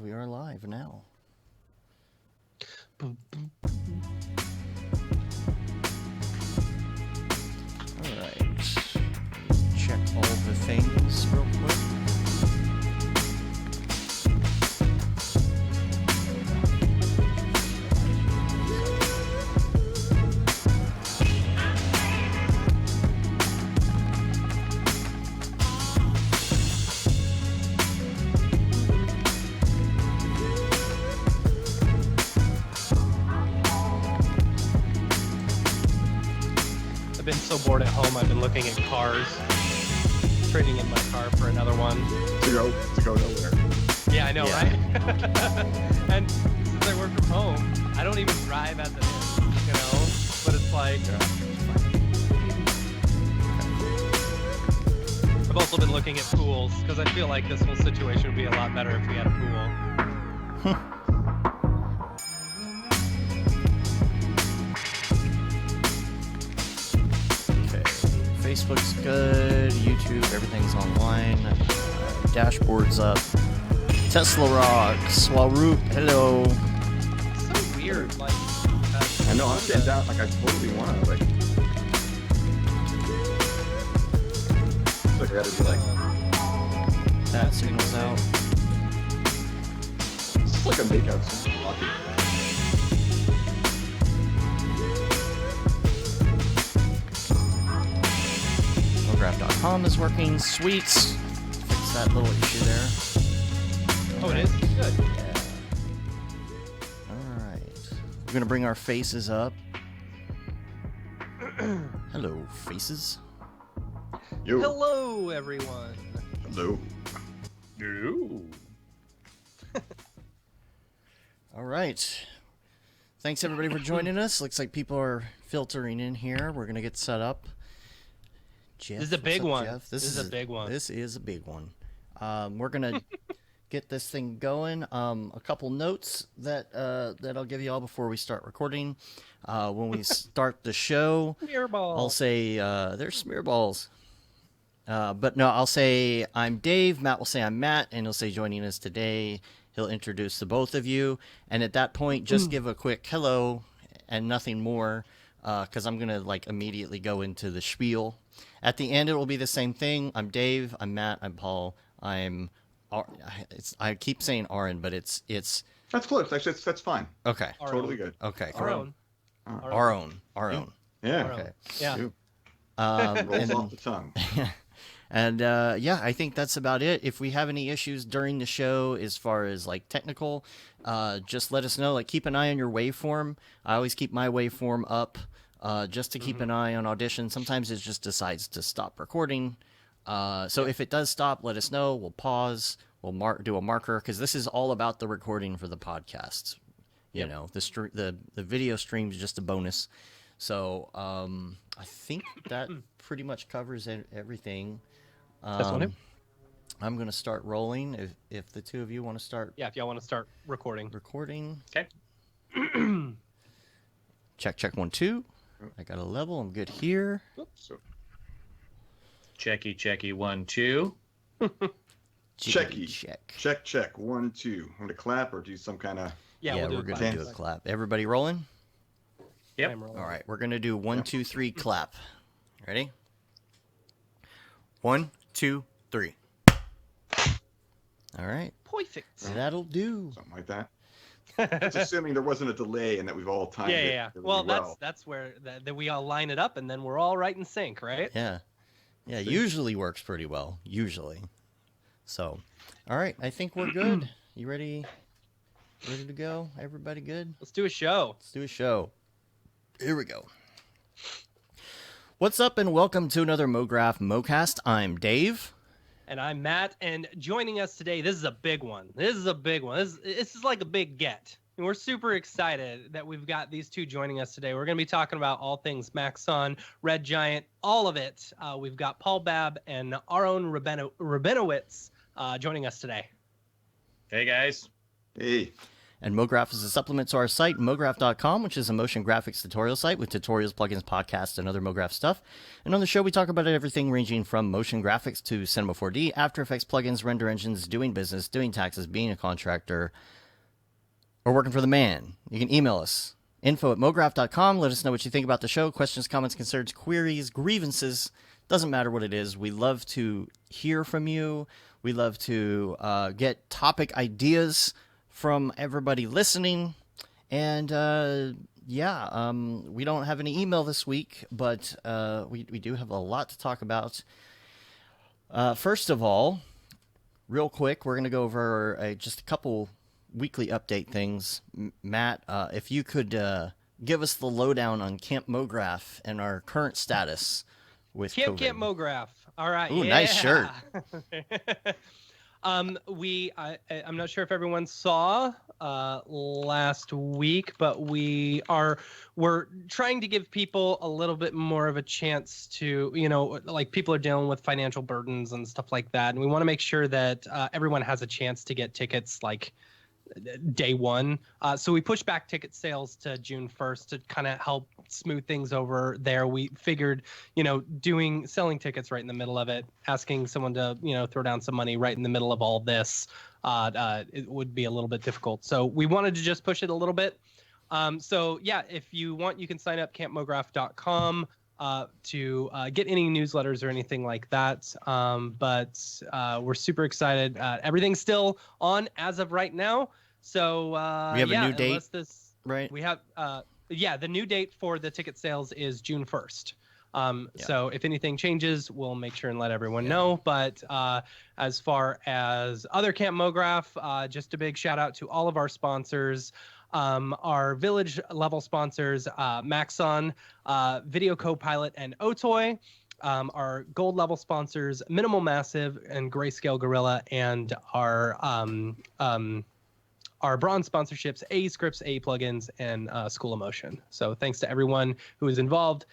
We are live now. All right. Check all the things real quick. I've been so bored at home, I've been looking at cars, trading in my car for another one. To go nowhere. Yeah, I know, Yeah. right? And since I work from home, I don't even drive as it is, you know? But it's like, I've also been looking at pools, because I feel like this whole situation would be a lot better if we had a pool. Okay. Facebook's good. YouTube, everything's online. Dashboard's up. Tesla rocks. Swaroop, hello. It's so weird, like... I know, I'm getting down, like, I totally want to, like... It's like I gotta be like... That signal's out. It's just like a makeout scene. Lucky. Mograph.com is working. Sweet. Fix that little issue there. Oh, it is? Good. Yeah. All right. We're going to bring our faces up. Hello, faces. Yo. Hello, everyone. Hello. Hello. All right. Thanks, everybody, for joining us. Looks like people are filtering in here. We're going to get set up. Jeff, This is a big what's up, one. Jeff? This is a big one. This is a big one. We're going to get this thing going. A couple notes that I'll give you all before we start recording. When we start the show, Smearball. I'll say there's smear balls. But no, I'll say I'm Dave. Matt will say I'm Matt, and he'll say joining us today. He'll introduce the both of you, and at that point, just give a quick hello and nothing more, because I'm gonna like immediately go into the spiel. At the end, it will be the same thing. I'm Dave. I'm Matt. I'm Paul. I keep saying Aaron, but it's That's close. That's fine. okay. Our Totally own. good. Okay. Our own. Our own. Yeah. Our own. Okay. Yeah. Ew. Um, Rolls off the tongue. And yeah, I think that's about it. If we have any issues during the show as far as like technical, just let us know. Like keep an eye on your waveform. I always keep my waveform up just to keep an eye on Audition. Sometimes it just decides to stop recording. So if it does stop, let us know. We'll pause. We'll do a marker because this is all about the recording for the podcast. You know, the video stream is just a bonus. So I think that pretty much covers everything. That's one. I'm going to start rolling if the two of you want to start Yeah, if y'all want to start recording. Okay. Check 1 2. I got a level. I'm good here. So, Checky 1 2. Checky. Check. check. 1, 2. I'm gonna clap or do some kind of. Yeah, Yeah, we'll we're do going it. to do a clap. Everybody rolling? Yep. All right, we're going to do 1 2 3 clap. Ready? 1 2 3. All right. Perfect. That'll do. Something like that. It's assuming there wasn't a delay and that we've all timed it. Yeah. really Well, that's where that we all line it up, and then we're all right in sync, right? Yeah. Yeah, usually works pretty well. Usually. So, all right, I think we're good. You ready? Ready to go? Everybody good? Let's do a show. Let's do a show. Here we go. What's up, and welcome to another Mograph Mocast. I'm Dave. And I'm Matt, and joining us today, this is a big one. This is like a big get. And we're super excited that we've got these two joining us today. We're going to be talking about all things Maxon, Red Giant, all of it. We've got Paul Babb and Ahron Rabinowitz joining us today. Hey guys. Hey. And Mograph is a supplement to our site, mograph.com, which is a motion graphics tutorial site with tutorials, plugins, podcasts, and other Mograph stuff. And on the show, we talk about everything ranging from motion graphics to Cinema 4D, After Effects, plugins, render engines, doing business, doing taxes, being a contractor, or working for the man. You can email us, info@mograph.com. Let us know what you think about the show. Questions, comments, concerns, queries, grievances. Doesn't matter what it is. We love to hear from you. We love to get topic ideas from everybody listening. And we don't have any email this week, but we do have a lot to talk about. First of all, real quick, we're going to go over just a couple weekly update things. Matt, if you could give us the lowdown on Camp Mograph and our current status with Camp COVID. Mograph. All right. Ooh, nice shirt. I'm not sure if everyone saw last week, but we're trying to give people a little bit more of a chance to, like people are dealing with financial burdens and stuff like that, and we want to make sure that everyone has a chance to get tickets like day one. So we pushed back ticket sales to June 1st to kind of help smooth things over there. We figured, selling tickets right in the middle of it, asking someone to, throw down some money right in the middle of all this, it would be a little bit difficult. So we wanted to just push it a little bit. If you want, you can sign up campmograph.com to get any newsletters or anything like that. But we're super excited. Everything's still on as of right now. So we have a new date, right? We have the new date for the ticket sales is June 1st. So if anything changes, we'll make sure and let everyone know. But as far as other Camp Mograph, just a big shout out to all of our sponsors. Our village level sponsors, Maxon, Video Co-Pilot, and Otoy. Our gold level sponsors, Minimal Massive and Grayscale Gorilla, and our bronze sponsorships, A Scripts, A Plugins, and School of Motion. So thanks to everyone who is involved.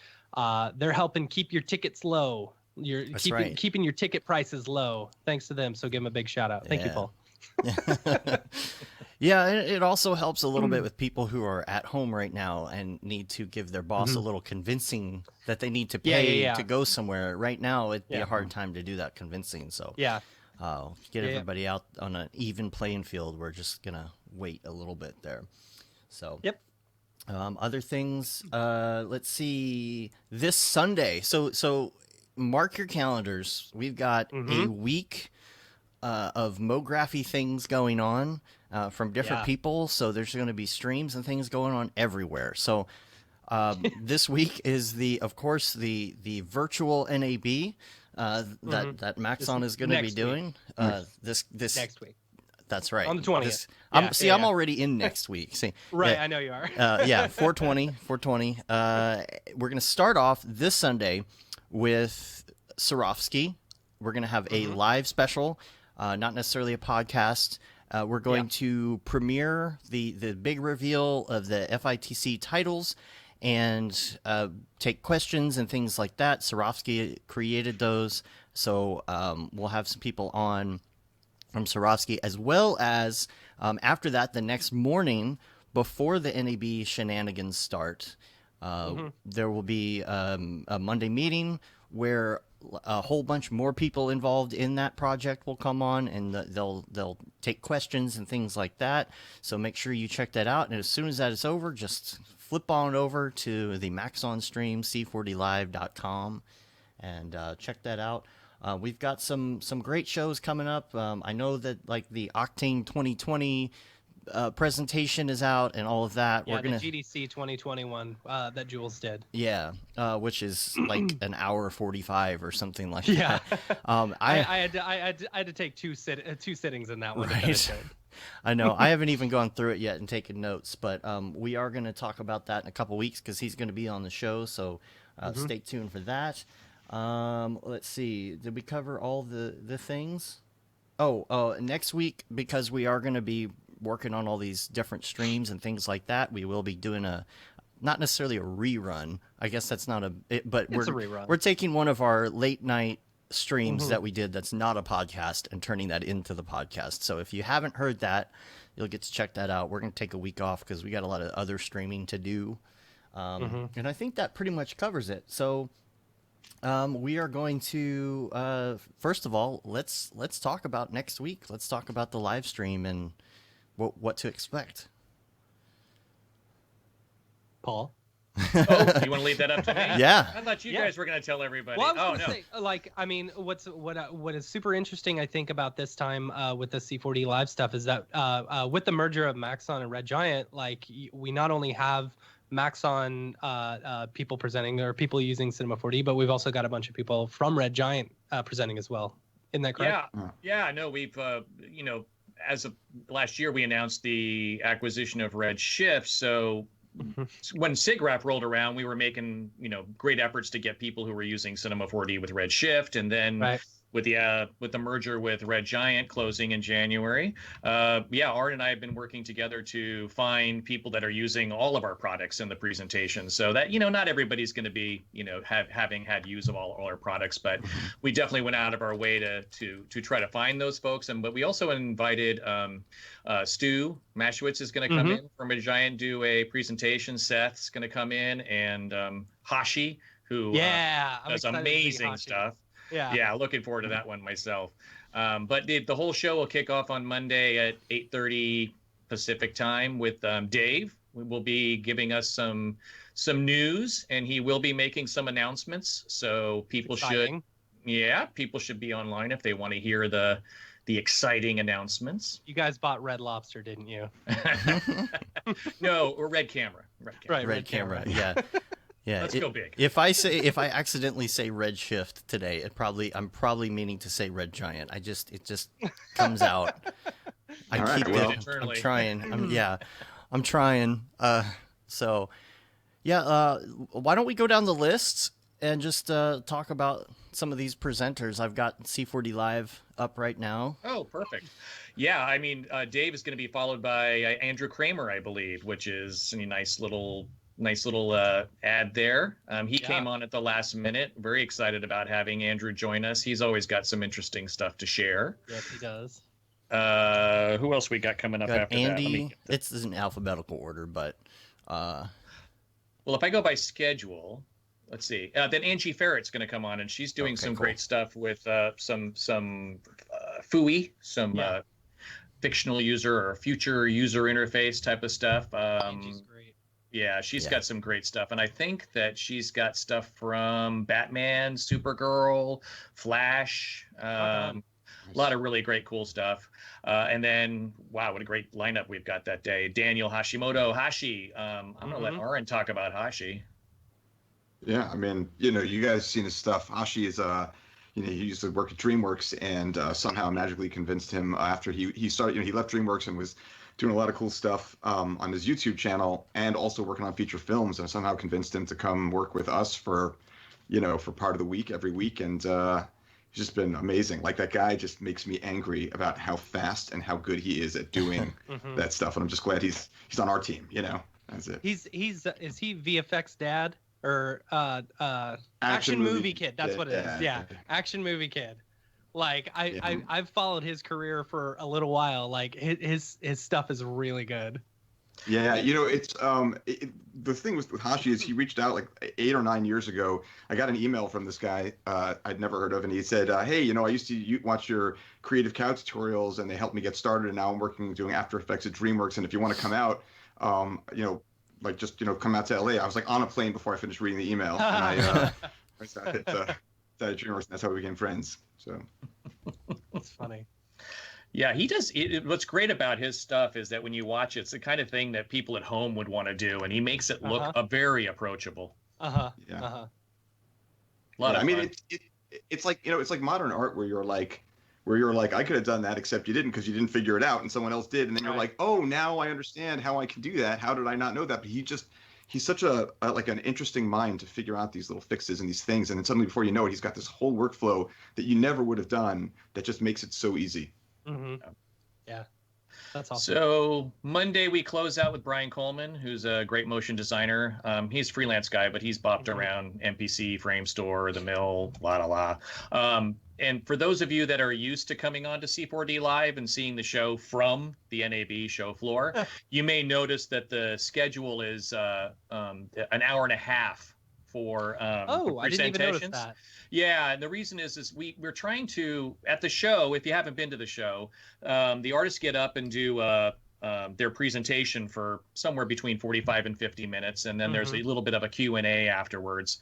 They're helping keep your tickets low. Keeping your ticket prices low. Thanks to them. So give them a big shout out. Thank you, Paul. Yeah, it also helps a little bit with people who are at home right now and need to give their boss a little convincing that they need to pay to go somewhere. Right now, it'd be a hard time to do that convincing. So get everybody out on an even playing field. We're just going to wait a little bit there. So other things, let's see, this Sunday. So mark your calendars. We've got a week of Mography things going on from different people. So there's going to be streams and things going on everywhere. So this week is the virtual NAB that Maxon is going to be doing this next week. That's right. On the 20th. I'm already in next week. See, right, I know you are. 420. We're going to start off this Sunday with Swarovski. We're going to have a live special, not necessarily a podcast. We're going to premiere the big reveal of the FITC titles and take questions and things like that. Swarovski created those, so we'll have some people on from Swarovski, as well as after that, the next morning before the NAB shenanigans start, there will be a Monday meeting where a whole bunch more people involved in that project will come on, and they'll take questions and things like that. So make sure you check that out. And as soon as that is over, just flip on over to the Maxon stream, c4dlive.com, and check that out. We've got some great shows coming up. I know that like the Octane 2020 presentation is out and all of that. Yeah, the GDC 2021 that Jules did. Yeah, which is like an hour 45 or something like that. I had to take two sittings in that one. Right. I know. I haven't even gone through it yet and taken notes, but we are going to talk about that in a couple weeks because he's going to be on the show. So stay tuned for that. Let's see. Did we cover all the things? Oh, next week, because we are going to be working on all these different streams and things like that, we will be doing not necessarily a rerun. I guess that's not but it's a rerun. We're taking one of our late night streams that we did that's not a podcast and turning that into the podcast. So if you haven't heard that, you'll get to check that out. We're going to take a week off because we got a lot of other streaming to do. And I think that pretty much covers it. So we are going to, first of all, let's talk about next week. Let's talk about the live stream and what to expect. Paul? Oh, you want to leave that up to me? Yeah. I thought you guys were going to tell everybody. Well, I was oh, gonna say, like, I mean, what is super interesting, I think, about this time with the C4D live stuff is that with the merger of Maxon and Red Giant, like, we not only have Maxon people presenting or people using Cinema 4D, but we've also got a bunch of people from Red Giant presenting as well. Isn't that correct? Yeah. No, we've as of last year, we announced the acquisition of Red Shift. So when SIGGRAPH rolled around, we were making, great efforts to get people who were using Cinema 4D with Red Shift. And then with the merger with Red Giant closing in January, Art and I have been working together to find people that are using all of our products in the presentation, so that not everybody's going to be having had use of all our products, but we definitely went out of our way to try to find those folks. But we also invited Stu Mashowitz is going to come in from Red Giant, do a presentation. Seth's going to come in, and Hashi, who does amazing stuff. Yeah, looking forward to that one myself. But the whole show will kick off on Monday at 8:30 Pacific time with Dave. We will be giving us some news, and he will be making some announcements. So people should be online if they want to hear the exciting announcems. You guys bought Red Lobster, didn't you? No, or Red Camera. Red Camera. Yeah. Yeah, let's go big. If I accidentally say Red Shift today, I'm probably meaning to say Red Giant. It just comes out. I'm trying. I'm trying. Why don't we go down the list and just talk about some of these presenters? I've got C4D Live up right now. Oh, perfect. Yeah, I mean, Dave is going to be followed by Andrew Kramer, I believe, which is a nice little ad there. He came on at the last minute. Very excited about having Andrew join us. He's always got some interesting stuff to share. Yes, he does. Who else we got coming up after Andy, that? It's in alphabetical order, but well, if I go by schedule, let's see. Then Angie Ferret's going to come on, and she's doing some great stuff with some FUI, fictional user or future user interface type of stuff. Angie's great. Yeah, she's got some great stuff. And I think that she's got stuff from Batman, Supergirl, Flash, a lot of really great, cool stuff. And then, wow, what a great lineup we've got that day. Daniel Hashimoto, Hashi. I'm going to let Aaron talk about Hashi. Yeah, I mean, you guys seen his stuff. Hashi is, he used to work at DreamWorks, and somehow magically convinced him after he started, he left DreamWorks and was doing a lot of cool stuff on his YouTube channel, and also working on feature films, and somehow convinced him to come work with us for part of the week every week. And he's just been amazing. Like, that guy just makes me angry about how fast and how good he is at doing that stuff. And I'm just glad he's on our team. That's it. Is he VFX dad or action movie kid? That's what it is. Yeah, action movie kid. Like, I've followed his career for a little while. Like, his stuff is really good. Yeah, it's the thing with Hashi is he reached out like 8 or 9 years ago. I got an email from this guy I'd never heard of, and he said, hey, I used to watch your Creative Cow tutorials, and they helped me get started, and now I'm doing After Effects at DreamWorks, and if you want to come out, come out to LA. I was like on a plane before I finished reading the email, and I started at DreamWorks, and that's how we became friends. So that's funny. Yeah, he does. What's great about his stuff is that when you watch it, it's the kind of thing that people at home would want to do, and he makes it look very approachable. I mean, it's like it's like modern art where you're like I could have done that, except you didn't, because you didn't figure it out and someone else did, and then you're like, oh, now I understand how I can do that. How did I not know that? But he's such an interesting mind to figure out these little fixes and these things, and then suddenly before you know it, he's got this whole workflow that you never would have done that just makes it so easy. Yeah, that's awesome. So Monday we close out with Brian Coleman, who's a great motion designer. He's a freelance guy, but he's bopped around MPC, Frame Store, The Mill, And for those of you that are used to coming on to C4D Live and seeing the show from the NAB show floor, you may notice that the schedule is an hour and a half for I didn't even notice that. Yeah, and the reason is we're trying to, at the show, if you haven't been to the show, the artists get up and do their presentation for somewhere between 45 and 50 minutes, and then there's a little bit of a Q&A afterwards.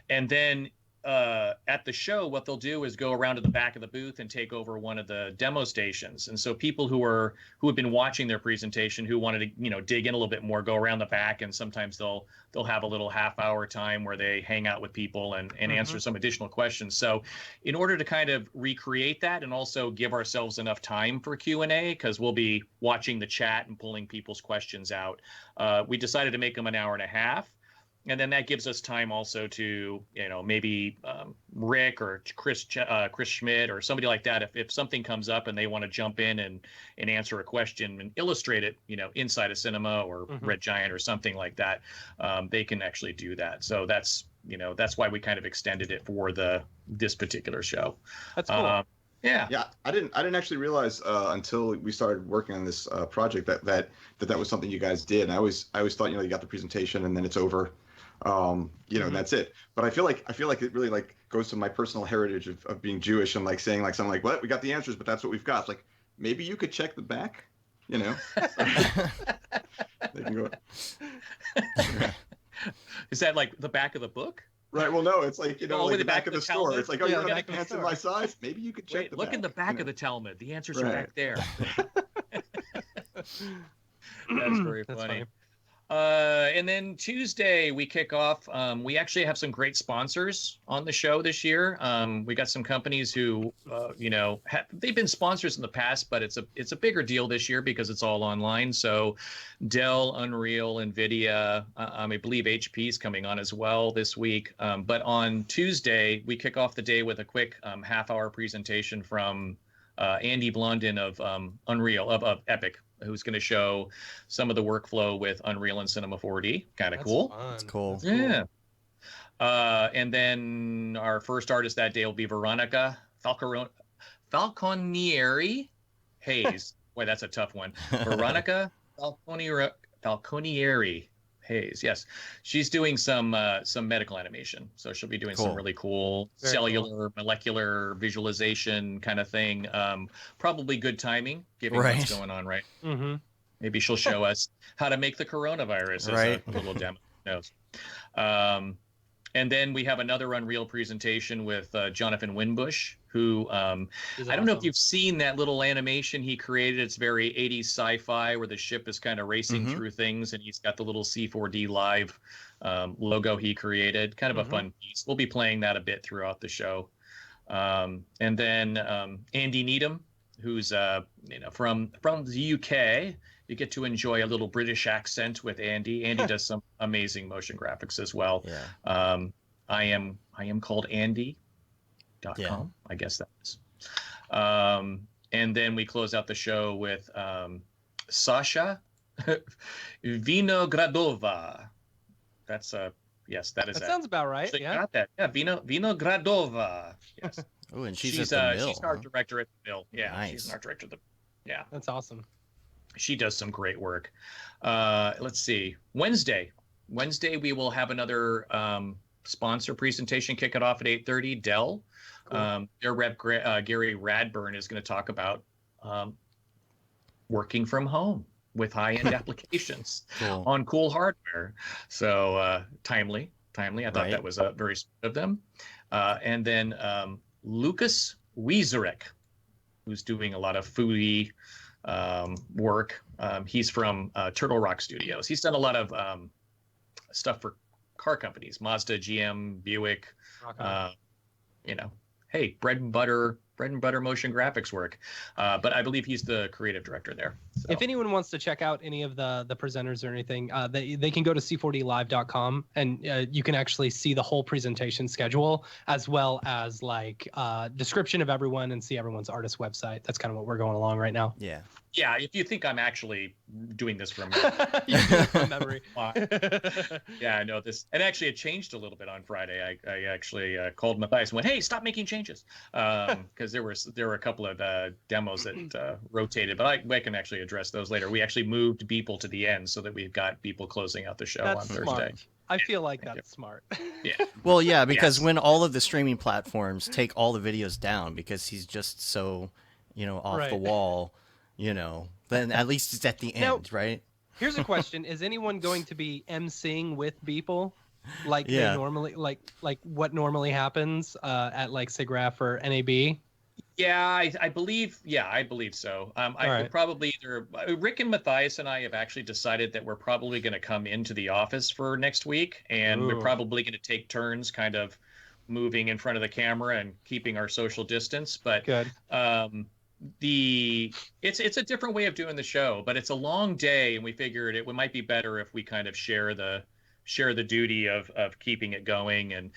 And then at the show, what they'll do is go around to the back of the booth and take over one of the demo stations. And so people who have been watching their presentation, who wanted to, dig in a little bit more, go around the back, and sometimes they'll have a little half-hour time where they hang out with people and answer some additional questions. So in order to kind of recreate that and also give ourselves enough time for Q&A, because we'll be watching the chat and pulling people's questions out, we decided to make them an hour and a half. And then that gives us time also to, maybe Rick or Chris Schmidt or somebody like that. If something comes up and they want to jump in and answer a question and illustrate it, inside a cinema or Red Giant or something like that, they can actually do that. So that's why we kind of extended it for this particular show. That's cool. Yeah, I didn't actually realize until we started working on this project that was something you guys did. And I always thought you got the presentation and then it's over. And that's it. But I feel like it really like goes to my personal heritage of being Jewish and like saying like something like, "What? We got the answers, but that's what we've got." It's like maybe you could check the back, They can go. Is that like the back of the book? Right. Well, no, it's like like the back of the store. Talmud? It's like, oh, you're not pants in my size. Maybe you could check. Wait, look in the back of the Talmud. The answers are back there. That's very funny. And then Tuesday we kick off. We actually have some great sponsors on the show this year. We got some companies who, they've been sponsors in the past, but it's a bigger deal this year because it's all online. So Dell, Unreal, NVIDIA, I believe HP is coming on as well this week. But on Tuesday we kick off the day with a quick half-hour presentation from Andy Blondin of Unreal, of Epic, who's going to show some of the workflow with Unreal and Cinema 4D. Kind of cool. That's cool. Yeah. And then our first artist that day will be Veronica Falconieri Hayes. Boy, that's a tough one. Veronica Falconieri Hayes. Yes, she's doing some medical animation, so she'll be doing some really cool cellular, molecular visualization kind of thing. Probably good timing, given what's going on, right? Mm-hmm. Maybe she'll show us how to make the coronavirus as a little demo. Who knows? And then we have another Unreal presentation with Jonathan Winbush, who I don't know if you've seen that little animation he created. It's very 80s sci-fi where the ship is kind of racing through things, and he's got the little C4D Live logo he created. Kind of a fun piece. We'll be playing that a bit throughout the show. And then Andy Needham, who's from the UK. You get to enjoy a little British accent with Andy. Andy does some amazing motion graphics as well. Yeah. I am called Andy.com. Yeah. I guess that is. And then we close out the show with Sasha Vinogradova. That's yes, that is that. Sounds about right. Yeah. Got that. Yeah, Vinogradova. Yes. Oh, and she's at the Mill. She's an art director at the Mill. Yeah, nice. She's an art director at the. Yeah, that's awesome. She does some great work. Let's see. Wednesday we will have another sponsor presentation. Kick it off at 8:30. Dell. Cool. Their rep Gary Radburn is going to talk about working from home with high-end applications on cool hardware. So timely. I thought that was very smart of them. And then Lucas Wiezerek, who's doing a lot of foodie work. He's from Turtle Rock Studios. He's done a lot of stuff for car companies, Mazda, GM, Buick. Hey, bread and butter motion graphics work. But I believe he's the creative director there. So. If anyone wants to check out any of the presenters or anything, they can go to c4dlive.com and you can actually see the whole presentation schedule as well as like description of everyone and see everyone's artist website. That's kind of what we're going along right now. Yeah. Yeah, if you think I'm actually doing this from You do it from memory. Yeah, I know this. And actually, it changed a little bit on Friday. I actually called Matthias and went, "Hey, stop making changes," because there were a couple of demos that rotated. But I can actually address those later. We actually moved Beeple to the end so that we've got Beeple closing out the show on Thursday. Smart. I feel like that's smart. Yeah. Well, yeah, because when all of the streaming platforms take all the videos down because he's just so, off the wall, then at least it's at the end, Now, right? Here's a question: is anyone going to be emceeing with Beeple, like they normally, like what normally happens at like SIGGRAPH or NAB? Yeah, I believe. Yeah, I believe so. I could probably either Rick and Matthias and I have actually decided that we're probably going to come into the office for next week, and we're probably going to take turns, kind of moving in front of the camera and keeping our social distance. But Good. It's a different way of doing the show, but it's a long day, and we figured it might be better if we kind of share the duty of keeping it going. And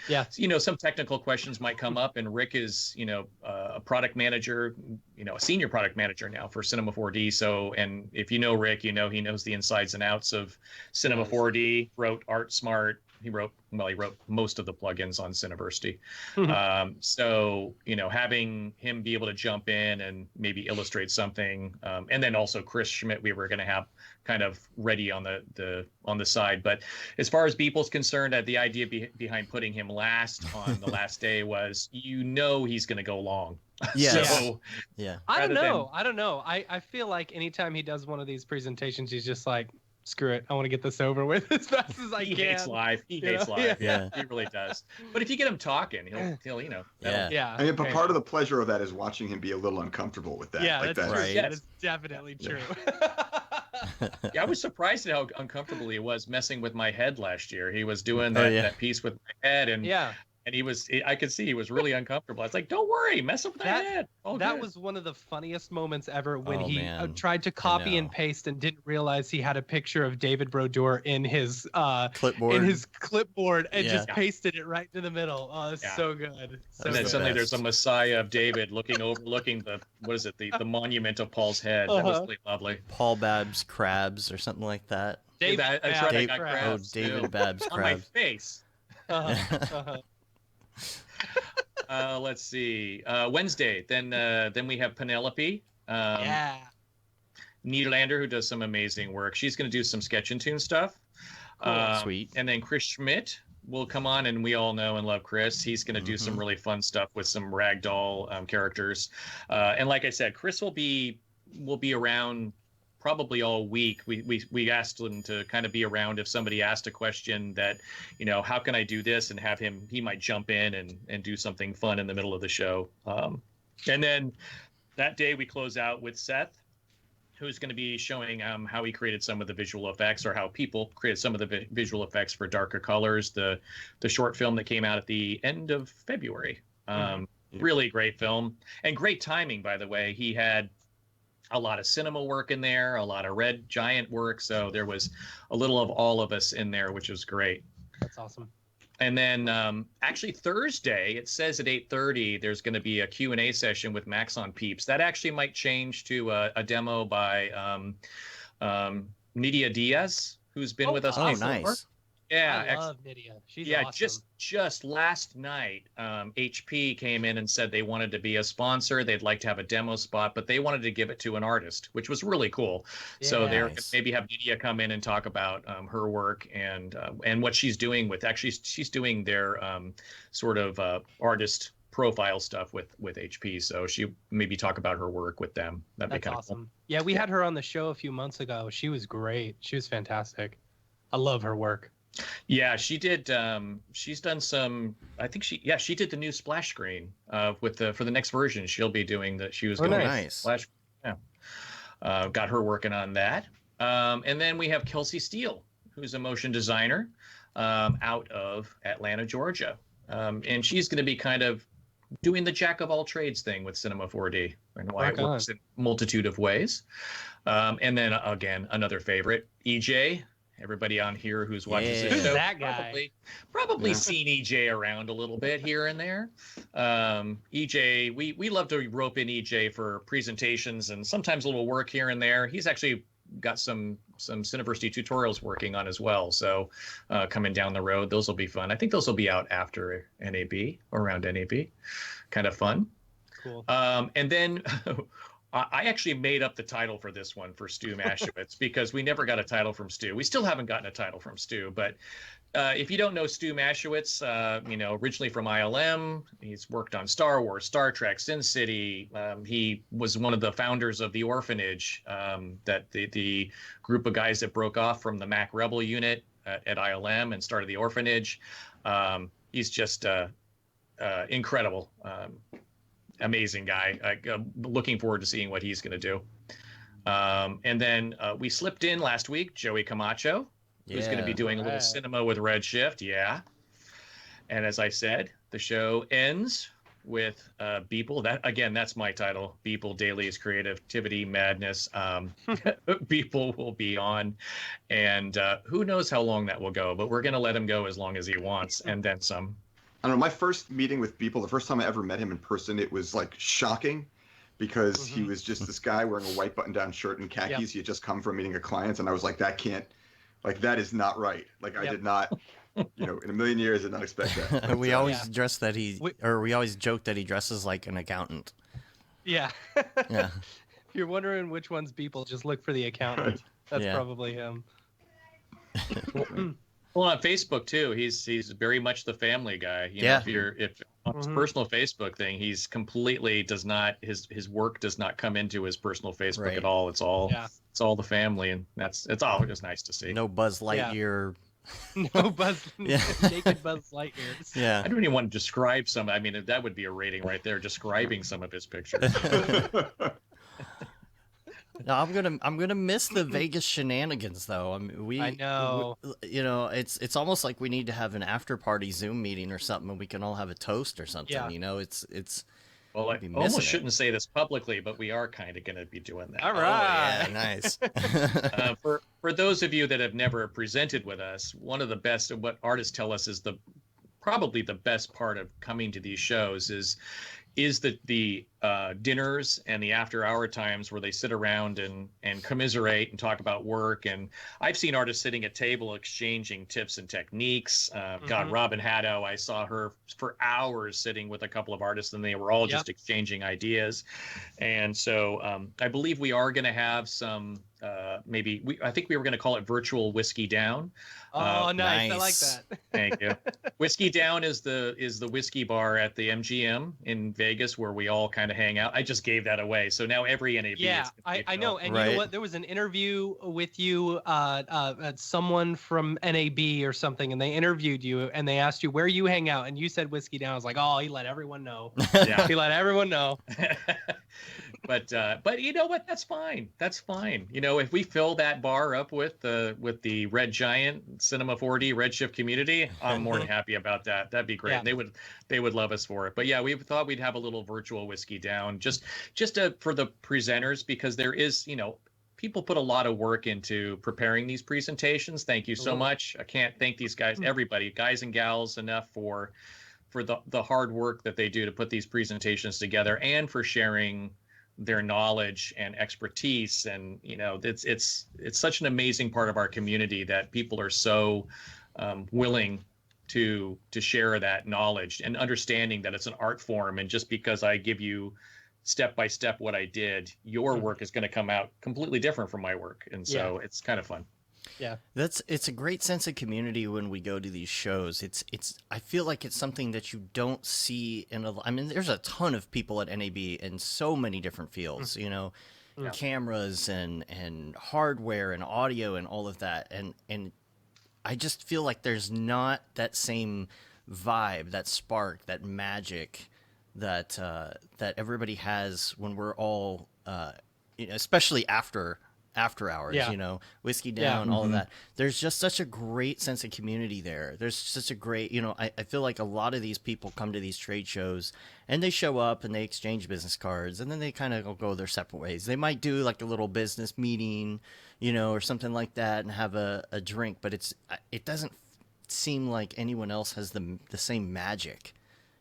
some technical questions might come up, and Rick is a product manager, a senior product manager now for Cinema 4D. So, and if you know Rick, he knows the insides and outs of Cinema 4D. Wrote Art Smart. He wrote most of the plugins on Cineversity. So, having him be able to jump in and maybe illustrate something, and then also Chris Schmidt, we were going to have kind of ready on the side. But as far as Beeple's concerned, the idea behind putting him last on the last day was, he's going to go long. Yeah. So, yeah. I don't know. I feel like anytime he does one of these presentations, he's just like, screw it, I want to get this over with as fast as I can. He hates live. He hates live. Yeah. He really does. But if you get him talking, he'll Yeah. I mean, but part of the pleasure of that is watching him be a little uncomfortable with that. Yeah, like that's that. true. Right. That is definitely true. Yeah, I was surprised at how uncomfortable he was messing with my head last year. He was doing that piece with my head, and I could see he was really uncomfortable. I was like, "Don't worry, mess up that head." That was one of the funniest moments ever when he tried to copy and paste and didn't realize he had a picture of David Brodeur in his clipboard and just pasted it right to the middle. Oh, it's so good. And then suddenly there's a Messiah of David overlooking the monument of Paul's head. That was really lovely. Paul Babb's crabs or something like that. David Babb's crabs. On my face. Let's see. Wednesday. Then we have Penelope. Niederlander, who does some amazing work. She's going to do some Sketch and Tune stuff. Sweet. And then Chris Schmidt will come on, and we all know and love Chris. He's going to do some really fun stuff with some ragdoll characters. And like I said, Chris will be around probably all week. We asked him to kind of be around if somebody asked a question that, how can I do this, and have him, he might jump in and do something fun in the middle of the show. And then that day we close out with Seth, who's going to be showing how he created some of the visual effects, or how people created some of the visual effects for Darker Colors, the short film that came out at the end of February. Really great film, and great timing, by the way. He had a lot of cinema work in there, a lot of Red Giant work. So there was a little of all of us in there, which was great. That's awesome. And then actually Thursday, it says at 8:30, there's going to be a Q&A session with Maxon Peeps. That actually might change to a demo by Nydia Diaz, who's been with us before. Nice. Yeah, I love Nydia. She's awesome. just last night, HP came in and said they wanted to be a sponsor. They'd like to have a demo spot, but they wanted to give it to an artist, which was really cool. Yeah, so they're maybe have Nydia come in and talk about her work and what she's doing with. Actually, she's doing their sort of artist profile stuff with HP. So she maybe talk about her work with them. That'd be kind awesome. of cool. Yeah, we had her on the show a few months ago. She was great. She was fantastic. I love her work. Yeah, she did. She's done some. I think she did the new splash screen for the next version. She'll be doing that. She was going nice. Splash. Yeah, got her working on that. And then we have Kelsey Steele, who's a motion designer out of Atlanta, Georgia, and she's going to be kind of doing the jack of all trades thing with Cinema 4D and why it works in a multitude of ways. And then again, another favorite, EJ. Everybody on here who's watching this Who's show that guy? probably Yeah. seen EJ around a little bit here and there. EJ, we love to rope in EJ for presentations and sometimes a little work here and there. He's actually got some Cineversity tutorials working on as well. So coming down the road, those will be fun. I think those will be out after NAB or around NAB. Kind of fun. Cool. And then I actually made up the title for this one for Stu Mashewitz because we never got a title from Stu. We still haven't gotten a title from Stu, but if you don't know Stu Mashewitz, originally from ILM, he's worked on Star Wars, Star Trek, Sin City. He was one of the founders of the Orphanage, that the group of guys that broke off from the Mac Rebel unit at ILM and started the Orphanage. He's just incredible, amazing guy. I'm looking forward to seeing what he's going to do. And then we slipped in last week, Joey Camacho. Who's going to be doing a little cinema with Redshift. Yeah. And as I said, the show ends with Beeple. That's my title. Beeple Daily's Creativity Madness. Beeple will be on. And who knows how long that will go, but we're going to let him go as long as he wants and then some. I don't know. My first meeting with Beeple, the first time I ever met him in person, it was like shocking because he was just this guy wearing a white button-down shirt and khakis. Yep. He had just come from meeting a client, and I was like, that is not right. Like, I did not, in a million years, did not expect that. We always joke that he dresses like an accountant. Yeah. Yeah. If you're wondering which one's Beeple, just look for the accountant. That's probably him. Well, on Facebook too, he's very much the family guy. If on his personal Facebook thing, he's completely does not his work does not come into his personal Facebook at all. It's all the family, and it's all just nice to see. No Buzz Lightyear. No Buzz. Naked Buzz Lightyear. Yeah. I don't even want to describe some. I mean, that would be a rating right there, describing some of his pictures. No, I'm gonna miss the Vegas shenanigans though. I mean, I know. It's almost like we need to have an after party Zoom meeting or something, and we can all have a toast or something. Yeah. It's. Well, I almost shouldn't say this publicly, but we are kind of going to be doing that. All right. Oh, yeah, nice. For those of you that have never presented with us, one of the best of what artists tell us is probably the best part of coming to these shows is the dinners and the after hour times where they sit around and commiserate and talk about work. And I've seen artists sitting at table exchanging tips and techniques. God, Robin Haddo, I saw her for hours sitting with a couple of artists, and they were all just exchanging ideas. And so I believe we are going to have some I think we were going to call it virtual whiskey down. Oh, nice. I like that. Thank you. Whiskey Down is the whiskey bar at the MGM in Vegas where we all kind of hang out. I just gave that away, so now every NAB. Yeah, I know. And you know what? There was an interview with you, someone from NAB or something, and they interviewed you and they asked you where you hang out, and you said Whiskey Down. I was like, oh, he let everyone know. Yeah, he let everyone know. But you know what? That's fine. That's fine. If we fill that bar up with the Red Giant Cinema 4D Redshift community, I'm more than happy about that. That'd be great. Yeah. And they would love us for it. But yeah, we thought we'd have a little virtual Whiskey Down just for the presenters, because there is, people put a lot of work into preparing these presentations. Thank you so much. I can't thank these guys, everybody, guys and gals, enough for the hard work that they do to put these presentations together and for sharing their knowledge and expertise. And it's such an amazing part of our community that people are so willing to share that knowledge and understanding that it's an art form, and just because I give you step by step what I did, your work is going to come out completely different from my work. And so it's kind of fun. Yeah, it's a great sense of community when we go to these shows. I feel like it's something that you don't see there's a ton of people at NAB in so many different fields, cameras and hardware and audio and all of that. And I just feel like there's not that same vibe, that spark, that magic that everybody has when we're all, especially after after hours, Yeah. you know, whiskey Yeah. down, all of that. There's just such a great sense of community there. There's such a great, you know, I feel like a lot of these people come to these trade shows and they show up and they exchange business cards and then they kind of go their separate ways. They might do like a little business meeting, you know, or something like that and have a drink, but it doesn't seem like anyone else has the same magic.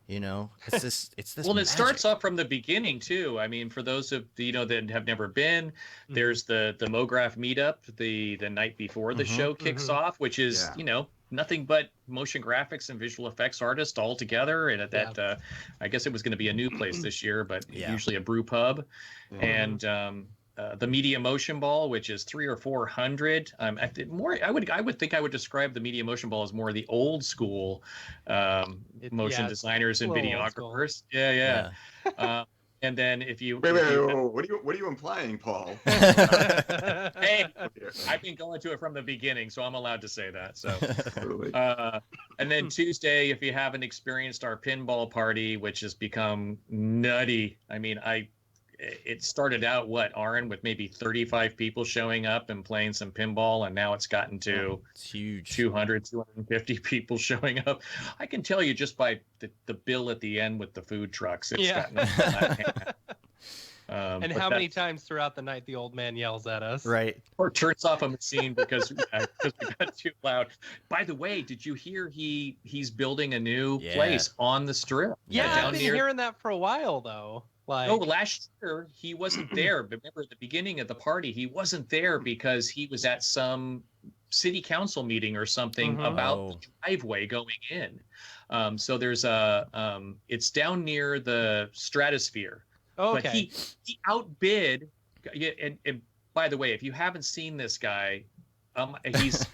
You know, it's this. Well, magic. it starts off from the beginning too. I mean, for those of that have never been, there's the Mograph meetup the night before the show kicks off, which is nothing but motion graphics and visual effects artists all together. And at that, I guess it was going to be a new place this year, but usually a brew pub, and the Media Motion Ball, which is 300 or 400. I would think I would describe the Media Motion Ball as more of the old school motion designers and videographers. Yeah. And then if you wait, what are you implying, Paul? Hey, I've been going to it from the beginning, so I'm allowed to say that. So, Totally. And then Tuesday, if you haven't experienced our pinball party, which has become nutty. I mean, it started out Aaron, with maybe 35 people showing up and playing some pinball, and now it's gotten to it's huge. 200, 250 people showing up. I can tell you just by the bill at the end with the food trucks, it's gotten and how many times throughout the night the old man yells at us, right, or turns off a machine because we got too loud. By the way, did you hear he's building a new place on the strip? I've been hearing that for a while though. Last year he wasn't there. Remember at the beginning of the party, he wasn't there because he was at some city council meeting or something about the driveway going in. So there's it's down near the Stratosphere. Okay. But he outbid. And by the way, if you haven't seen this guy, he's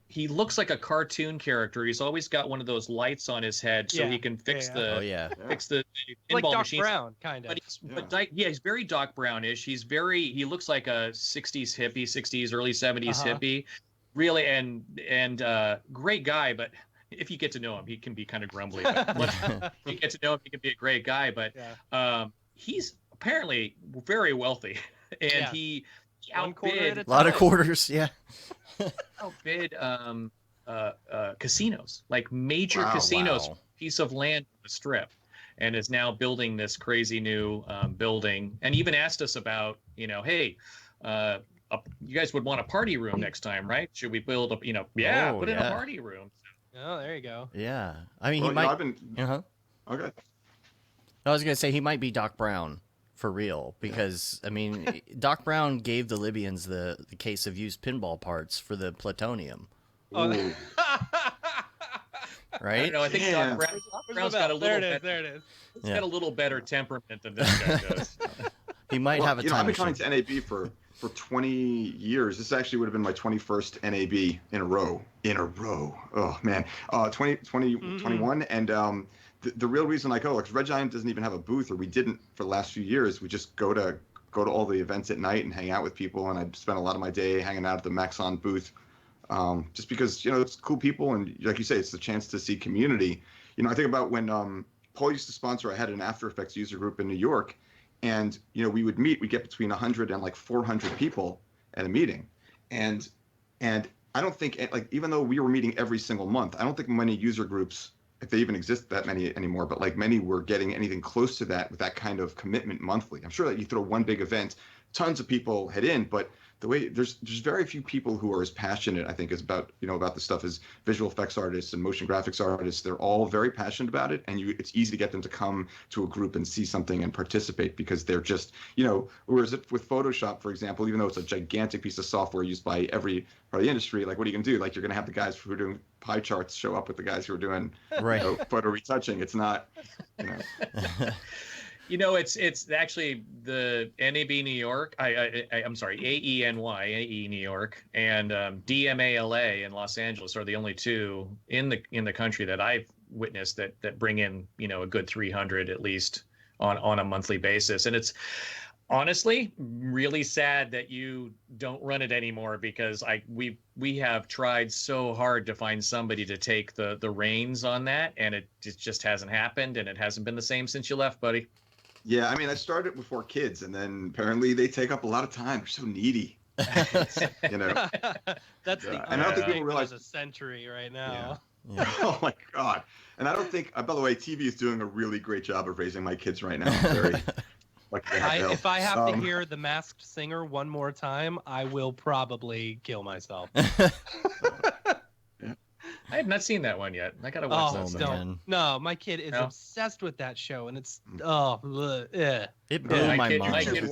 he looks like a cartoon character. He's always got one of those lights on his head so he can fix the pinball like Doc machines. Brown, kind of. He's very Doc Brownish. He looks like a 60s hippie, 60s, early 70s hippie. Really, and great guy, but if you get to know him, he can be kind of grumbly. But if you get to know him, he can be a great guy. But he's apparently very wealthy, and he outbid a lot of quarters. outbid casinos, like major casinos, piece of land on the strip, and is now building this crazy new building. And even asked us about, hey, you guys would want a party room next time, right? Should we build a, put in a party room? Oh, there you go. Yeah, I mean, he might. Okay. I was gonna say he might be Doc Brown for real, because I mean, Doc Brown gave the Libyans the case of used pinball parts for the plutonium. Oh. Right? I think Doc Brown's got a little. There it is. He's got a little better temperament than this guy does. He might have a time. I've been coming to NAB for 20 years. This actually would have been my 21st NAB in a row. Oh man, 21. And the real reason I go, because Red Giant doesn't even have a booth, or we didn't for the last few years. We just go to all the events at night and hang out with people. And I spent a lot of my day hanging out at the Maxon booth, just because it's cool people, and like you say, it's the chance to see community. I think about when Paul used to sponsor. I had an After Effects user group in New York. And, we would meet, we'd get between 100 and like 400 people at a meeting. And I don't think, like, even though we were meeting every single month, I don't think many user groups, if they even exist that many anymore, but like many were getting anything close to that with that kind of commitment monthly. I'm sure that you throw one big event, tons of people head in, but the way there's very few people who are as passionate, I think, as about this stuff as visual effects artists and motion graphics artists. They're all very passionate about it, and it's easy to get them to come to a group and see something and participate, because they're just, whereas with Photoshop, for example, even though it's a gigantic piece of software used by every part of the industry, like, what are you gonna do? Like, you're gonna have the guys who are doing pie charts show up with the guys who are doing photo retouching. It's not, It's actually the NAB New York. I'm sorry, AENY New York, and DMALA in Los Angeles are the only two in the country that I've witnessed that bring in a good 300 at least on a monthly basis. And it's honestly really sad that you don't run it anymore, because we have tried so hard to find somebody to take the reins on that, and it just hasn't happened, and it hasn't been the same since you left, buddy. Yeah, I mean, I started before kids, and then apparently they take up a lot of time. They're so needy. You know. That's the And I don't think people understatement realize. of the century right now. Yeah. Oh my God. And I don't think. By the way, TV is doing a really great job of raising my kids right now. I'm very lucky to have help. If I have to hear The Masked Singer one more time, I will probably kill myself. I have not seen that one yet. I gotta watch that. man. No, my kid is obsessed with that show, and it's yeah. It blew my mind.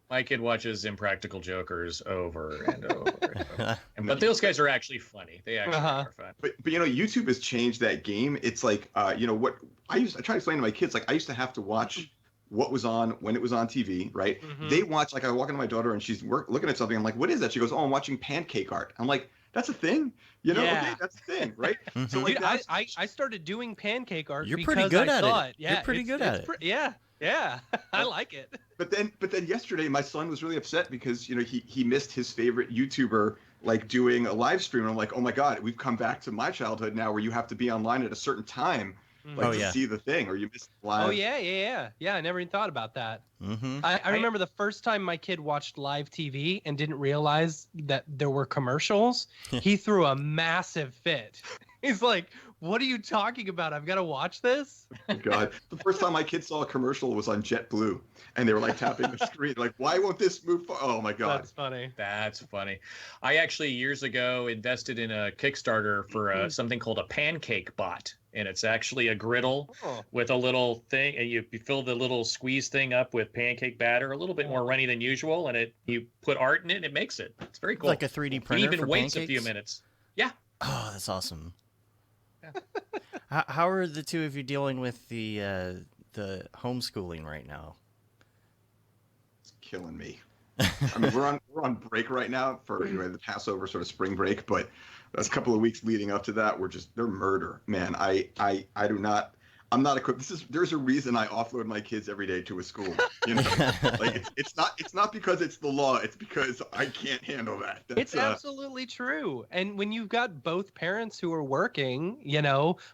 My kid watches Impractical Jokers over and over. And over. But those guys are actually funny. They actually are fun. But you know, YouTube has changed that game. It's like you know what I try to explain to my kids. Like I used to have to watch what was on when it was on TV, right? Mm-hmm. They watch, like I walk into my daughter and she's looking at something. I'm like, what is that? She goes, oh, I'm watching pancake art. I'm like, that's a thing, you know? Yeah. Okay, that's a thing, right? Mm-hmm. So like, Dude, I started doing pancake art. You're because pretty good I at saw it. Yeah, You're pretty good at it. Yeah, I like it. But then yesterday my son was really upset because you know he missed his favorite YouTuber like doing a live stream. And I'm like, oh my God, we've come back to my childhood now where you have to be online at a certain time. Like to see the thing, or you missed live. Oh yeah. I never even thought about that. Mm-hmm. I remember the first time my kid watched live TV and didn't realize that there were commercials. He threw a massive fit. He's like, "What are you talking about? I've got to watch this." Oh God, the first time my kids saw a commercial was on JetBlue, and they were like tapping the screen, like, "Why won't this move?" Oh my God, that's funny. That's funny. I actually years ago invested in a Kickstarter for something called a pancake bot. And it's actually a griddle with a little thing, and you fill the little squeeze thing up with pancake batter, a little bit more runny than usual, and you put art in it, and it makes it. It's very cool. Like a 3D printer. It even for waits pancakes? a few minutes. Yeah. Oh, that's awesome. Yeah. How are the two of you dealing with the homeschooling right now? it's killing me. I mean, we're on break right now for the Passover sort of spring break, but that's a couple of weeks leading up to that. They're murder, man. I'm not equipped. There's a reason I offload my kids every day to a school. You know, like it's not because it's the law. It's because I can't handle that. It's absolutely true. And when you've got both parents who are working,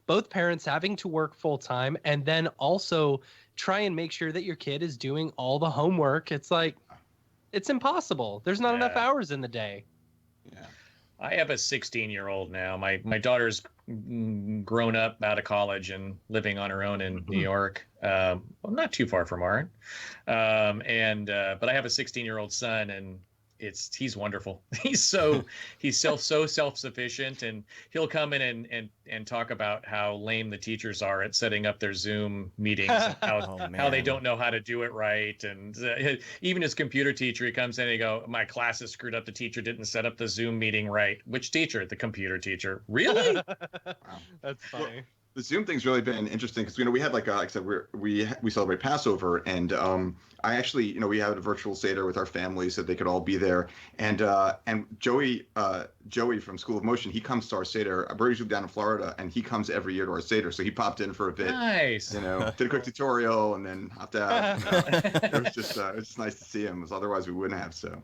both parents having to work full time, and then also try and make sure that your kid is doing all the homework, it's like, it's impossible. There's not enough hours in the day. Yeah. I have a 16-year-old now. My daughter's grown up out of college and living on her own in New York. Well, not too far from Aaron. But I have a 16-year-old son, and he's wonderful. He's so self-sufficient, and he'll come in and talk about how lame the teachers are at setting up their Zoom meetings, and how they don't know how to do it right. And even his computer teacher, he comes in and he go, "My class is screwed up. The teacher didn't set up the Zoom meeting right." Which teacher? The computer teacher. Really? Wow. That's funny. The Zoom thing's really been interesting because we had like I said we celebrate Passover, and I actually we had a virtual Seder with our family so they could all be there, and Joey from School of Motion, he comes to our Seder. Birdie's down in Florida, and he comes every year to our Seder, so he popped in for a bit. Nice. Did a quick tutorial and then hopped out. It was just nice to see him, because otherwise we wouldn't have. So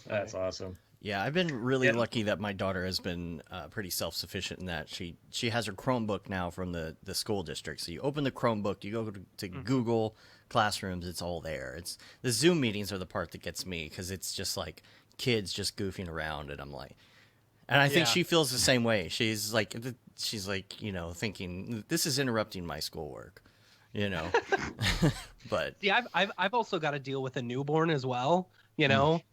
that's awesome. Yeah, I've been really lucky that my daughter has been pretty self-sufficient in that she has her Chromebook now from the school district. So you open the Chromebook, you go to Google Classrooms, it's all there. It's the Zoom meetings are the part that gets me, because it's just like kids just goofing around, and I'm like, and I think she feels the same way. She's like thinking this is interrupting my schoolwork, But yeah, I've also got to deal with a newborn as well.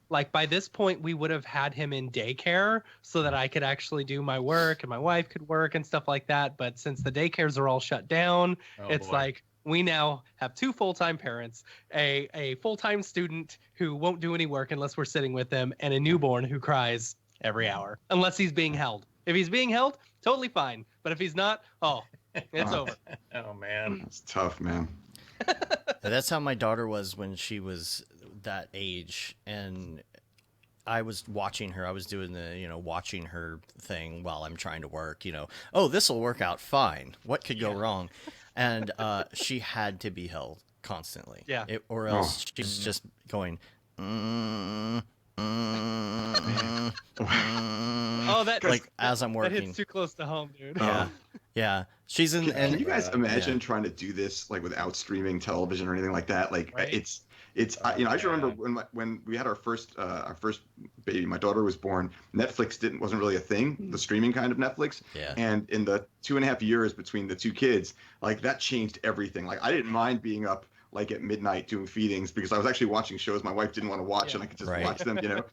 Like by this point we would have had him in daycare so that I could actually do my work and my wife could work and stuff like that. But since the daycares are all shut down, it's like we now have two full-time parents, a full-time student who won't do any work unless we're sitting with them, and a newborn who cries every hour unless he's being held. If he's being held, totally fine. But if he's not, it's over. Oh man, it's tough, man. That's how my daughter was when she was that age, and I was watching her. I was doing the watching her thing while I'm trying to work. Oh, this will work out fine. What could go wrong? And she had to be held constantly. Yeah. Or else she's just going. Oh, that like as I'm working. That hits too close to home, dude. Yeah. Yeah, she's in. Can you guys imagine yeah. trying to do this like without streaming television or anything like that? Like Right. it's you know, I just remember when we had our first baby, my daughter was born. Netflix wasn't really a thing, the streaming kind of Netflix. Yeah. And in the 2.5 years between the two kids, like that changed everything. Like I didn't mind being up like at midnight doing feedings because I was actually watching shows my wife didn't want to watch, and I could just Right. watch them, you know.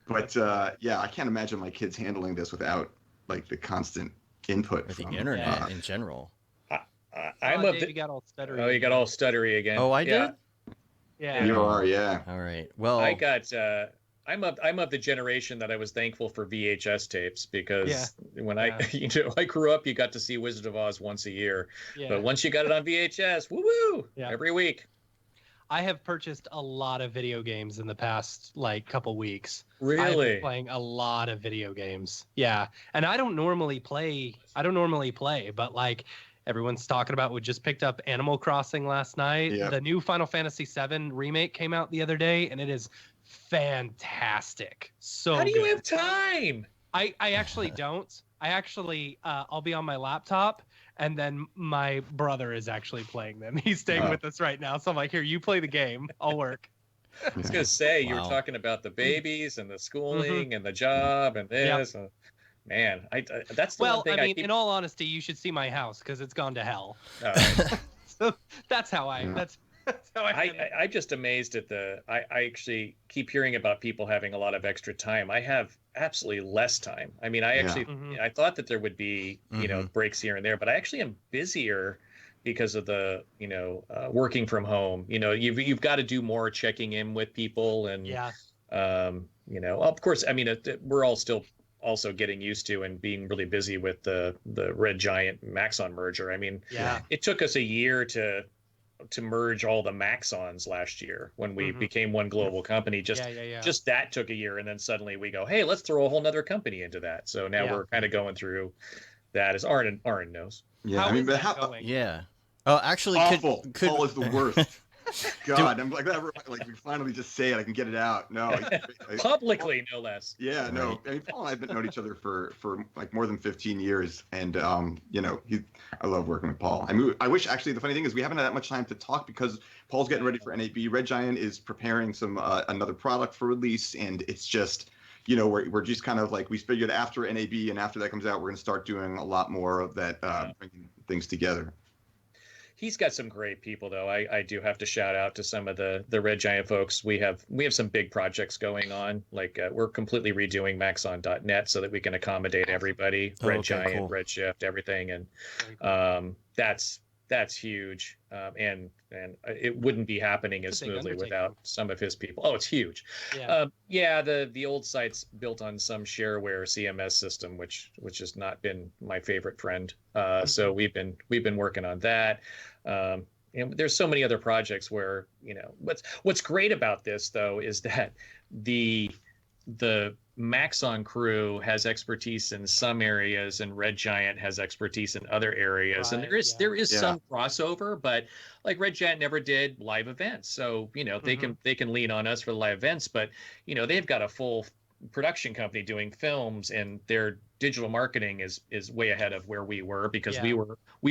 But yeah, I can't imagine my kids handling this without like the constant input Or the from internet in general. I'm oh, up. Dave, you got all stuttery. Oh, you got all stuttery again. Oh, I Yeah. did. Yeah. You are, yeah. All right. Well, I got. I'm of the generation that I was thankful for VHS tapes because when I I grew up, you got to see Wizard of Oz once a year, Yeah. but once you got it on VHS, woo Yeah. every week. I have purchased a lot of video games in the past like couple weeks. I've Really? been playing a lot of video games. Yeah. And I don't normally play, but like everyone's talking about, we just picked up Animal Crossing last night. Yep. The new Final Fantasy VII remake came out the other day, and it is fantastic. So How do you good. have time? I actually don't. I actually I'll be on my laptop, and then my brother is actually playing them. He's staying with us right now, so I'm like, here, you play the game. I'll work. I was gonna say you were Wow. talking about the babies and the schooling and the job and this. Man, that's the Well, one thing I mean, keep. in all honesty, you should see my house because it's gone to hell. Right. So that's how I. Yeah. That's how I. I'm just amazed at I actually keep hearing about people having a lot of extra time. I have absolutely less time. I mean, I actually Mhm. I thought that there would be breaks here and there, but I actually am busier because of the working from home. You've got to do more checking in with people and Yeah. of course, I mean we're all still also getting used to and being really busy with the Red Giant Maxon merger. I mean, Yeah. it took us a year to merge all the Maxons last year when we became one global company. Just that took a year, and then suddenly we go, hey, let's throw a whole nother company into that. So now we're kind of going through that, as Arn knows. Yeah, How I mean, is but that how going? yeah. Oh, actually, awful. could Paul is the worst. God, I'm like that. Like we finally just say it. I can get it out. No, Publicly, no less. yeah, no. I mean, Paul and I have been known each other for like more than 15 years, and I love working with Paul. I mean, I wish actually the funny thing is we haven't had that much time to talk because Paul's getting ready for NAB. Red Giant is preparing some another product for release, and it's just. We're just kind of like we figured after NAB and after that comes out, we're going to start doing a lot more of that, bringing things together. He's got some great people, though. I do have to shout out to some of the Red Giant folks. We have some big projects going on. Like we're completely redoing Maxon.net so that we can accommodate everybody. Red Giant, cool. Redshift, everything, and that's huge. And it wouldn't be happening as smoothly without some of his people. Oh, it's huge. Yeah. The old site's built on some shareware CMS system, which has not been my favorite friend. So we've been working on that. And there's so many other projects where what's great about this though is that the Maxon crew has expertise in some areas and Red Giant has expertise in other areas. Right, And there is some crossover, but like Red Giant never did live events. So, they can lean on us for the live events, but they've got a full production company doing films, and their digital marketing is way ahead of where we were because we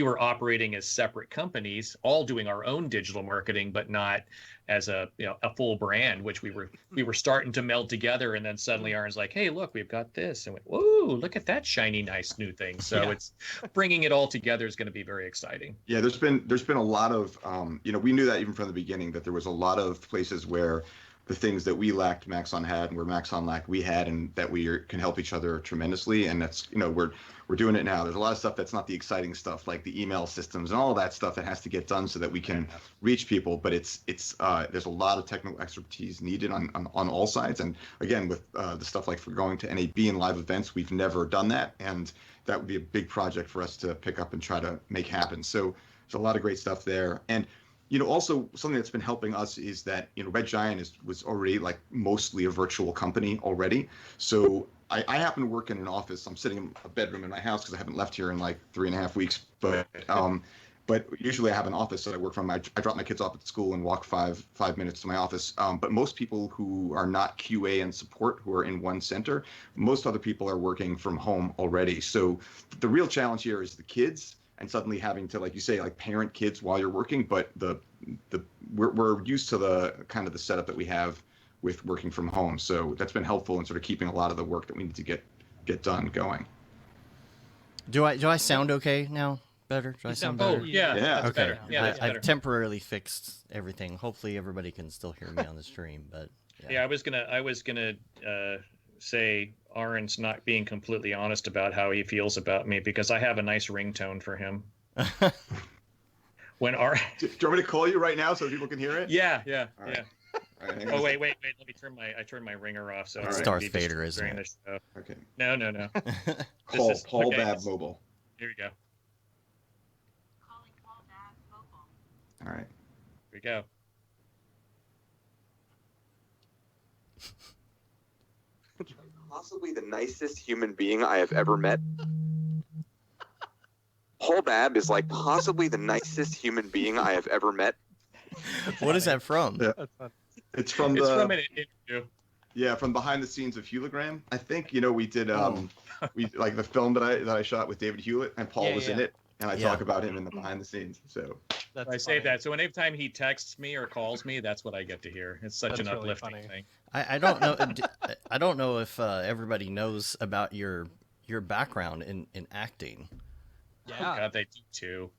were operating as separate companies, all doing our own digital marketing, but not as a full brand, which we were starting to meld together. And then suddenly Aaron's like, hey, look, we've got this, and went, whoa, look at that shiny, nice new thing. So it's bringing it all together is going to be very exciting. Yeah, there's been a lot of we knew that even from the beginning that there was a lot of places where the things that we lacked Maxon had, and where Maxon lacked we had, and that we can help each other tremendously. And that's we're doing it now. There's a lot of stuff that's not the exciting stuff, like the email systems and all of that stuff that has to get done so that we can reach people. But it's there's a lot of technical expertise needed on all sides. And again, with the stuff like for going to NAB and live events, we've never done that, and that would be a big project for us to pick up and try to make happen. So there's a lot of great stuff there. And also something that's been helping us is that, Red Giant was already like mostly a virtual company already. So I happen to work in an office. I'm sitting in a bedroom in my house because I haven't left here in like 3.5 weeks. But But usually I have an office that I work from. I drop my kids off at school and walk five minutes to my office. But most people who are not QA and support, who are in one center, most other people are working from home already. So the real challenge here is the kids, and suddenly having to, like you say, like parent kids while you're working. But we're used to the kind of the setup that we have with working from home. So that's been helpful in sort of keeping a lot of the work that we need to get done going. Do I sound okay now? Better? Do I sound better? Oh, yeah. That's Okay. better. Yeah, that's better. I've temporarily fixed everything. Hopefully everybody can still hear me on the stream, but Yeah, I was gonna say Ahron's not being completely honest about how he feels about me, because I have a nice ringtone for him. When Ahron, Do you want me to call you right now so people can hear it? yeah. All right. All right, Oh wait. Let me turn my ringer off. So It's Darth Vader, isn't it? the show. Okay. No. Call is- Paul okay. Babb Mobile. Here we go. Calling Paul Babb Mobile. All right. Here we go. Possibly the nicest human being I have ever met. Paul Babb is like possibly the nicest human being I have ever met. What is that from? Yeah. That's fun. It's from It's the from an interview. from behind the scenes of Hologram. I think we did we like the film that I shot with David Hewlett, and Paul was in it, and I talk about him in the behind the scenes. So That's I save funny. that. So anytime he texts me or calls me, that's what I get to hear. It's such That's an really uplifting funny. thing. I don't know. I don't know if everybody knows about your background in acting. Oh, Yeah. God, they do too.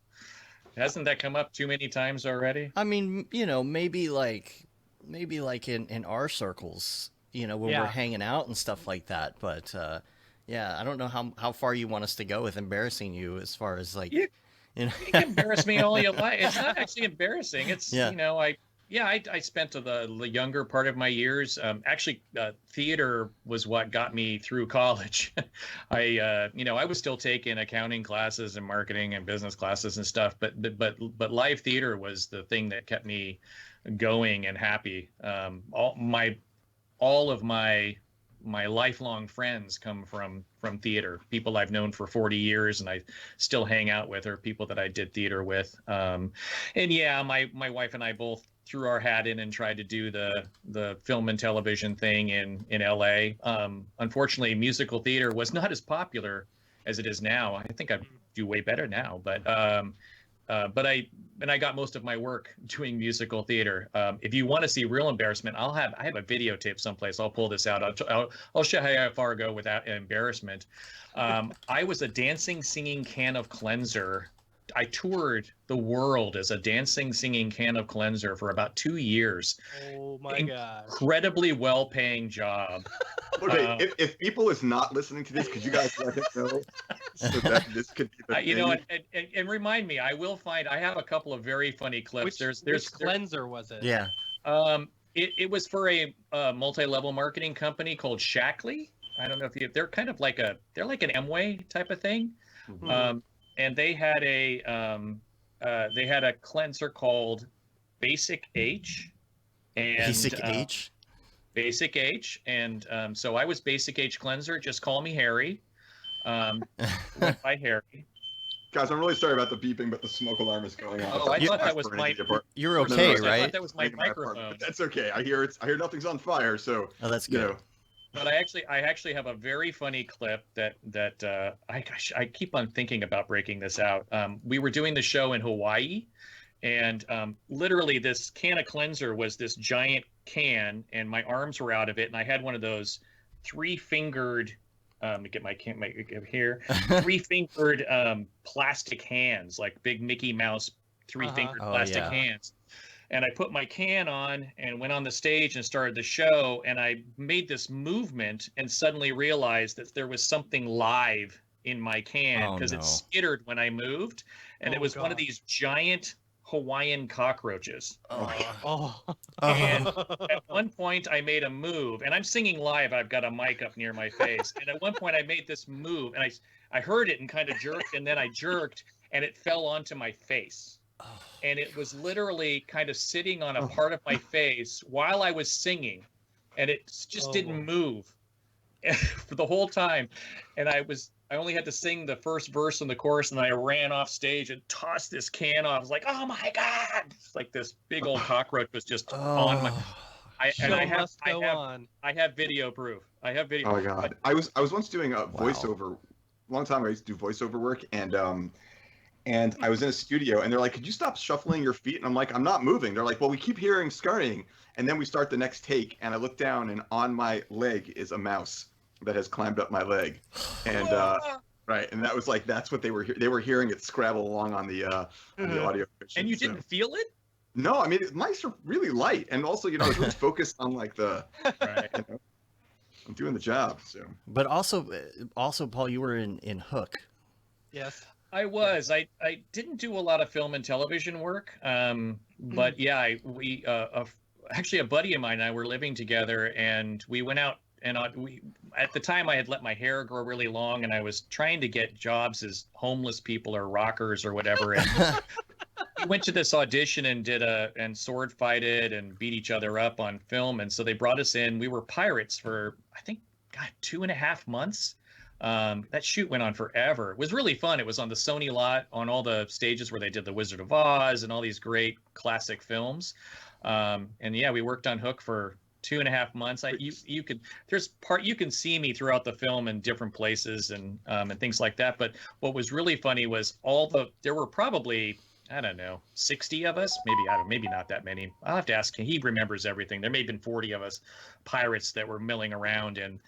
Hasn't that come up too many times already? I mean, maybe like in our circles, when we're Yeah. hanging out and stuff like that. But I don't know how far you want us to go with embarrassing you as far as like, You- You can embarrass me all you like. It's not actually embarrassing. It's I spent the younger part of my years. Actually, theater was what got me through college. I was still taking accounting classes and marketing and business classes and stuff, but live theater was the thing that kept me going and happy. All of my lifelong friends come from theater. People I've known for 40 years and I still hang out with, or people that I did theater with. My wife and I both threw our hat in and tried to do the film and television thing in LA. Unfortunately, musical theater was not as popular as it is now. I think I do way better now, but I got most of my work doing musical theater. If you want to see real embarrassment, I have a videotape someplace. I'll pull this out. I'll show you how far I go without embarrassment. I was a dancing, singing can of cleanser. I toured the world as a dancing, singing can of cleanser for about 2 years. Oh my gosh. Incredibly well-paying job. okay, if people is not listening to this, could you guys let us know so that this could be the thing? And remind me, I have a couple of very funny clips. Which cleanser was it? Yeah. It was for a multi-level marketing company called Shackley. I don't know if they're kind of like an Amway type of thing. Mhm. And they had a cleanser called Basic H. And, Basic H. Basic H. And so I was Basic H cleanser. Just call me Harry. Went by Harry. Guys, I'm really sorry about the beeping, but the smoke alarm is going off. Oh, I thought that was my. You're okay, No, I right? thought that was my microphone. That's okay. I hear nothing's on fire, so Oh, that's you good. know. But I actually have a very funny clip that I keep on thinking about breaking this out. We were doing the show in Hawaii, and literally this can of cleanser was this giant can, and my arms were out of it, and I had one of those 3-fingered. Let me get my here. 3-fingered plastic hands, like big Mickey Mouse 3-fingered Oh, plastic yeah. hands. And I put my can on and went on the stage and started the show. And I made this movement and suddenly realized that there was something live in my can because no. it skittered when I moved. And it Oh, was one of gosh. these giant Hawaiian cockroaches. Oh. And at one point I made a move, and I'm singing live. I've got a mic up near my face. And at one point I made this move, and I heard it and kind of jerked, and then I jerked, and it fell onto my face. And it was literally kind of sitting on a part of my face while I was singing, and it just didn't move. for the whole time, and I only had to sing the first verse and the chorus, and I ran off stage and tossed this can off. I was like, oh my god! It's like this big old cockroach was just on my. I have video proof. I have video. Oh my god! I was once doing a voiceover, long time ago. I used to do voiceover work, and I was in a studio, and they're like, "Could you stop shuffling your feet?" And I'm like, "I'm not moving." They're like, "Well, we keep hearing scurrying." And then we start the next take, and I look down, and on my leg is a mouse that has climbed up my leg, and right, and that was like that's what they were hearing it scrabble along on the audio. And you didn't feel it? No, I mean mice are really light, and also I was really focused on like the. Right. I'm doing the job. So. But also, Paul, you were in Hook. Yes. I was. I didn't do a lot of film and television work, but yeah, we actually a buddy of mine and I were living together, and we went out and at the time I had let my hair grow really long, and I was trying to get jobs as homeless people or rockers or whatever. And we went to this audition and sword fighted and beat each other up on film, and so they brought us in. We were pirates for I think 2.5 months. That shoot went on forever. It was really fun. It was on the Sony lot on all the stages where they did The Wizard of Oz and all these great classic films. And yeah, we worked on Hook for 2.5 months. You can see me throughout the film in different places and things like that. But what was really funny was there were probably, I don't know, 60 of us, maybe not that many. I'll have to ask him. He remembers everything. There may have been 40 of us pirates that were milling around, and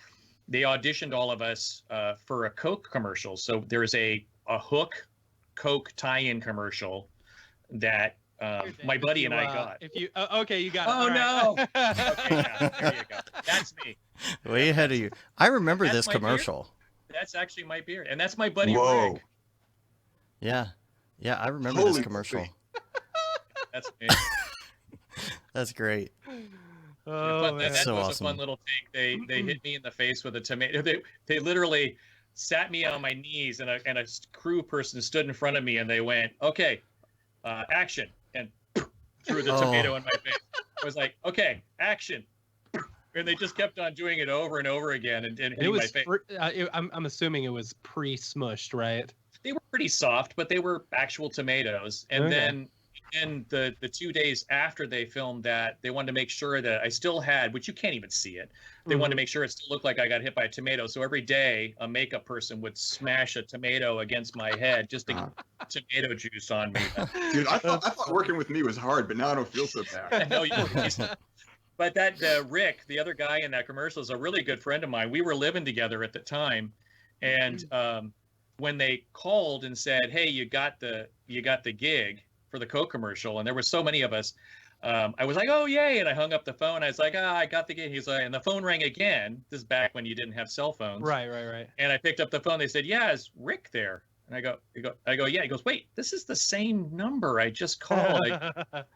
they auditioned all of us for a Coke commercial. So there's a Hook Coke tie-in commercial that my buddy and I got. Okay, you got it. Oh no! Right. Okay, yeah, there you go. That's me. Way ahead of you. I remember this commercial. Beard. That's actually my beard, and that's my buddy Whoa. Rick. Yeah, I remember this commercial. That's me. That's great. Oh, that so was awesome. a fun little take. They hit me in the face with a tomato. They literally sat me on my knees, and a crew person stood in front of me, and they went, "Okay, action," and threw the tomato in my face. I was like, "Okay, action," and they just kept on doing it over and over again, and hitting my face. I'm assuming it was pre-smushed, right? They were pretty soft, but they were actual tomatoes. And then the 2 days after they filmed that, they wanted to make sure that I still had, which you can't even see it. They wanted to make sure it still looked like I got hit by a tomato. So every day, a makeup person would smash a tomato against my head just to get tomato juice on me. Dude, I thought working with me was hard, but now I don't feel so bad. No, but that Rick, the other guy in that commercial, is a really good friend of mine. We were living together at the time, and when they called and said, "Hey, you got the gig for the Coke commercial," and there were so many of us, I was like, "Oh, yay!" And I hung up the phone. I was like, "I got the gig." He's like, and the phone rang again. This is back when you didn't have cell phones. Right. And I picked up the phone. They said, "Yeah, is Rick there?" And I go, "Yeah." He goes, "Wait, this is the same number I just called."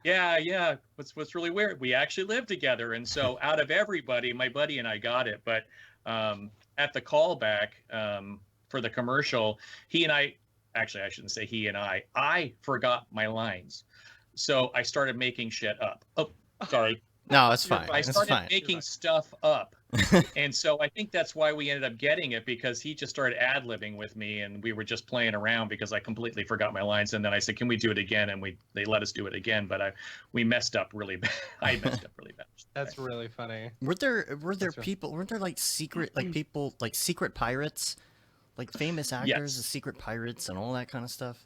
Yeah. What's really weird? We actually live together, and so out of everybody, my buddy and I got it. But at the callback for the commercial, he and I. Actually, I shouldn't say he and I forgot my lines. So I started making shit up. Oh, sorry. No, it's fine. I started making stuff up. And so I think that's why we ended up getting it, because he just started ad-libbing with me, and we were just playing around because I completely forgot my lines. And then I said, "Can we do it again?" And they let us do it again, but we messed up really bad. I messed up really bad. That's really funny. Were there people, weren't there like secret, like people, like secret pirates? Like famous actors as secret pirates and all that kind of stuff?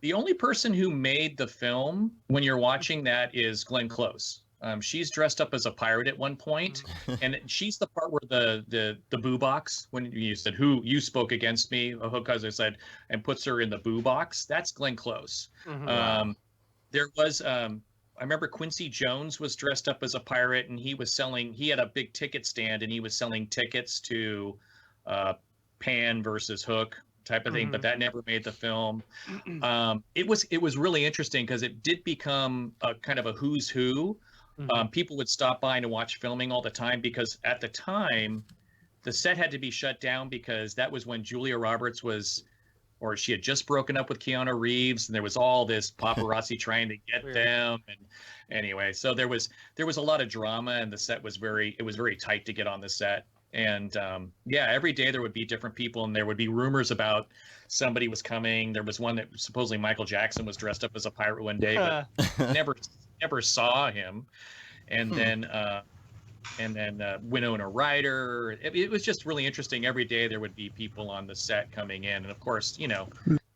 The only person who made the film when you're watching that is Glenn Close. She's dressed up as a pirate at one point, and she's the part where the boo box, when you said, "Who you spoke against me," because I said, and puts her in the boo box. That's Glenn Close. There was I remember Quincy Jones was dressed up as a pirate, and he had a big ticket stand, and he was selling tickets to Pan versus Hook type of thing, but that never made the film. It was really interesting because it did become a kind of a who's who. People would stop by to watch filming all the time, because at the time the set had to be shut down because that was when Julia Roberts she had just broken up with Keanu Reeves, and there was all this paparazzi trying to get them. And anyway, so there was a lot of drama, and the set was very tight to get on the set. And yeah, every day there would be different people, and there would be rumors about somebody was coming. There was one that supposedly Michael Jackson was dressed up as a pirate one day, but never saw him. And then Winona Ryder. It was just really interesting. Every day there would be people on the set coming in, and of course,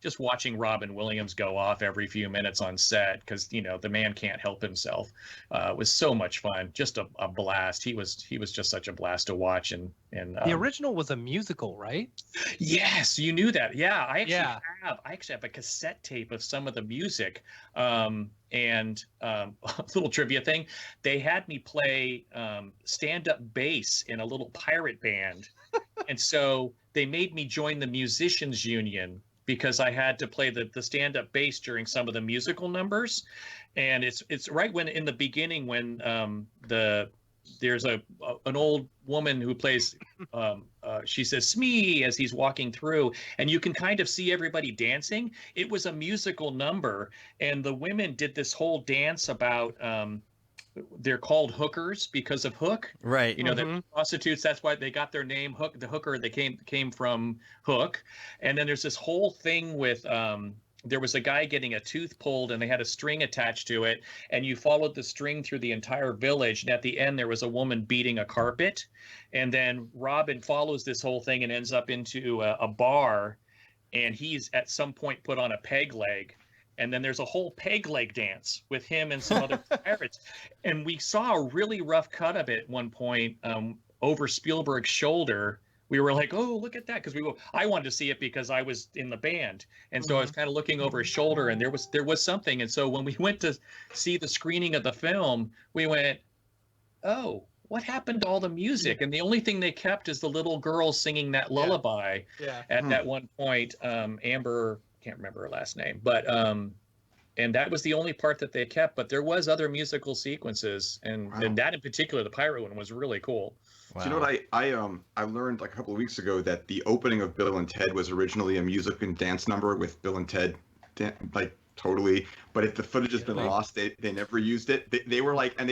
just watching Robin Williams go off every few minutes on set, because the man can't help himself, was so much fun. Just a blast. He was just such a blast to watch. And the original was a musical, right? Yes, you knew that. Yeah, I actually have a cassette tape of some of the music. And a little trivia thing, they had me play stand-up bass in a little pirate band, and so they made me join the musicians union because I had to play the stand-up bass during some of the musical numbers. And it's right when in the beginning when there's an old woman who plays she says "Smee" as he's walking through, and you can kind of see everybody dancing. It was a musical number, and the women did this whole dance about they're called hookers because of Hook, right? The prostitutes, that's why they got their name. Hook, the hooker, they came from Hook. And then there's this whole thing with there was a guy getting a tooth pulled, and they had a string attached to it, and you followed the string through the entire village, and at the end there was a woman beating a carpet. And then Robin follows this whole thing and ends up into a bar, and he's at some point put on a peg leg. And then there's a whole peg leg dance with him and some other pirates. And we saw a really rough cut of it at one point over Spielberg's shoulder. We were like, oh, look at that. Because I wanted to see it because I was in the band. And so I was kind of looking over his shoulder, and there was something. And so when we went to see the screening of the film, we went, oh, what happened to all the music? And the only thing they kept is the little girl singing that lullaby at that one point. Amber, can't remember her last name, but and that was the only part that they kept. But there was other musical sequences, and that in particular, the pirate one, was really cool. Wow. So you know what I learned like a couple of weeks ago that the opening of Bill and Ted was originally a music and dance number with Bill and Ted, totally. But if the footage has been lost, they never used it. They were like, and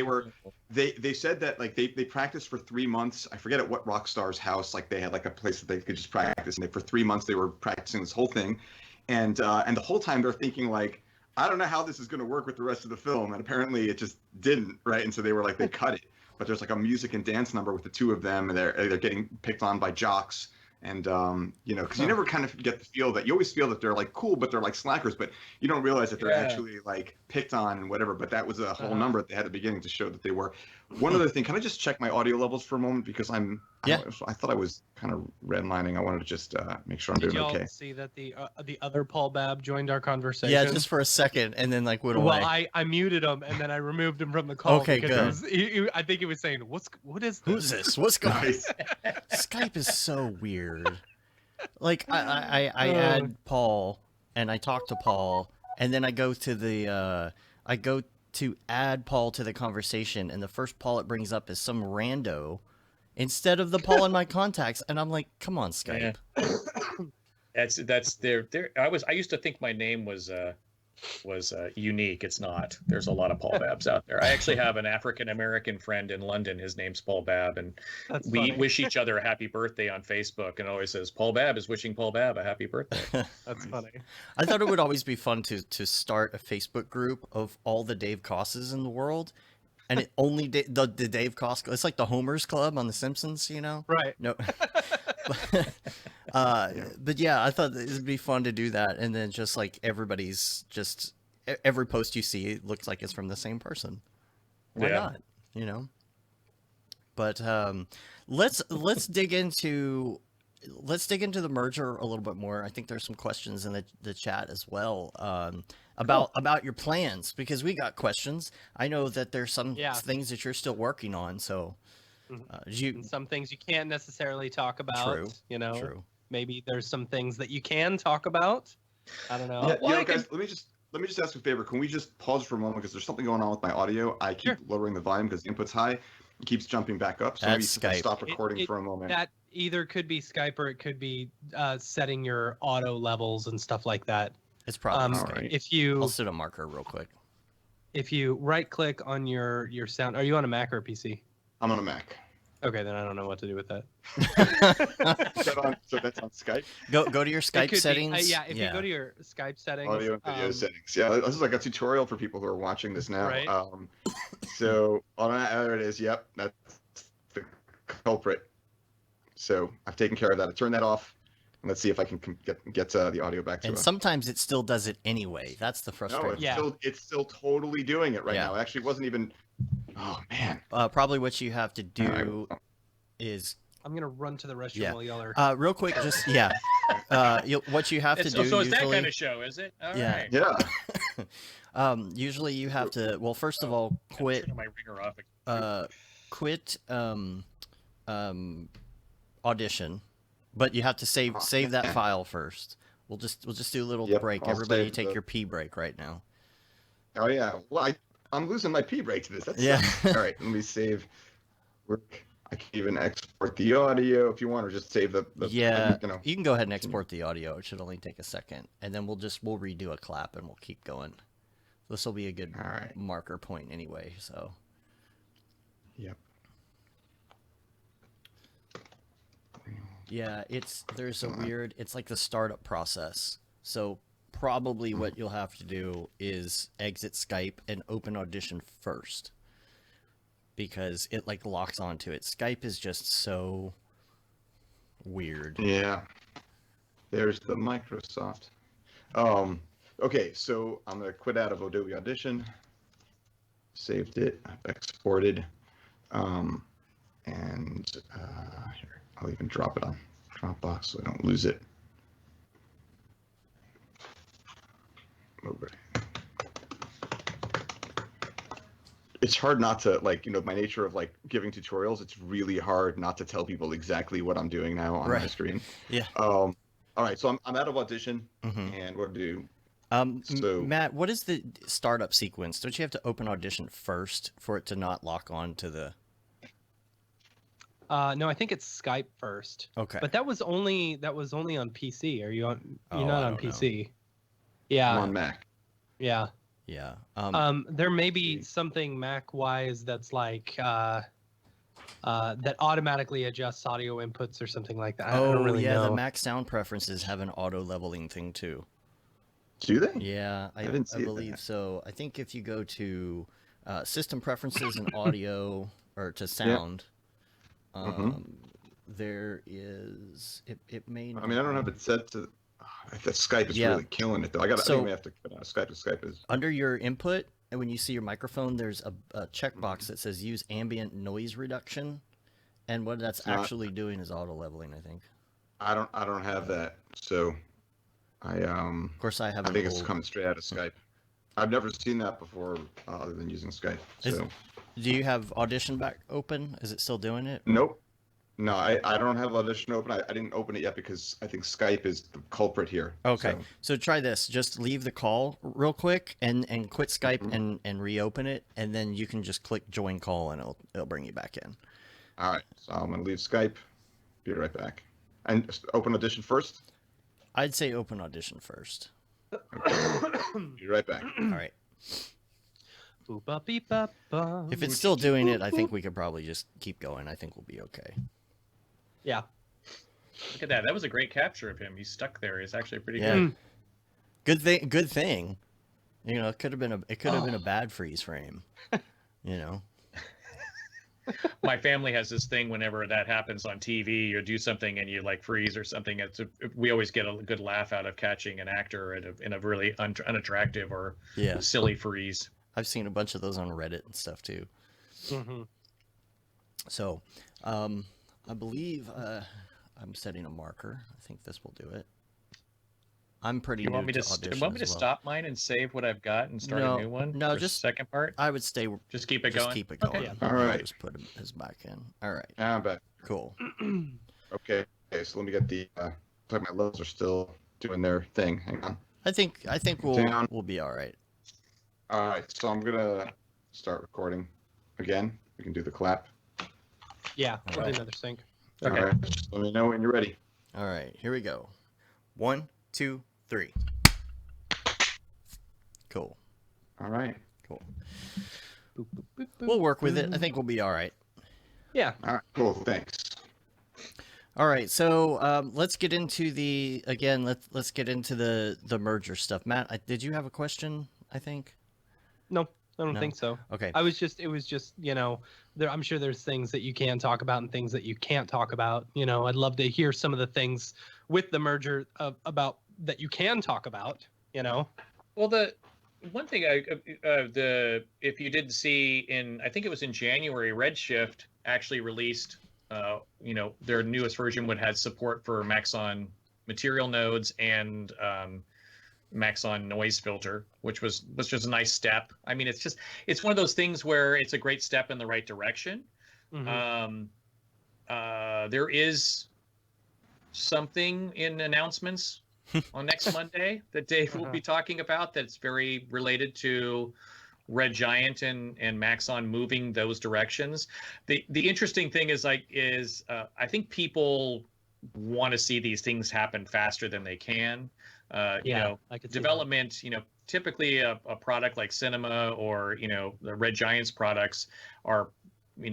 they said that like they practiced for 3 months. I forget at what rock star's house. Like they had like a place that they could just practice, and for 3 months they were practicing this whole thing. And the whole time they're thinking like, I don't know how this is going to work with the rest of the film, and apparently it just didn't, right? And so they were like, they cut it. But there's like a music and dance number with the two of them, and they're getting picked on by jocks, and because you never kind of get the feel that you always feel that they're like cool, but they're like slackers, but you don't realize that they're actually like picked on and whatever. But that was a whole number that they had at the beginning to show that they were. One other thing, can I just check my audio levels for a moment, because I thought I was kind of redlining. I wanted to just make sure I'm doing okay. Did y'all see that the other Paul Babb joined our conversation? Yeah, just for a second, and then like went away. Well, I muted him, and then I removed him from the call. Okay, good. I think he was saying, "What is this? Who's this? What's going on?" Skype is so weird. Like I add Paul, and I talk to Paul, and then I go to add Paul to the conversation, and the first Paul it brings up is some rando instead of the Paul in my contacts, and I'm like, come on, Skype. Yeah. That's there. I used to think my name was unique. It's not. There's a lot of Paul Babbs out there. I actually have an African American friend in London. His name's Paul Babb, and we wish each other a happy birthday on Facebook, and always says Paul Babb is wishing Paul Babb a happy birthday. That's funny. I thought it would always be fun to start a Facebook group of all the Dave Kosses in the world, and it only the Dave Koss. It's like the Homer's Club on The Simpsons, Right. No. But yeah, I thought it would be fun to do that, and then just like every post you see looks like it's from the same person. Why not? But let's dig into the merger a little bit more. I think there's some questions in the chat as well about your plans, because we got questions. I know that there's some things that you're still working on, so. Some things you can't necessarily talk about. True. True. Maybe there's some things that you can talk about. I don't know. Yeah, guys, let me just ask a favor. Can we just pause for a moment, because there's something going on with my audio. I keep lowering the volume because the input's high. It keeps jumping back up. So that's maybe Skype. Stop recording for a moment. That either could be Skype, or it could be setting your auto levels and stuff like that. It's probably Skype. I'll set a marker real quick. If you right click on your sound, are you on a Mac or a PC? I'm on a Mac. Okay, then I don't know what to do with that. So that's on Skype? Go to your It Skype could be. settings. Yeah, if you go to your Skype settings. Audio and video settings. Yeah, this is like a tutorial for people who are watching this now. Right. So there it is. Yep, that's the culprit. So I've taken care of that. I turned that off. And let's see if I can get the audio back to And us. sometimes it still does it anyway. That's the No, frustration. it's still totally doing it right Yeah. now. It actually wasn't even. Oh man. Probably what you have to do is I'm gonna run to the restroom Yeah. while y'all are. real quick, just what you have to do So it's that usually. kind of show, is it? All Yeah. right. Yeah. Usually you have to. Well, first of all, quit. Turn my ringer off. Quit audition, but you have to save that file first. We'll just do a little Yep, break. I'll Everybody save take the- your pee break right now. Oh yeah. Well, I'm losing my pee break to this. That's Yeah. All right. Let me save. Work. I can even export the audio if you want, or just save the Yeah, you know. you can go ahead and export the audio. It should only take a second, and then we'll redo a clap and we'll keep going. This will be a good All right. marker point anyway. So Yep. yeah, it's like the startup process. So probably what you'll have to do is exit Skype and open Audition first, because it like locks onto it. Skype is just so weird. Yeah. There's the Microsoft. Okay, so I'm gonna quit out of Adobe Audition. Saved it. I've exported. Here, I'll even drop it on Dropbox so I don't lose it. Okay. It's hard not to, like, my nature of like giving tutorials. It's really hard not to tell people exactly what I'm doing now on my Right. screen. Yeah. All right, so I'm out of Audition, Mhm. and what do? So, Matt, what is the startup sequence? Don't you have to open Audition first for it to not lock on to the? No, I think it's Skype first. Okay. But that was only on PC. Are you on? You're Oh, not I on don't know. PC. I'm Yeah. on Mac. Yeah. Yeah. There may be something Mac wise that's like that automatically adjusts audio inputs or something like that. I don't really know. the Mac sound preferences have an auto leveling thing too. Do they? Yeah, I didn't see believe that. so. I think if you go to system preferences and audio, or to sound, there is it may. I mean, I don't have it set to. The Skype is Yeah. really killing it, though. I So- think we have to Skype to Skype is. Under your input, and when you see your microphone, there's a checkbox that says use ambient noise reduction, and what that's not- actually doing is auto leveling. I think. I don't have that, so Of course, I have. I an think it's old- coming straight out of Skype. I've never seen that before, other than using Skype. Is- So Do you have Audition back open? Is it still doing it? nope. No, I don't have Audition open. I didn't open it yet because I think Skype is the culprit here. Okay, So, so try this. Just leave the call real quick and quit Skype and reopen it, and then you can just click join call and it'll bring you back in. all right, so I'm gonna leave Skype. Be right back. And open Audition first. I'd say open Audition first. Be right back. All right. Boop-a-beep-a-bum. If it's still doing it, I think we could probably just keep going. I think we'll be okay. Yeah. Look at that. That was a great capture of him. He's stuck there. He's actually pretty Yeah. good. Good thing. You know, it could have been a bad freeze frame. You know. My family has this thing whenever that happens on TV, you do something and you like freeze or something. We always get a good laugh out of catching an actor in a really unattractive or Yeah. silly freeze. I've seen a bunch of those on Reddit and stuff too. Mhm. So, I believe I'm setting a marker. I think this will do it. I'm pretty You new want me to to Audition want me to as well. stop mine and save what I've got and start No, a new one? no, for just- second part. I would stay. Just keep it Just going. keep it Okay. going. All right. Just put his back in. All right. Now I'm back. Cool. Okay. So let me get the. Looks like my levels are still doing their thing. Hang on. I think Down. we'll be all right. All right. So I'm gonna start recording again. We can do the clap. Yeah. We'll Alright. do another sync. Okay. All right. Just let me know when you're ready. All right. Here we go. 1, 2, 3. Cool. All right. Cool. Boop, boop, boop, boop, We'll work with it. I boop. think we'll be all right. Yeah. All right, cool. Thanks. All right, so let's get into let's get into the merger stuff. Matt, did you have a question? I think. No, I don't No? think so. Okay. It was just, I'm sure there's things that you can talk about and things that you can't talk about. I'd love to hear some of the things with the merger about that you can talk about, Well, the one thing if you did see I think it was in January, Redshift actually released, their newest version would have support for Maxon material nodes and Maxon noise filter, which was just a nice step. I mean, it's one of those things where it's a great step in the right direction. Mhm. There is something in announcements on next Monday that Dave will be talking about that's very related to Red Giant and Maxon moving those directions. The interesting thing is I think people want to see these things happen faster than they can. I could see Development, typically a product like Cinema or, the Red Giant's products are,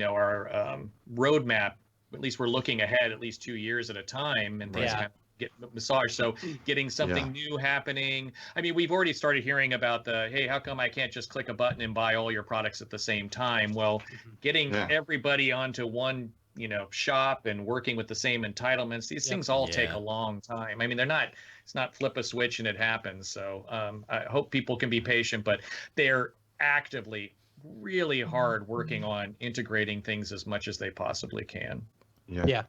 our roadmap, at least we're looking ahead at least 2 years at a time, and things kind of get massaged. So getting something new happening. I mean, we've already started hearing about hey, how come I can't just click a button and buy all your products at the same time? Well, getting everybody onto one shop and working with the same entitlements, these things all take a long time. I mean, it's not flip a switch and it happens. So I hope people can be patient, but they're actively really hard working on integrating things as much as they possibly can. Yeah.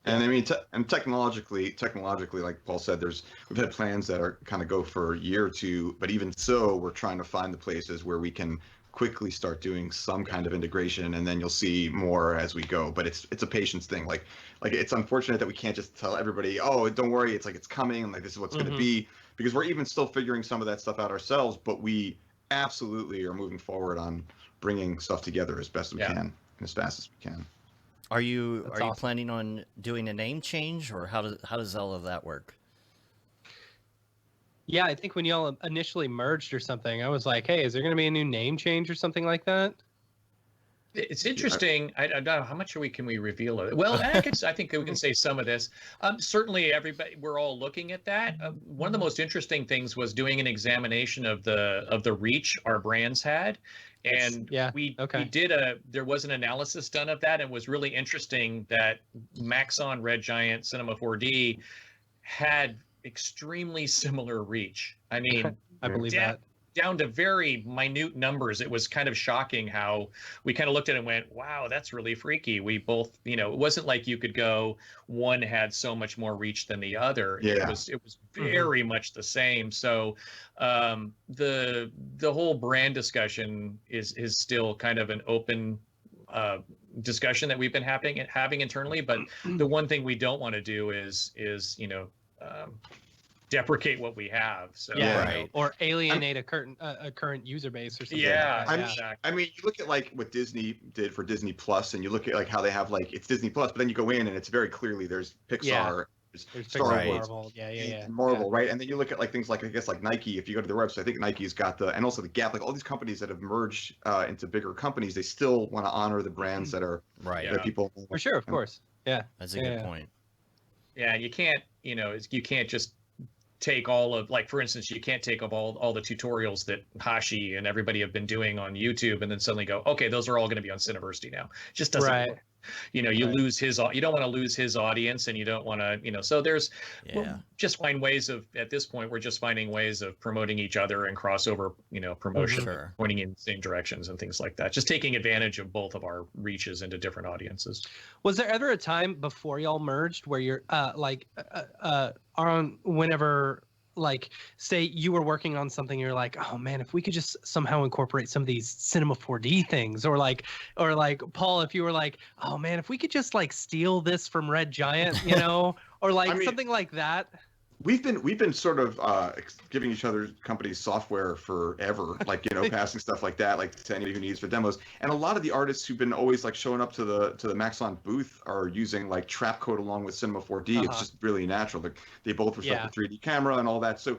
And I mean, and technologically, like Paul said, we've had plans that are kind of go for a year or two, but even so, we're trying to find the places where we can quickly start doing some kind of integration, and then you'll see more as we go. But it's a patience thing. Like it's unfortunate that we can't just tell everybody, oh, don't worry, it's coming, and this is what's going to be, because we're even still figuring some of that stuff out ourselves. But we absolutely are moving forward on bringing stuff together as best as we can and as fast as we can. Are you planning on doing a name change, or how does all of that work? Yeah, I think when y'all initially merged or something, I was like, hey, is there going to be a new name change or something like that? It's interesting. I don't know how much can we reveal it. Well, I think we can say some of this. Certainly, we're all looking at that. One of the most interesting things was doing an examination of the reach our brands had, and there was an analysis done of that, and it was really interesting that Maxon, Red Giant, Cinema 4D had extremely similar reach. I mean, I believe that. Down to very minute numbers. It was kind of shocking how we kind of looked at it and went, wow, that's really freaky. We both, it wasn't like you could go, one had so much more reach than the other. It was very much the same. So the whole brand discussion is still kind of an open discussion that we've been having internally. But the one thing we don't want to do is deprecate what we have. So or alienate a current user base or something. I mean, you look at what Disney did for Disney Plus, and you look at how they have it's Disney Plus, but then you go in and it's very clearly there's Pixar, there's Star Wars, Marvel, right? And then you look at things I guess Nike. If you go to their website, I think Nike's got and also the Gap, all these companies that have merged into bigger companies, they still want to honor the brands that are that people for sure, of course. Yeah, that's a good point. Yeah, you can't you can't just take all of for instance, you can't take all the tutorials that Hashi and everybody have been doing on YouTube and then suddenly go, okay, those are all going to be on Cineversity now. It just doesn't work. You lose you don't want to lose his audience, and you don't want to, so there's just find ways at this point, we're just finding ways of promoting each other and crossover, promotion, pointing in the same directions and things like that. Just taking advantage of both of our reaches into different audiences. Was there ever a time before y'all merged where you're whenever say you were working on something, you're like, oh man, if we could just somehow incorporate some of these Cinema 4D things, or Paul, if you were like, oh man, if we could just steal this from Red Giant, or something like that. we've been sort of giving each other companies software forever, like passing stuff like that, like to anybody who needs for demos. And a lot of the artists who've been always like showing up to the Maxon booth are using like Trapcode along with Cinema 4D. It's just really natural. Like they both respect the 3D camera and all that. So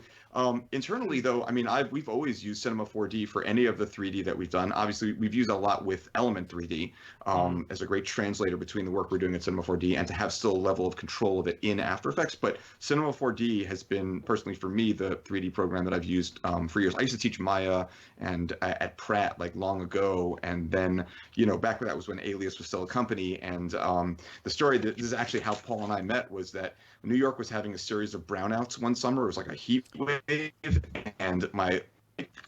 internally though, I mean, we've always used Cinema 4D for any of the 3D that we've done. Obviously, we've used a lot with Element 3D as a great translator between the work we're doing at Cinema 4D and to have still a level of control of it in After Effects. But Cinema 4D has been personally for me the 3D program that I've used for years. I used to teach Maya and at Pratt like long ago, and then back when that was when Alias was still a company. And the story that this is actually how Paul and I met was that New York was having a series of brownouts one summer. It was like a heat wave, and my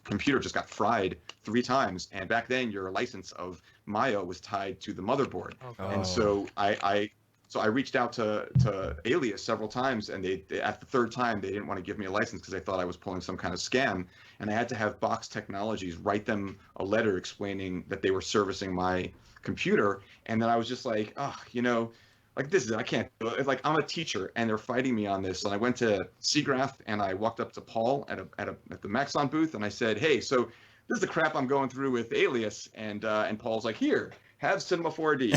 computer just got fried 3 times. And back then, your license of Maya was tied to the motherboard, and so I reached out to Alias several times, and they at the 3rd time they didn't want to give me a license because they thought I was pulling some kind of scam, and I had to have Box Technologies write them a letter explaining that they were servicing my computer, and then I was just like, like this is it. I can't do it. Like I'm a teacher and they're fighting me on this. And I went to Seagraph and I walked up to Paul at the Maxon booth and I said, hey, so this is the crap I'm going through with Alias, and Paul's like, here, have Cinema 4D,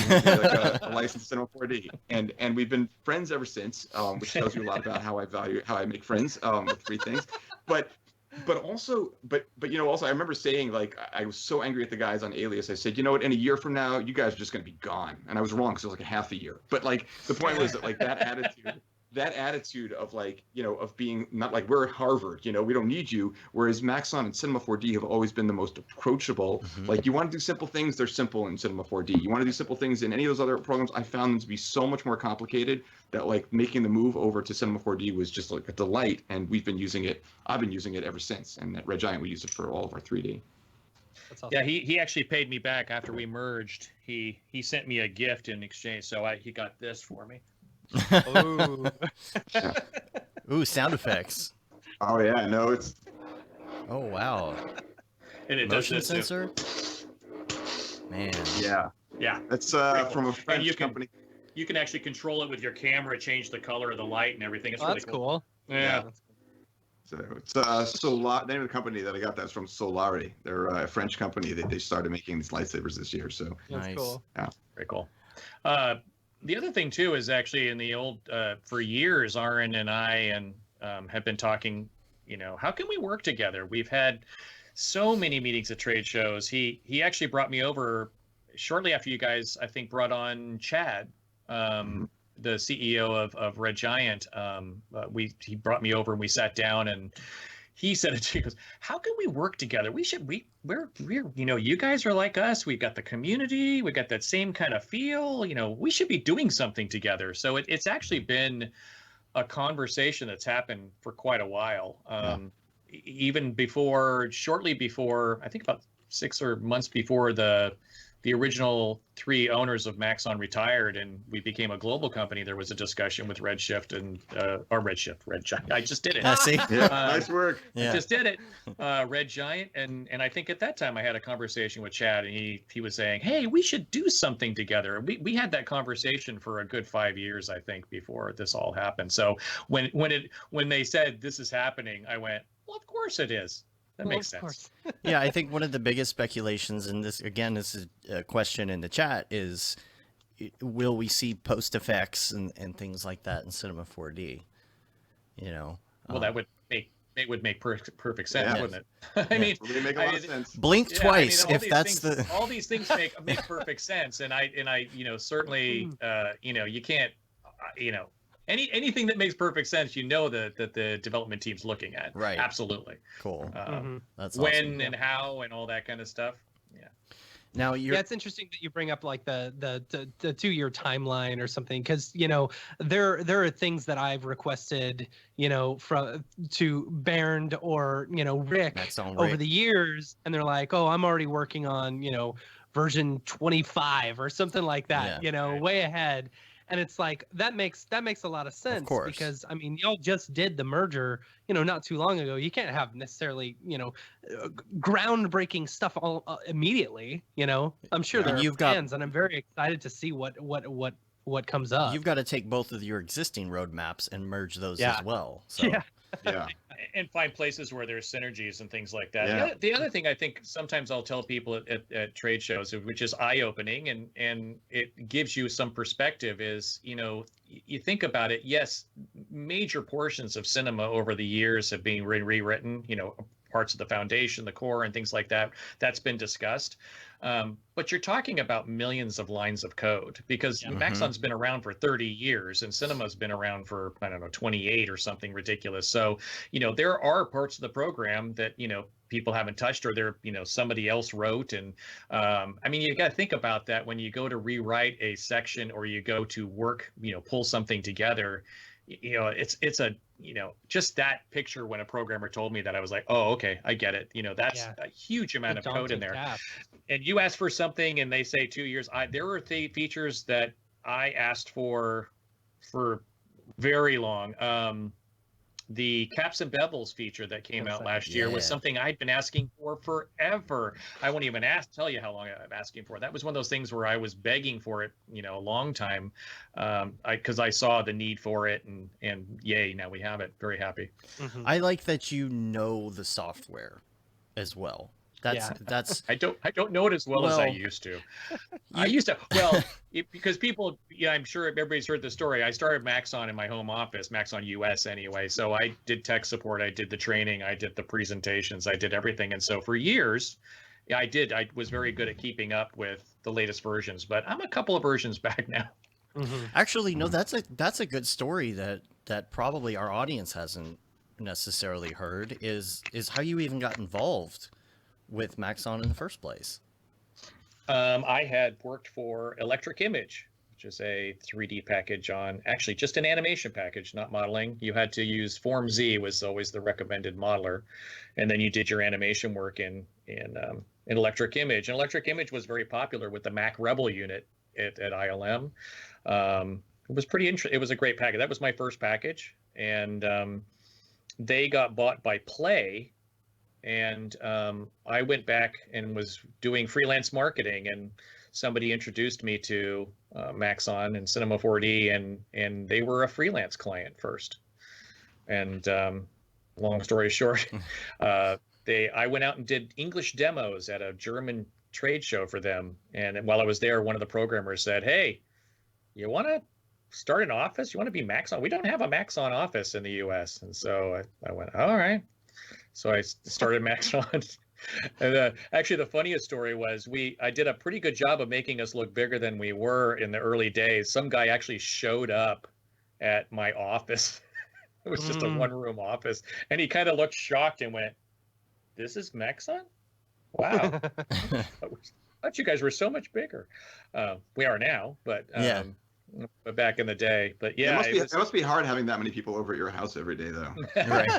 like a licensed Cinema 4D, and we've been friends ever since, which tells you a lot about how I make friends with 3 things, but also I remember saying, like, I was so angry at the guys on Alias. I said, what, in a year from now, you guys are just going to be gone. And I was wrong because it was like a half a year. But like the point was that like that attitude of like, of being not like we're at Harvard, we don't need you. Whereas Maxon and Cinema 4D have always been the most approachable. Like you want to do simple things, they're simple in Cinema 4D. You want to do simple things in any of those other programs, I found them to be so much more complicated that like making the move over to Cinema 4D was just like a delight. And I've been using it ever since. And at Red Giant, we use it for all of our 3D. That's awesome. Yeah, he actually paid me back after we merged. He sent me a gift in exchange, so he got this for me. Ooh, sound effects. Oh yeah, no, it's. Oh wow. And it Motion does this sensor. Man. Yeah. Yeah. That's from a French company. You can actually control it with your camera, change the color of the light and everything. It's really that's cool. Yeah. So it's the name of the company that I got that's from Solari. They're a French company that they started making these lightsabers this year. So That's Nice. cool. yeah. Very cool. The other thing too is actually in the old for years, Aaron and I have been talking. How can we work together? We've had so many meetings at trade shows. He actually brought me over shortly after you guys, I think, brought on Chad, the CEO of Red Giant. He brought me over and we sat down and he said it to me, he goes, how can we work together? We're you guys are like us. We've got the community. We got that same kind of feel. We should be doing something together. So it's actually been a conversation that's happened for quite a while. Even shortly before, I think about 6 or months before the original 3 owners of Maxon retired and we became a global company, there was a discussion with Red Giant. I just did it. See? Yeah, nice work. Yeah. Just did it. Red Giant. And I think at that time I had a conversation with Chad and he was saying, hey, we should do something together. We had that conversation for a good 5 years, I think, before this all happened. So when they said this is happening, I went, well, of course it is. That makes sense. Yeah, I think one of the biggest speculations, and this is a question in the chat, is will we see post effects and things like that in Cinema 4D? Well, that would make perfect sense, wouldn't it? I mean, They make a lot of sense. Blink twice if that's all these things make perfect sense, and I certainly you can't anything that makes perfect sense, that the development team's looking at. Right. Absolutely. Cool. That's when awesome. and how and all that kind of stuff. Yeah. Now It's interesting that you bring up like the 2-year timeline or something, because there are things that I've requested to Bernd or Rick over the years, and they're like, oh, I'm already working on version 25 or something like that, way ahead. And it's like that makes a lot of sense, of course, because I mean y'all just did the merger not too long ago. You can't have necessarily groundbreaking stuff all immediately. I'm sure there are plans, and I'm very excited to see what what comes up. You've got to take both of your existing roadmaps and merge those Yeah. as well. So. Yeah. Yeah. And find places where there's synergies and things like that. Yeah. The other thing I think sometimes I'll tell people at trade shows, which is eye-opening and it gives you some perspective, is, you think about it. Yes, major portions of cinema over the years have been rewritten, parts of the foundation, the core, and things like that. That's been discussed. But you're talking about millions of lines of code, because Maxon's been around for 30 years and cinema's been around for, 28 or something ridiculous. So, there are parts of the program that, people haven't touched, or they're, somebody else wrote. And you got to think about that when you go to rewrite a section, or you go to work, pull something together. It's a, just that picture when a programmer told me that, I was like, oh, okay, I get it. That's a huge amount of code in there. Task. And you ask for something and they say 2 years. There were features that I asked for very long. The caps and bevels feature that came out last year was something I'd been asking for forever. I won't even tell you how long I'm asking for. That was one of those things where I was begging for it, a long time, because I saw the need for it, and yay, now we have it. Very happy. Mm-hmm. I like that the software as well. That's I don't know it as well as I used to. Because people, I'm sure everybody's heard the story. I started Maxon in my home office, Maxon US anyway. So I did tech support, I did the training, I did the presentations, I did everything. And so for years, I was very good at keeping up with the latest versions, but I'm a couple of versions back now. Mm-hmm. Actually, no, that's a good story that probably our audience hasn't necessarily heard, is how you even got involved with Maxon in the first place. I had worked for Electric Image, which is a 3D package actually just an animation package, not modeling. You had to use Form Z, was always the recommended modeler, and then you did your animation work in Electric Image. And Electric Image was very popular with the Mac Rebel unit at ILM. It was pretty interesting. It was a great package. That was my first package, and they got bought by Play. And I went back and was doing freelance marketing, and somebody introduced me to Maxon and Cinema 4D, and they were a freelance client first. And long story short, I went out and did English demos at a German trade show for them. And while I was there, one of the programmers said, "Hey, you want to start an office? You want to be Maxon? We don't have a Maxon office in the US." And so I went, all right. So I started Maxon. And actually, the funniest story was I did a pretty good job of making us look bigger than we were in the early days. Some guy actually showed up at my office. It was just a one-room office. And he kind of looked shocked and went, "This is Maxon? Wow. I thought you guys were so much bigger." We are now, but back in the day. But yeah. It must be hard having that many people over at your house every day, though. Right.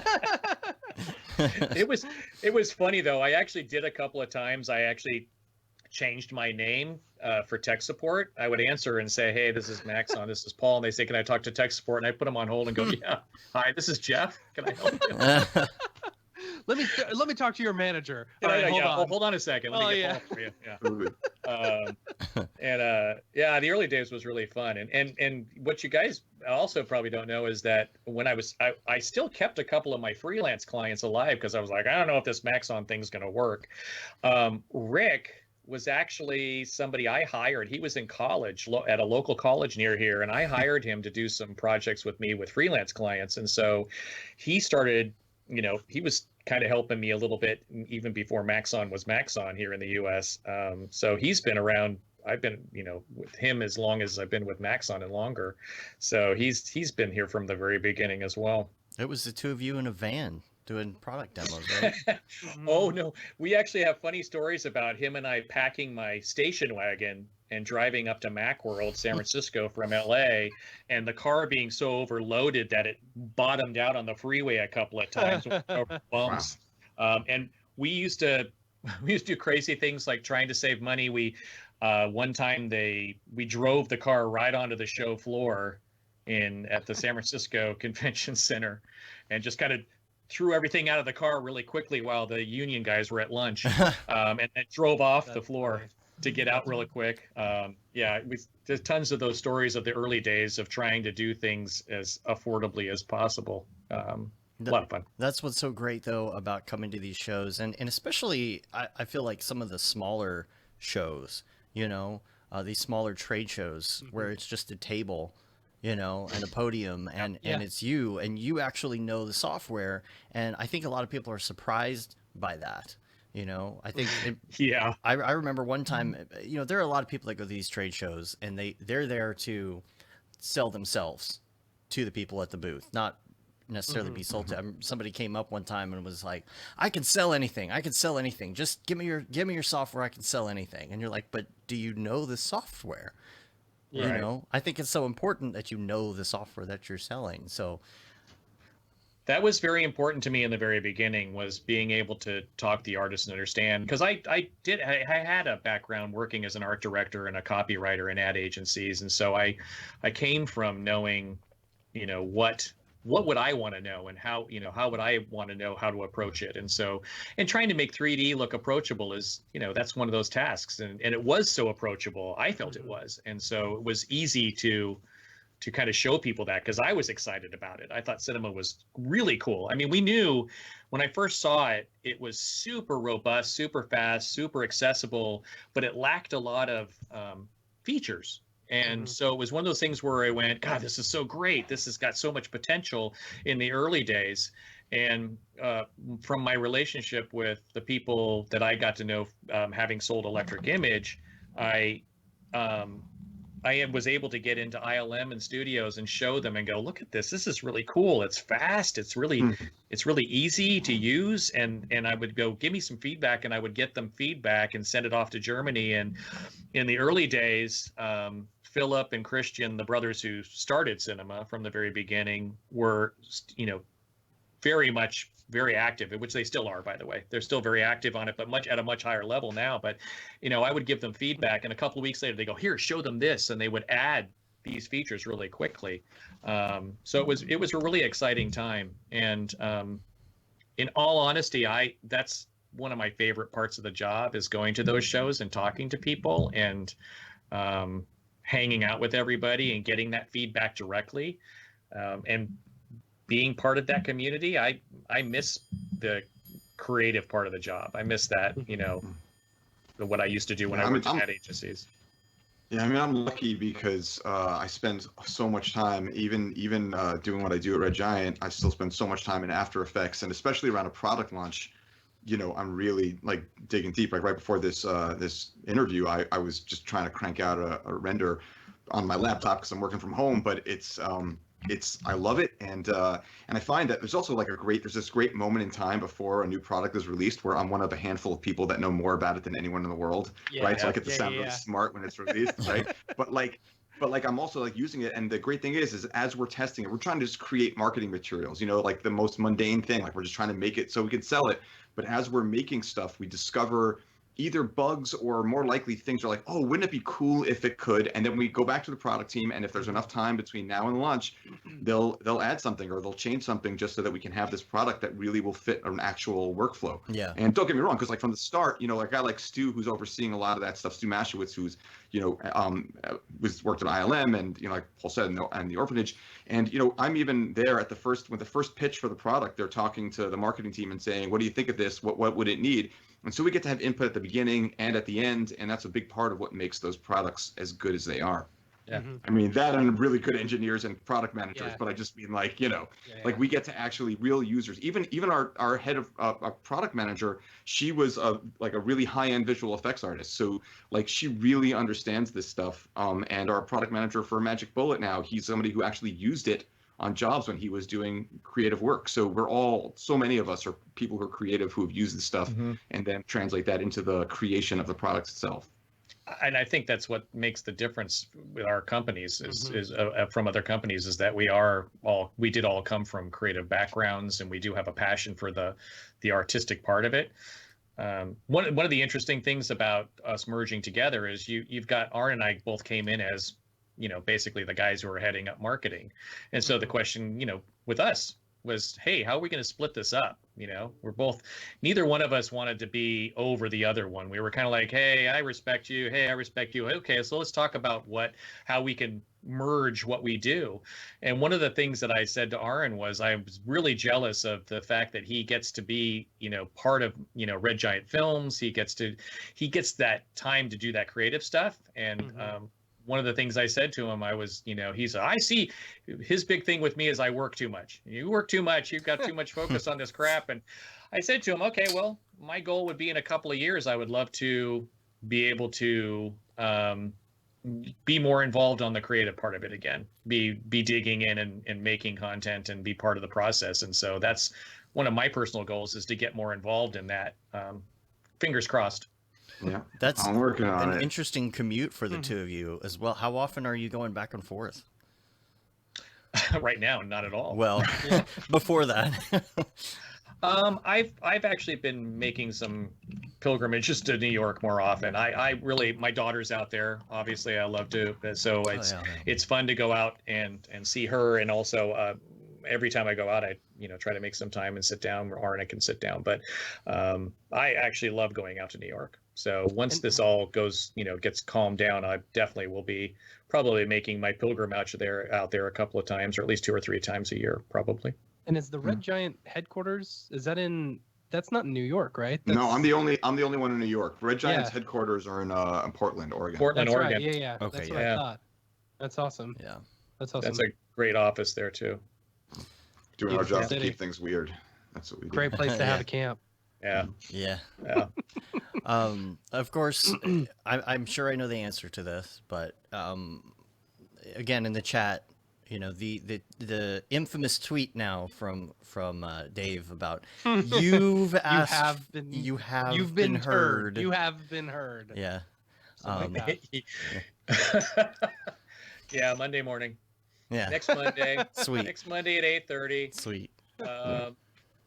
It was funny though. I actually did a couple of times. I actually changed my name for tech support. I would answer and say, "Hey, this is Maxon, this is Paul," and they say, "Can I talk to tech support?" And I put them on hold and go, "Yeah, hi, this is Jeff. Can I help you?" Let me talk to your manager. Hold on a second. Let me get Paul for you. Yeah. The early days was really fun. And what you guys also probably don't know is that when I still kept a couple of my freelance clients alive, because I was like, I don't know if this Maxon thing's going to work. Rick was actually somebody I hired. He was in college at a local college near here, and I hired him to do some projects with me with freelance clients. And so he started, he was kind of helping me a little bit even before Maxon was Maxon here in the US. So he's been around. I've been, with him as long as I've been with Maxon and longer. So he's been here from the very beginning as well. It was the two of you in a van doing product demos, right? Oh no, we actually have funny stories about him and I packing my station wagon and driving up to Macworld, San Francisco from LA, and the car being so overloaded that it bottomed out on the freeway a couple of times over bumps. Wow. And we used to do crazy things like trying to save money. One time we drove the car right onto the show floor at the San Francisco Convention Center, and just kind of threw everything out of the car really quickly while the union guys were at lunch, and then drove off the floor. to get out really quick. Yeah, there's tons of those stories of the early days of trying to do things as affordably as possible. A lot of fun. That's what's so great, though, about coming to these shows. And especially, I feel like some of the smaller shows, these smaller trade shows where it's just a table, and a podium and it's you, and you actually know the software. And I think a lot of people are surprised by that. I think I remember one time, there are a lot of people that go to these trade shows, and they're there to sell themselves to the people at the booth, not necessarily be sold to. Somebody came up one time and was like, I can sell anything. Just give me your software. I can sell anything. And you're like, but do you know the software? Right. I think it's so important that you know the software that you're selling. So that was very important to me in the very beginning, was being able to talk to the artist and understand, because I had a background working as an art director and a copywriter in ad agencies. And so I came from knowing, what would I want to know, and how would I want to know how to approach it. And so, and trying to make 3D look approachable is, that's one of those tasks. And it was so approachable. I felt it was. And so it was easy to kind of show people that, because I was excited about it. I thought cinema was really cool. I mean, we knew when I first saw it, it was super robust, super fast, super accessible, but it lacked a lot of features. And so it was one of those things where I went, God, this is so great. This has got so much potential in the early days. And from my relationship with the people that I got to know, having sold Electric Image, I was able to get into ILM and studios and show them and go, look at this. This is really cool. It's fast. It's really easy to use. And I would go, give me some feedback, and I would get them feedback and send it off to Germany. And in the early days, Philip and Christian, the brothers who started cinema from the very beginning, were, very active, which they still are, by the way. They're still very active on it, but at a much higher level now. But, I would give them feedback, and a couple of weeks later, they go, here, show them this. And they would add these features really quickly. So it was a really exciting time. And in all honesty, that's one of my favorite parts of the job, is going to those shows and talking to people and hanging out with everybody and getting that feedback directly. And being part of that community. I miss the creative part of the job. I miss that, what I used to do when I worked at ad agencies. Yeah, I mean, I'm lucky because I spend so much time, even doing what I do at Red Giant, I still spend so much time in After Effects, and especially around a product launch, I'm really like digging deep. Like right before this interview, I was just trying to crank out a render on my laptop because I'm working from home, but I love it, and I find that there's also there's this great moment in time before a new product is released where I'm one of a handful of people that know more about it than anyone in the world, right? So I get to sound really smart when it's released, right? But I'm also using it, and the great thing is as we're testing it, we're trying to just create marketing materials, like the most mundane thing, we're just trying to make it so we can sell it. But as we're making stuff, we discover either bugs or more likely things are like, oh, wouldn't it be cool if it could? And then we go back to the product team, and if there's enough time between now and launch, they'll add something or they'll change something just so that we can have this product that really will fit an actual workful. Yeah. And don't get me wrong, because from the start, a guy like Stu, who's overseeing a lot of that stuff, Stu Maschewitz, who's worked at ILM and like Paul said, and the Orphanage, and I'm even there at the first pitch for the product. They're talking to the marketing team and saying, what do you think of this? What would it need? And so we get to have input at the beginning and at the end, and that's a big part of what makes those products as good as they are. Yeah. I mean, that and really good engineers and product managers, but I just mean we get to actually real users. Even our head of our product manager, she was a really high-end visual effects artist. So she really understands this stuff. And our product manager for Magic Bullet now, he's somebody who actually used it on jobs when he was doing creative work. So so many of us are people who are creative who have used this stuff and then translate that into the creation of the product itself. And I think that's what makes the difference with our companies is from other companies, is that we did all come from creative backgrounds, and we do have a passion for the artistic part of it. One of the interesting things about us merging together is you've got Arn and I both came in as basically the guys who are heading up marketing. And so the question, with us was, hey, how are we going to split this up? Neither one of us wanted to be over the other one. We were kind of like, hey, I respect you. Hey, I respect you. Okay, so let's talk about how we can merge what we do. And one of the things that I said to Aaron was I was really jealous of the fact that he gets to be, part of, Red Giant Films. He gets that time to do that creative stuff. And one of the things I said to him, I see his big thing with me is I work too much. You work too much. You've got too much focus on this crap. And I said to him, okay, well, my goal would be in a couple of years, I would love to be able to be more involved on the creative part of it again, be digging in and making content and be part of the process. And so that's one of my personal goals, is to get more involved in that. Fingers crossed. Yeah, That's I'm working on an it. interesting commute for the two of you as well. How often are you going back and forth? Right now, not at all. Well, before that. I've actually been making some pilgrimages to New York more often. I really, my daughter's out there. Obviously, I love to, so it's fun to go out and see her. And also, every time I go out, I try to make some time and sit down, or Aaron can sit down. But I actually love going out to New York. So once this all goes, gets calmed down, I definitely will be probably making my pilgrim out there a couple of times, or at least 2 or 3 times a year, probably. And is the Red Giant headquarters? Is that in? That's not in New York, right? No, I'm the only one in New York. Red Giant's headquarters are in Portland, Oregon. That's Oregon. Right. Yeah. Okay, That's what I thought. That's awesome. Yeah. That's awesome. That's a great office there too. Doing our job to keep things weird. That's what we do. Great place to have a camp. Yeah. Yeah. Yeah. Of course, I'm sure I know the answer to this, but again, in the chat, the infamous tweet now from Dave about you've asked, you've been heard. You have been heard. Yeah. Yeah, Monday morning. Yeah. Next Monday. Sweet. Next Monday at 8:30. Sweet. Yeah.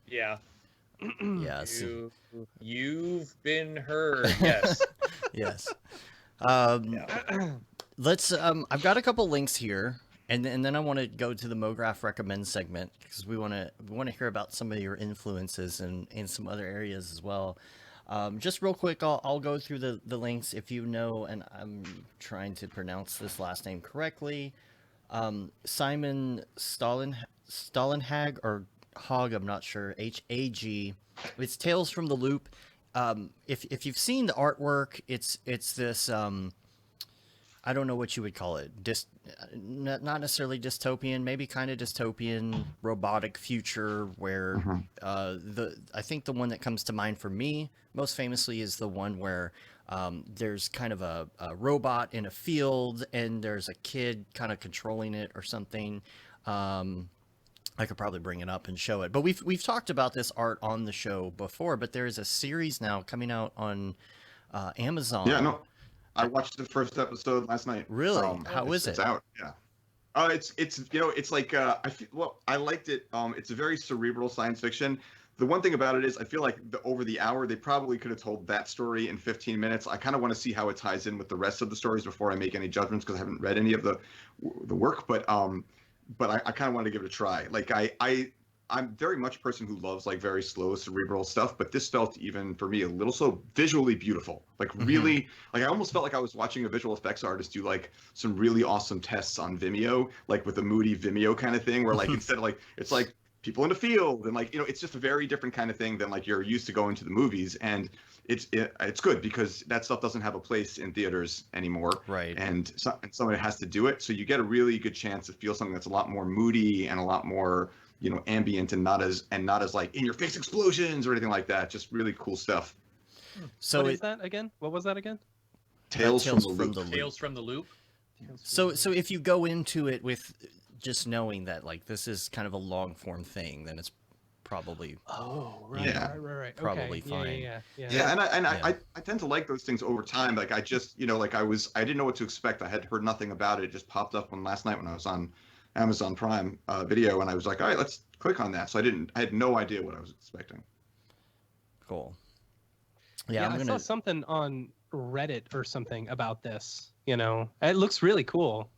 Yeah. You've been heard. Yes. Yes. Let's. I've got a couple links here, and then I want to go to the Mograph recommend segment, because we want to hear about some of your influences in some other areas as well. Just real quick, I'll go through the links if you know, and I'm trying to pronounce this last name correctly. Simon Stollenhag or Hog, I'm not sure. Hag. It's Tales from the Loop. If you've seen the artwork, it's this I don't know what you would call it. Not necessarily dystopian, maybe kind of dystopian robotic future where I think the one that comes to mind for me most famously is the one where there's kind of a robot in a field and there's a kid kind of controlling it or something. I could probably bring it up and show it, but we've talked about this art on the show before. But there is a series now coming out on Amazon. Yeah, no, I watched the first episode last night. Really? How is it? It's out. Yeah. It's like I liked it. It's a very cerebral science fiction. The one thing about it is I feel like over the hour they probably could have told that story in 15 minutes. I kind of want to see how it ties in with the rest of the stories before I make any judgments, because I haven't read any of the work. But I kind of wanted to give it a try. Like I'm very much a person who loves like very slow cerebral stuff, but this felt, even for me, a little so visually beautiful. Like really, like I almost felt like I was watching a visual effects artist do like some really awesome tests on Vimeo, like with a moody Vimeo kind of thing, where like instead of like it's like people in the field and like it's just a very different kind of thing than like you're used to going to the movies. And it's good because that stuff doesn't have a place in theaters anymore, right? And somebody has to do it, so you get a really good chance to feel something that's a lot more moody and a lot more ambient and not as like in your face explosions or anything like that. Just really cool stuff. So what is that again? What was that again? Tales from the Loop. Tales from the Loop. So if you go into it with just knowing that like this is kind of a long form thing, then it's probably right. Probably okay. fine. Yeah, and I tend to like those things over time. Like I just I didn't know what to expect. I had heard nothing about it. It just popped up last night when I was on Amazon Prime Video, and I was like, all right, let's click on that. So I had no idea what I was expecting. Cool. I saw something on Reddit or something about this. It looks really cool.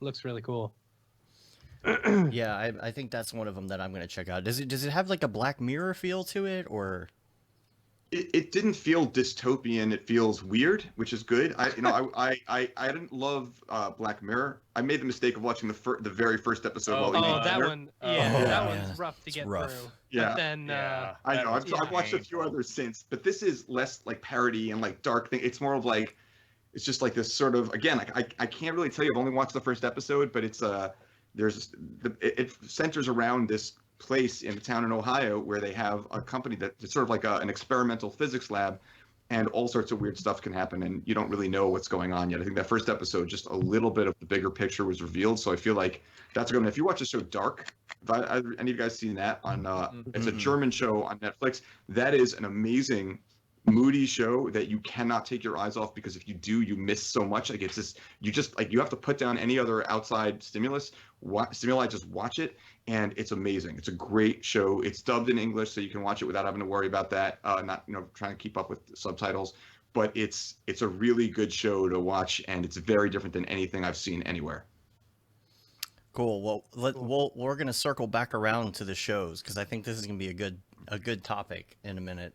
Yeah, I think that's one of them that I'm gonna check out. Does it have like a Black Mirror feel to it, or? It didn't feel dystopian. It feels weird, which is good. I didn't love Black Mirror. I made the mistake of watching the very first episode while eating Oh, that dinner. one. Oh, Yeah, yeah. that Yeah. one's rough to It's get rough. through. Yeah. But then, Yeah. I know. That was I've watched a few painful. others since, but this is less like parody and like dark thing. It's more of like, it's just like this sort of, again, I can't really tell you. I've only watched the first episode, but it's it centers around this place in a town in Ohio where they have a company that's sort of like an experimental physics lab, and all sorts of weird stuff can happen, and you don't really know what's going on yet. I think that first episode, just a little bit of the bigger picture was revealed, so I feel like that's a good one. If you watch the show Dark, any of you guys seen that on? It's a German show on Netflix. That is an amazing, moody show that you cannot take your eyes off, because if you do, you miss so much. Like it's just you have to put down any other outside stimuli, just watch it, and it's amazing. It's a great show. It's dubbed in English, so you can watch it without having to worry about that, not trying to keep up with subtitles. But it's a really good show to watch, and it's very different than anything I've seen anywhere. Cool. We're gonna circle back around to the shows, because I think this is gonna be a good topic in a minute.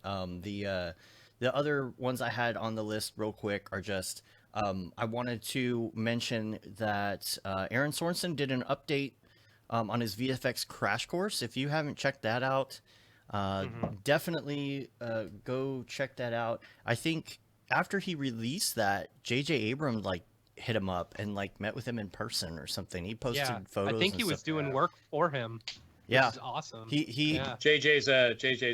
The other ones I had on the list real quick are just, I wanted to mention that Aaron Sorensen did an update on his VFX crash course. If you haven't checked that out, definitely go check that out. I think after he released that, J.J. Abrams hit him up and met with him in person or something. He posted photos. I think he and was stuff. doing work for him. Yeah, Which is awesome. JJ's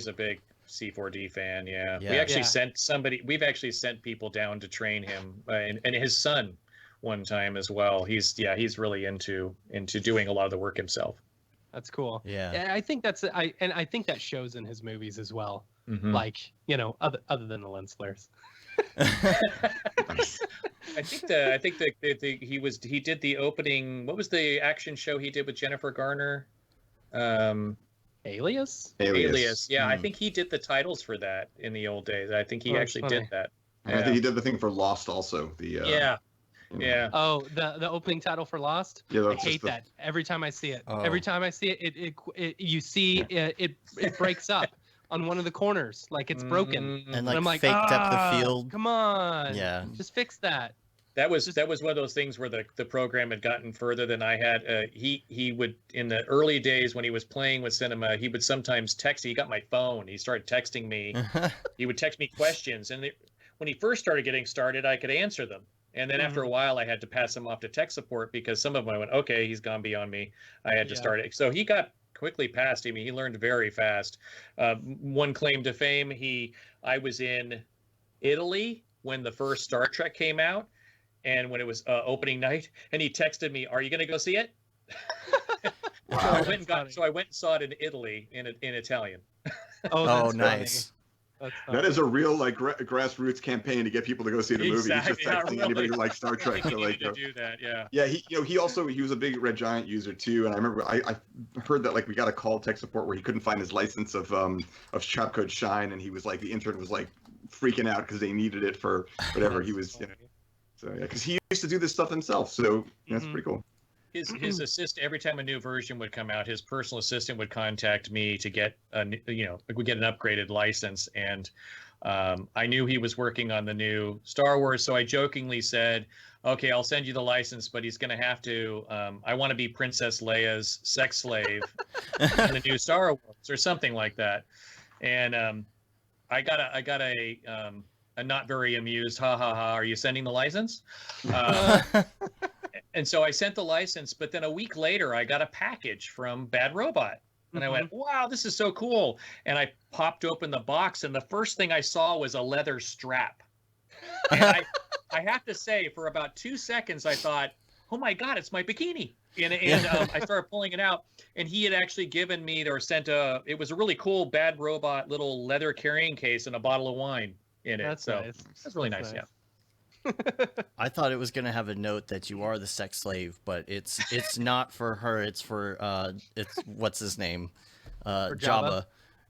a big C4D fan. Yeah. Yeah. We actually Yeah. sent somebody. We've actually sent people down to train him, and his son one time as well. He's really into doing a lot of the work himself. That's cool. Yeah. I think I think that shows in his movies as well. Mhm. Other than the lens flares. I think he did the opening. What was the action show he did with Jennifer Garner? Alias? Alias. Yeah, I think he did the titles for that in the old days. I think he Oh, actually funny. did that. And I think he did the thing for Lost also. Yeah. Oh, the opening title for Lost. Yeah, I that's just hate that every time I see it. Oh. Every time I see it, you see it breaks up on one of the corners, like it's broken. And I'm like, fake depth of field. Come on. Yeah. Just fix that. That was one of those things where the program had gotten further than I had. He would, in the early days when he was playing with cinema, he would sometimes text. He got my phone. He started texting me. He would text me questions, and when he first started getting started, I could answer them. And then after a while, I had to pass him off to tech support, because some of them I went, okay, he's gone beyond me. I had to start it. So he got quickly past him. He learned very fast. One claim to fame, I was in Italy when the first Star Trek came out, and when it was opening night, and he texted me, "Are you going to go see it?" So I went and saw it in Italy in Italian. Oh, Oh, that's nice. That is a real grassroots campaign to get people to go see the movie. He's just Exactly, yeah, texting anybody who really. likes Star Trek. He So, needed to do that, yeah. Yeah, he was a big Red Giant user too, and I remember I heard that we got a call tech support where he couldn't find his license of Shopcode Shine, and he was the intern was freaking out because they needed it for whatever he was. So yeah, because he used to do this stuff himself, so that's pretty cool. His assistant, every time a new version would come out, his personal assistant would contact me to get we get an upgraded license, and I knew he was working on the new Star Wars, so I jokingly said, "Okay, I'll send you the license, but he's going to have to. I want to be Princess Leia's sex slave in the new Star Wars, or something like that." And I got a not very amused, ha ha ha. Are you sending the license? And so I sent the license, but then a week later, I got a package from Bad Robot. And I went, wow, this is so cool. And I popped open the box, and the first thing I saw was a leather strap. And I have to say, for about 2 seconds, I thought, oh my God, it's my bikini. And I started pulling it out, and he had actually given me or sent it was a really cool Bad Robot little leather carrying case and a bottle of wine in it. That's so nice. that's really nice, yeah. I thought it was gonna have a note that you are the sex slave, but it's not for her. It's for it's what's his name, For Jabba.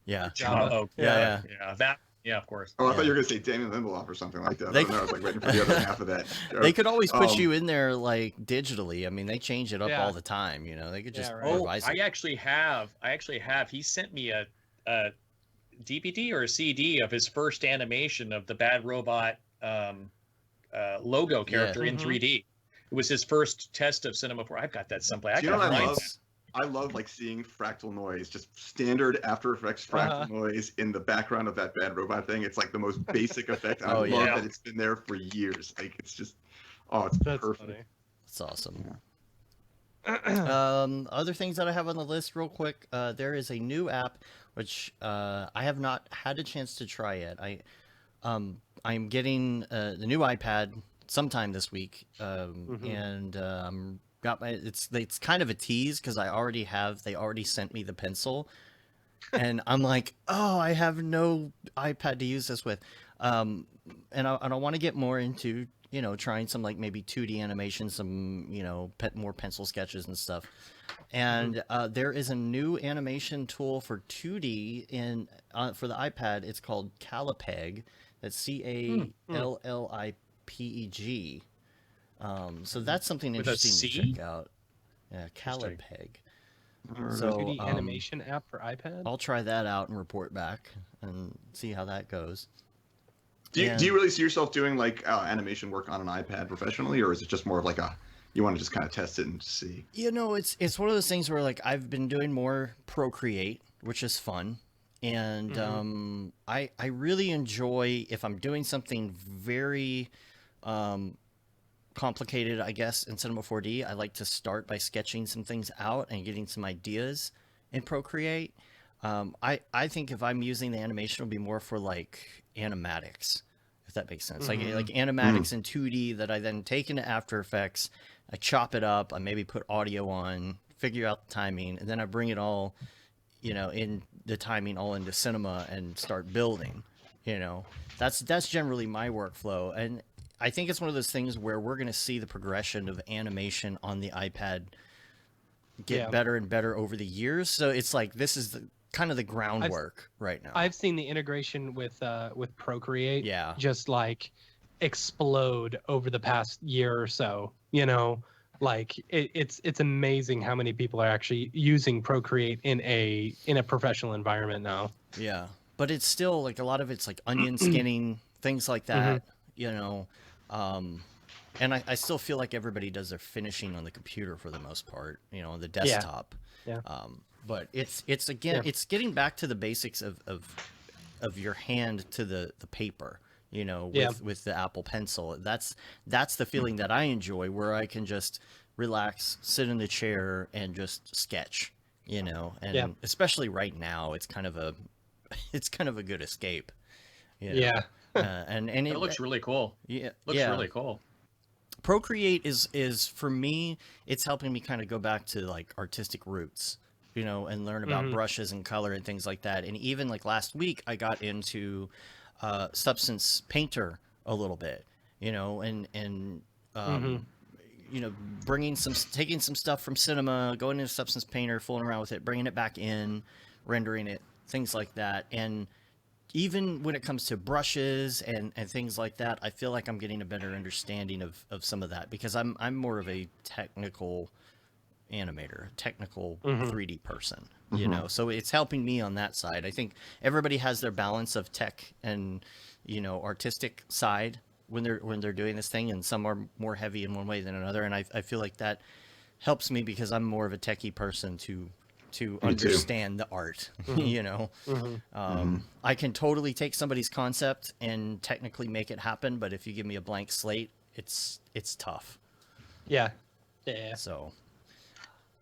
Yeah. Jabba. Oh, Yeah. yeah. Yeah, of course. Oh, I Yeah. thought you were gonna say Damon Lindelof or something like that. They I don't know. I was like waiting for the other half of that. They could always put Um, you in there like digitally. I mean, they change it up Yeah. all the time. You know, they could just Yeah, right. Oh, revise I it. actually have. He sent me a DVD or a CD of his first animation of the Bad Robot logo character in Mhm. 3D. It was his first test of Cinema 4. I've got that someplace. Do you know got what I mine. love? I love like seeing fractal noise, just standard After Effects fractal noise in the background of that Bad Robot thing. It's like the most basic effect. I Oh, love yeah. that it's been there for years. Like it's just, oh, it's That's perfect. funny. It's awesome. Other things that I have on the list, real quick. There is a new app which I have not had a chance to try yet. I'm getting the new iPad sometime this week, and got my. It's kind of a tease because they already sent me the pencil, and I'm like, oh, I have no iPad to use this with, and I want to get more into trying some like maybe 2D animation, some more pencil sketches and stuff. And there is a new animation tool for 2D for the iPad. It's called Callipeg. That's Callipeg. So that's something With a interesting to C? check out. Yeah, Callipeg. Or So 2D animation app for iPad. I'll try that out and report back and see how that goes. do you really see yourself doing like animation work on an iPad professionally, or is it just more of like you want to just kind of test it and see? It's one of those things where like I've been doing more Procreate, which is fun. And I really enjoy if I'm doing something very complicated, I guess, in Cinema 4D. I like to start by sketching some things out and getting some ideas in Procreate. I think if I'm using the animation, it'll be more for like animatics, if that makes sense. Like animatics in 2D that I then take into After Effects, I chop it up, I maybe put audio on, figure out the timing, and then I bring it all, in the timing all into Cinema and start building. That's generally my workflow, and I think it's one of those things where we're going to see the progression of animation on the iPad get better and better over the years. So it's like this is kind of the groundwork right now. I've seen the integration with Procreate Yeah. just like explode over the past year or so. Like it's amazing how many people are actually using Procreate in a professional environment now. Yeah, but it's still like a lot of it's like onion skinning, things like that. And I still feel like everybody does their finishing on the computer for the most part, on the desktop. Yeah. But it's getting back to the basics of your hand to the paper, with the Apple Pencil. That's the feeling that I enjoy, where I can just relax, sit in the chair and just sketch, and especially right now, it's kind of a good escape. And It looks really cool. Yeah, Looks really cool. Procreate is for me, it's helping me kind of go back to like artistic roots, and learn about brushes and color and things like that. And even like last week, I got into Substance Painter a little bit, taking some stuff from Cinema, going into Substance Painter, fooling around with it, bringing it back in, rendering it, things like that. And even when it comes to brushes and things like that, I feel like I'm getting a better understanding of some of that, because I'm more of a technical animator, technical 3D person, so it's helping me on that side. I think everybody has their balance of tech and artistic side when they're doing this thing, and some are more heavy in one way than another, and I feel like that helps me because I'm more of a techie person to understand the art. I can totally take somebody's concept and technically make it happen, but if you give me a blank slate, it's tough. Yeah. So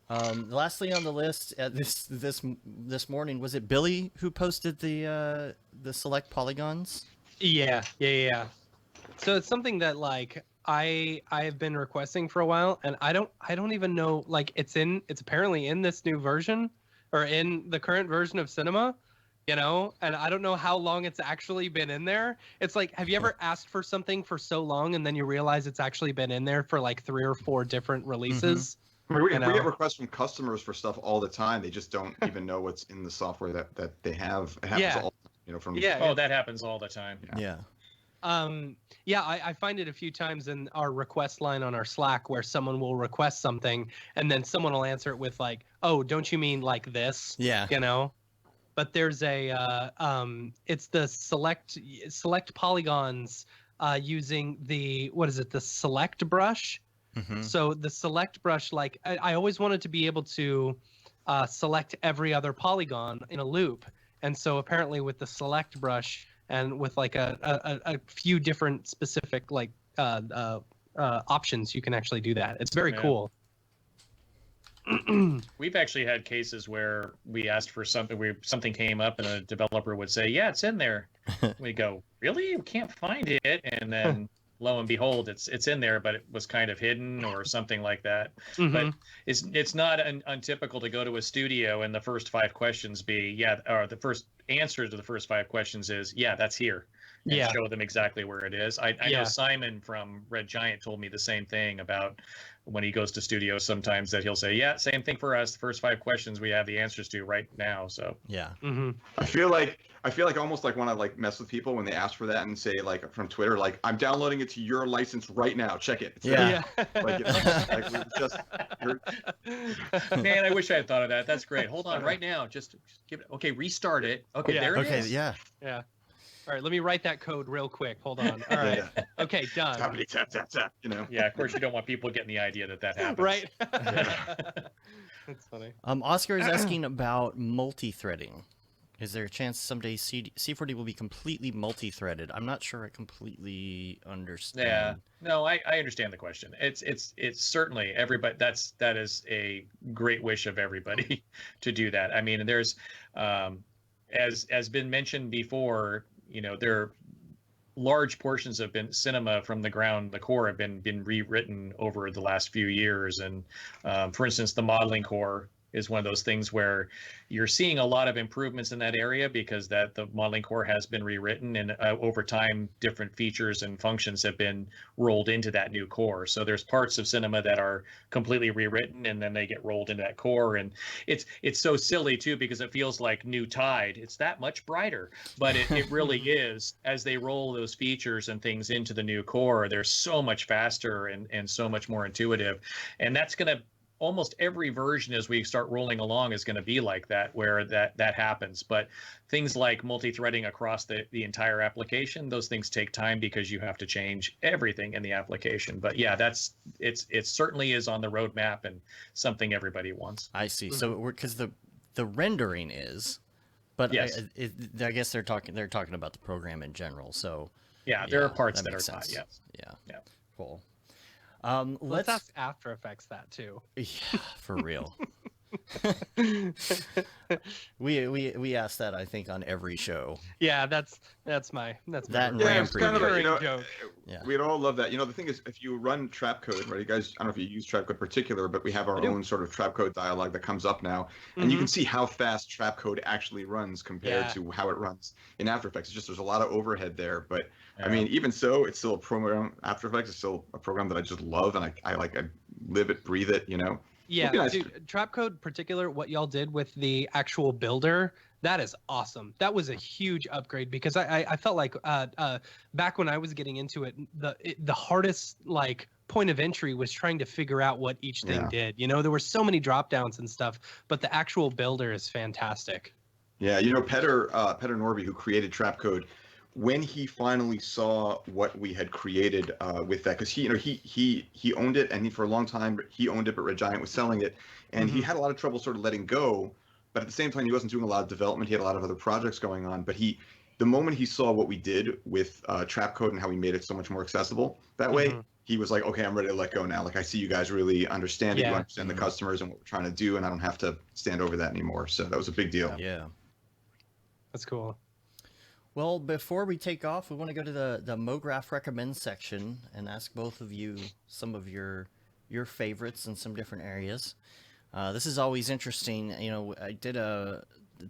lastly on the list, this morning, was it Billy who posted the select polygons? Yeah. So it's something that like I have been requesting for a while, and I don't even know, like it's apparently in this new version, or in the current version of Cinema, and I don't know how long it's actually been in there. It's like, have you ever asked for something for so long and then you realize it's actually been in there for like 3 or 4 different releases? We get requests from customers for stuff all the time. They just don't even know what's in the software that they have. It happens all, from Yeah. Oh, that happens all the time. Yeah. I find it a few times in our request line on our Slack where someone will request something and then someone will answer it with like, "Oh, don't you mean like this?" Yeah. You know. But there's it's the select polygons using the the select brush. Mm-hmm. So the select brush, like I always wanted to be able to select every other polygon in a loop, and so apparently with the select brush and with like a few different specific options, you can actually do that. It's very cool. We've actually had cases where we asked for something, something came up, and a developer would say, "Yeah, it's in there." We go, "Really? We can't find it," and then lo and behold, it's in there, but it was kind of hidden or something like that. Mhm. But it's not untypical to go to a studio and the first 5 questions be or the first answer to the first 5 questions is that's here. And show them exactly where it is. I know Simon from Red Giant told me the same thing about when he goes to studios sometimes, that he'll say, same thing for us. The first 5 questions we have the answers to right now. So Mm-hmm. I feel like I almost like want to like mess with people when they ask for that and say like from Twitter, like, I'm downloading it to your license right now. Check it. It's there. Like, you know, like we just man, I wish I had thought of that. That's great. Hold on right now. Just give it. Okay. Restart it. Okay. There it is. Yeah. All right, let me write that code real quick. Hold on. All right. Okay, done. Tappity tap tap tap. You know. Yeah, of course you don't want people getting the idea that happens. Right. That's funny. Oscar is asking about multi-threading. Is there a chance someday C4D will be completely multi-threaded? I'm not sure I completely understand. Yeah, no, I understand the question. It's certainly everybody. That is a great wish of everybody to do that. I mean, there's as been mentioned before, there are large portions of cinema from the core have been rewritten over the last few years, and for instance, the modeling core is one of those things where you're seeing a lot of improvements in that area because the modeling core has been rewritten, and over time different features and functions have been rolled into that new core. So there's parts of cinema that are completely rewritten and then they get rolled into that core, and it's so silly too because it feels like new tide. It's that much brighter, but it really is. As they roll those features and things into the new core, they're so much faster and so much more intuitive, and that's going to almost every version as we start rolling along is going to be like that, where that happens. But things like multi-threading across the entire application, those things take time because you have to change everything in the application. But yeah, it certainly is on the roadmap and something everybody wants. I see. So because the rendering is, but yes. I guess they're talking about the program in general. So yeah, there are parts that makes are not. sense. Yes. Yeah. Cool. Let's ask After Effects that too. Yeah, for real. we asked that, I think, on every show. Yeah, that's my that yeah, it's kind of a, joke. Yeah. We'd all love that. The thing is, if you run trap code, right, you guys, I don't know if you use trap code particular, but we have our own sort of trap code dialog that comes up now, and you can see how fast trap code actually runs compared to how it runs in After Effects. It's just there's a lot of overhead there, but I mean, even so, it's still a program. After Effects is still a program that I just love, and I live it, breathe it. Yeah, nice. dude, Trapcode particular, what y'all did with the actual builder, that is awesome. That was a huge upgrade because I felt like back when I was getting into it, the hardest point of entry was trying to figure out what each thing did. There were so many drop downs and stuff, but the actual builder is fantastic. Yeah, Petter Norby, who created Trapcode, when he finally saw what we had created with that, because he owned it, and for a long time he owned it, but Red Giant was selling it, and he had a lot of trouble sort of letting go. But at the same time, he wasn't doing a lot of development. He had a lot of other projects going on. But the moment he saw what we did with Trapcode and how we made it so much more accessible that way, he was like, okay, I'm ready to let go now. Like, I see you guys really understand it. You understand the customers and what we're trying to do, and I don't have to stand over that anymore. So that was a big deal. Yeah. That's cool. Well, before we take off, we want to go to the Mograph recommend section and ask both of you some of your favorites in some different areas. This is always interesting. I did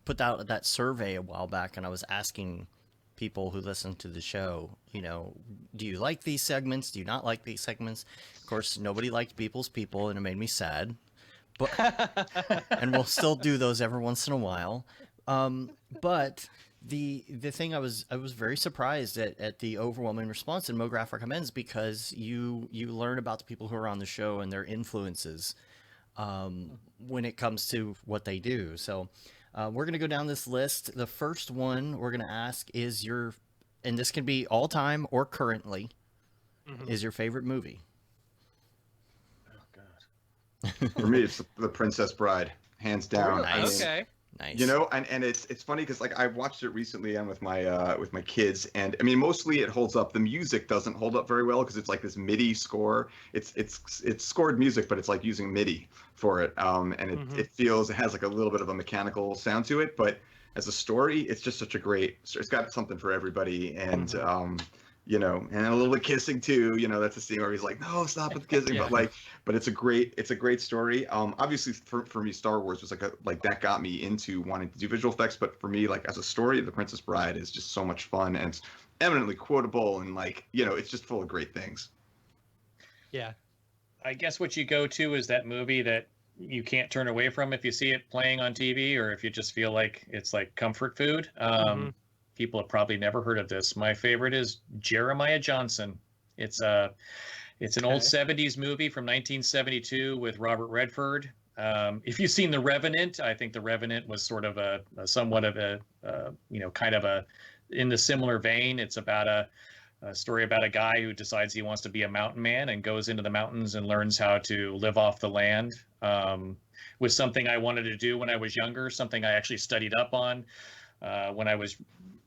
put out that survey a while back, and I was asking people who listen to the show, do you like these segments? Do you not like these segments? Of course, nobody liked People's People, and it made me sad. But and we'll still do those every once in a while. But The thing I was very surprised at the overwhelming response in Mograph recommends, because you learn about the people who are on the show and their influences when it comes to what they do. So we're gonna go down this list. The first one we're gonna ask is and this can be all time or currently, is your favorite movie? Oh God. For me, it's The Princess Bride, hands down. Nice. Okay. Nice. You know, and it's funny because like I watched it recently and with my kids, and I mean mostly it holds up. The music doesn't hold up very well because it's like this MIDI score. It's scored music, but it's like using MIDI for it. And it has like a little bit of a mechanical sound to it, but as a story, it's just such a great. It's got something for everybody, and you know, and a little bit kissing too. You know, that's a scene where he's like, "No, stop with the kissing," but it's a great story. Obviously for me, Star Wars was like that got me into wanting to do visual effects. But for me, like as a story, The Princess Bride is just so much fun, and it's eminently quotable, and like, you know, it's just full of great things. Yeah. I guess what you go to is that movie that you can't turn away from if you see it playing on TV, or if you just feel like it's like comfort food. People have probably never heard of this. My favorite is Jeremiah Johnson. It's an old 70s movie from 1972 with Robert Redford. If you've seen The Revenant, I think The Revenant was sort of a somewhat of a kind of a in the similar vein. It's about a story about a guy who decides he wants to be a mountain man and goes into the mountains and learns how to live off the land. Was something I wanted to do when I was younger, something I actually studied up on. When I was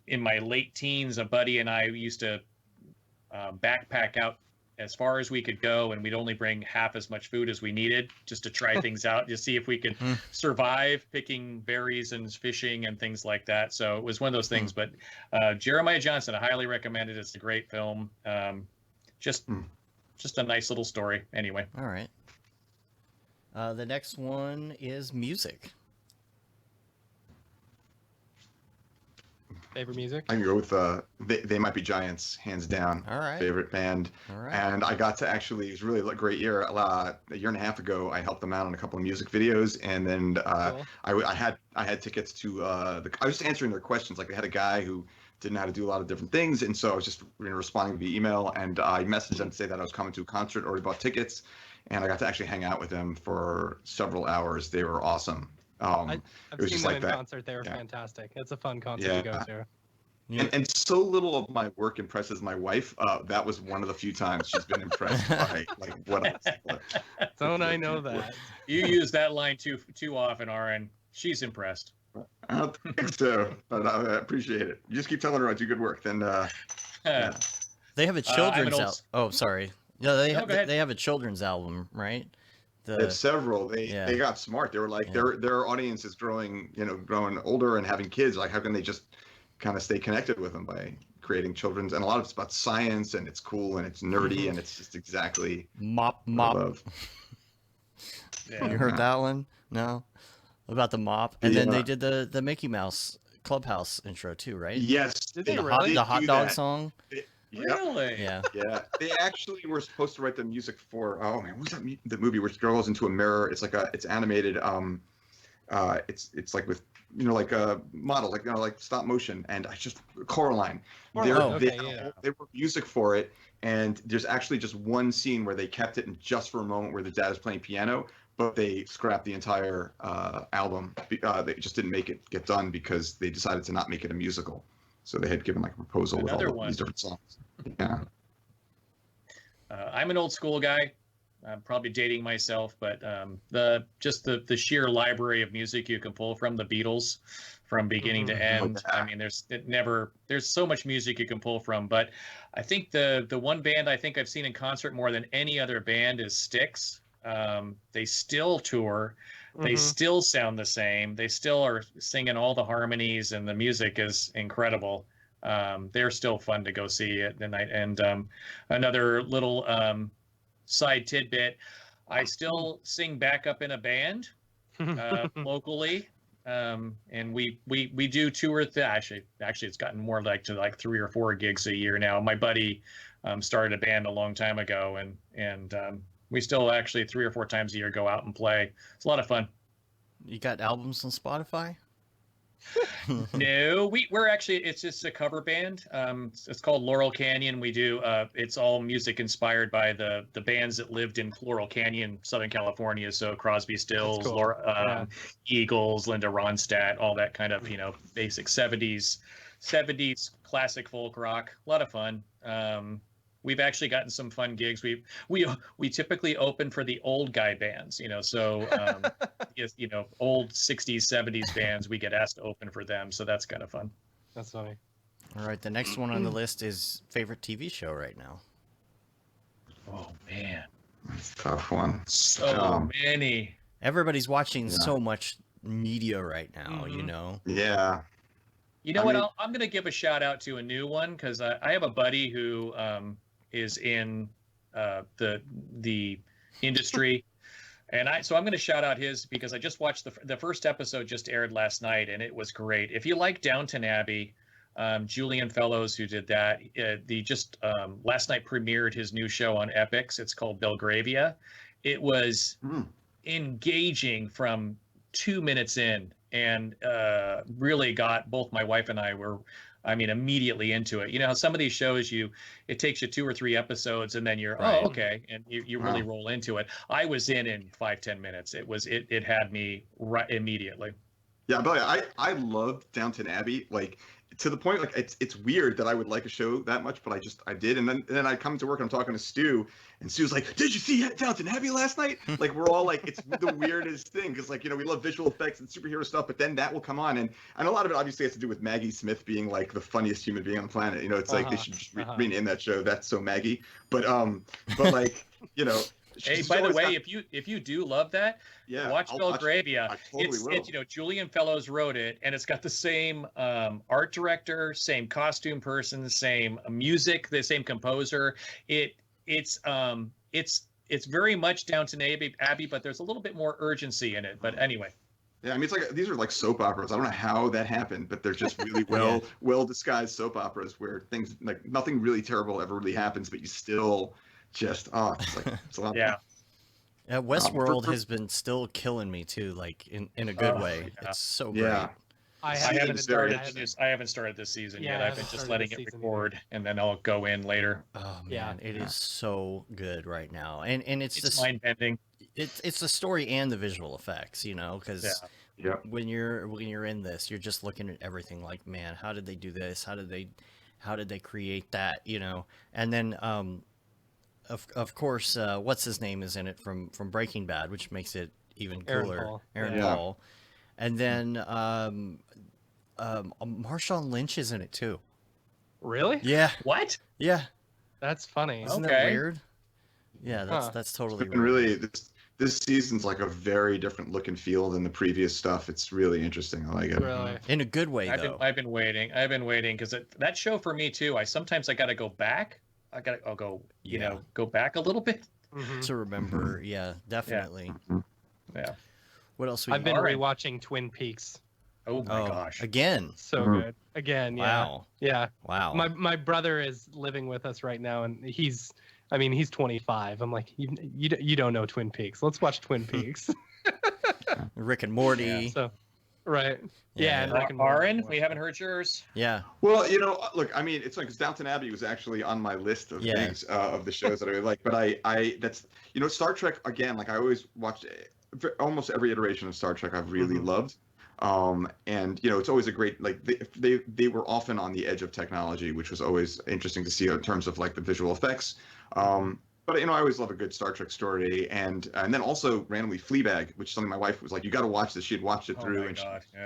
in my late teens, a buddy and I used to backpack out as far as we could go, and we'd only bring half as much food as we needed just to try things out, to see if we could survive picking berries and fishing and things like that. So it was one of those things. But Jeremiah Johnson, I highly recommend it. It's a great film. Just a nice little story. Anyway. All right. The next one is music. Favorite music? I can go with They Might Be Giants, hands down. All right. Favorite band. All right. And I got to actually, it was really a great year. A year and a half ago, I helped them out on a couple of music videos, and then Cool. I had tickets to I was just answering their questions. Like they had a guy who didn't know how to do a lot of different things, and so I was just responding via email, and I messaged them to say that I was coming to a concert, already bought tickets, and I got to actually hang out with them for several hours. They were awesome. I've was seen just them like in that. concert. They were Yeah. fantastic. It's a fun concert Yeah. to go to. And so little of my work impresses my wife. That was one of the few times she's been impressed by like what I. Don't I know that? You use that line too often, Aaron. She's impressed. I don't think so, but I appreciate it. You just keep telling her I do good work, then. Yeah. They have a I'm children's an album. old- Oh, sorry. Yeah, they No, go ahead. have a children's album, right? It's several. They Yeah. they got smart. They were like Yeah. their audience is growing older and having kids. Like how can they just kind of stay connected with them by creating children's? And a lot of it's about science, and it's cool, and it's nerdy, and it's just exactly Mop. what I love. Yeah. You heard that one? No, about the mop, and then Yeah. they did the Mickey Mouse Clubhouse intro too, right? Yes, Did they The really? hot do dog that. song. Yep. Really? Yeah. Yeah, they actually were supposed to write the music for. Oh man, what was that? The movie where she goes into a mirror. It's like it's animated. It's like with like a model, like stop motion, and I just Coraline. They were music for it, and there's actually just one scene where they kept it, and just for a moment where the dad is playing piano, but they scrapped the entire album. They just didn't make it get done because they decided to not make it a musical. So they had given like a proposal Another with all one. these different songs. Yeah. I'm an old school guy. I'm probably dating myself, but the sheer library of music you can pull from the Beatles, from beginning to end. I mean, there's so much music you can pull from. But I think the one band I think I've seen in concert more than any other band is Styx. They still tour. They still sound the same. They still are singing all the harmonies, and the music is incredible. They're still fun to go see at the night. And another little side tidbit, I still sing backup in a band locally, and we do tour. Actually, it's gotten more like 3 or 4 gigs a year now. My buddy started a band a long time ago, and we still actually 3 or 4 times a year go out and play. It's a lot of fun. You got albums on Spotify? No, we're actually, it's just a cover band. It's called Laurel Canyon. We do it's all music inspired by the bands that lived in Laurel Canyon, Southern California. So Crosby, Stills, cool. Laura, Eagles, Linda Ronstadt, all that kind of basic 70s classic folk rock. A lot of fun. We've actually gotten some fun gigs. We typically open for the old guy bands, so old 60s, 70s bands. We get asked to open for them, so that's kind of fun. That's funny. All right, the next one on the list is favorite TV show right now. Oh man, That's a tough one. so many. Everybody's watching so much media right now, Yeah. You know what? I'm going to give a shout out to a new one because I have a buddy who is in the industry, and so I'm going to shout out his because I just watched the first episode just aired last night, and it was great. If you like Downton Abbey, Julian Fellows, who did that, last night premiered his new show on Epix. It's called Belgravia. It was engaging from 2 minutes in. And really got both my wife and I were, immediately into it. You know how some of these shows it takes you 2 or 3 episodes and then you're, Right. oh, okay. And you really roll into it. I was in 5-10 minutes. It had me right immediately. Yeah, but I loved Downton Abbey, like to the point, like it's weird that I would like a show that much, but I did. And then I come to work and I'm talking to Stu, and Stu's like, "Did you see Downton Abbey last night?" Like we're all like, it's the weirdest thing because we love visual effects and superhero stuff, but then that will come on, and a lot of it obviously has to do with Maggie Smith being like the funniest human being on the planet. It's like they should just rename that show That's So Maggie. But like Hey, by the way, if you do love that, watch Belgravia. I totally will. It's Julian Fellows wrote it, and it's got the same art director, same costume person, same music, the same composer. It's very much Downton Abbey, but there's a little bit more urgency in it. But anyway. Yeah, it's like these are like soap operas. I don't know how that happened, but they're just really well disguised soap operas where things like nothing really terrible ever really happens, but you still just it's a lot. Yeah. Westworld has been still killing me too, like in a good way. Yeah. It's so great. Yeah. I haven't started this season yet. I've been just letting it record, and then I'll go in later. Oh man, it is so good right now, and it's mind bending. It's the story and the visual effects, because when you're in this, you're just looking at everything like, man, how did they do this? How did they create that? And then of course, what's his name is in it from Breaking Bad, which makes it even cooler. Aaron Paul. And then Marshawn Lynch is in it too. Really? Yeah. What? Yeah. That's funny. Isn't that weird? Yeah, that's totally weird. Really, this season's like a very different look and feel than the previous stuff. It's really interesting. I like it. Really? In a good way, though. I've been waiting because that show for me too. Sometimes I got to go back. I'll go go back a little bit to remember. Yeah, definitely. Yeah. What else? I've been rewatching Twin Peaks. Oh my gosh! Again. So good. Again. Yeah. Wow. Yeah. Wow. My brother is living with us right now, and he's 25. I'm like, you don't know Twin Peaks. Let's watch Twin Peaks. Rick and Morty. Yeah, so, right. Yeah. Rick and Morty. We haven't heard yours. Yeah. Well, look, it's like because Downton Abbey was actually on my list of things of the shows that I really like, but I that's Star Trek again. Like I always watched almost every iteration of Star Trek. I've really loved. And it's always a great, like they were often on the edge of technology, which was always interesting to see in terms of like the visual effects. But I always love a good Star Trek story, and then also randomly Fleabag, which is something my wife was like, "You got to watch this." She had watched it through, and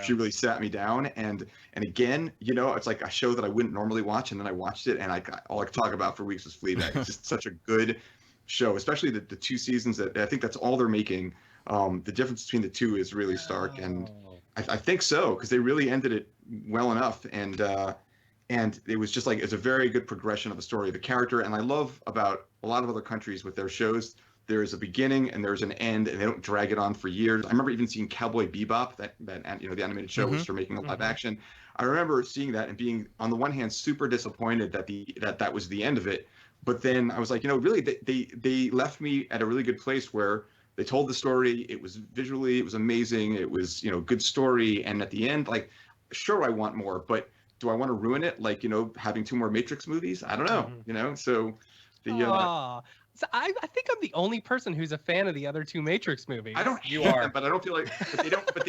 she really sat me down. And again, it's like a show that I wouldn't normally watch, and then I watched it, and all I could talk about for weeks was Fleabag. It's just such a good show, especially the 2 seasons that I think that's all they're making. The difference between the 2 is really stark, and I think so because they really ended it well enough, and it was just like it's a very good progression of a story of a character. And I love about a lot of other countries with their shows, there is a beginning and there's an end, and they don't drag it on for years. I remember even seeing Cowboy Bebop, that the animated show, which they're making a live action. I remember seeing that and being on the one hand super disappointed that was the end of it, but then I was like, really they left me at a really good place where they told the story. It was visually, it was amazing. It was, good story. And at the end, like, sure, I want more, but do I want to ruin it? Like, having 2 more Matrix movies? I don't know, so So I think I'm the only person who's a fan of the other 2 Matrix movies. I don't You hate are. them, but I don't feel like, but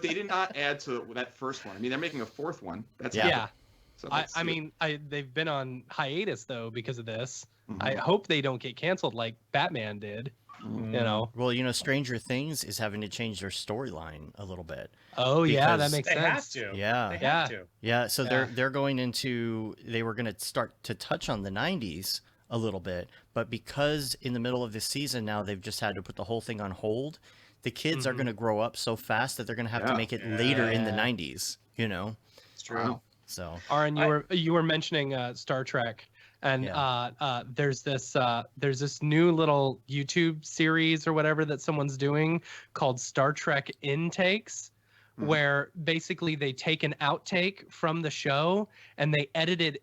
they did not add to that first one. I mean, they're making a 4th one. That's Yeah. So I mean, they've been on hiatus though because of this. Mhm. I hope they don't get canceled like Batman did. Well, Stranger Things is having to change their storyline a little bit. Oh yeah, Because that makes They sense. have to. Yeah. They Yeah. have to. Yeah, so Yeah. they're going into they were going to start to touch on the 90s a little bit, but because in the middle of this season now they've just had to put the whole thing on hold. The kids are Mhm. going to grow up so fast that they're going to have to Yeah. make it later in the Yeah. 90s, It's true. Wow. So, Aaron, you were mentioning Star Trek, and Yeah. there's this new little YouTube series or whatever that someone's doing called Star Trek Intakes, Mhm. where basically they take an outtake from the show and they edit it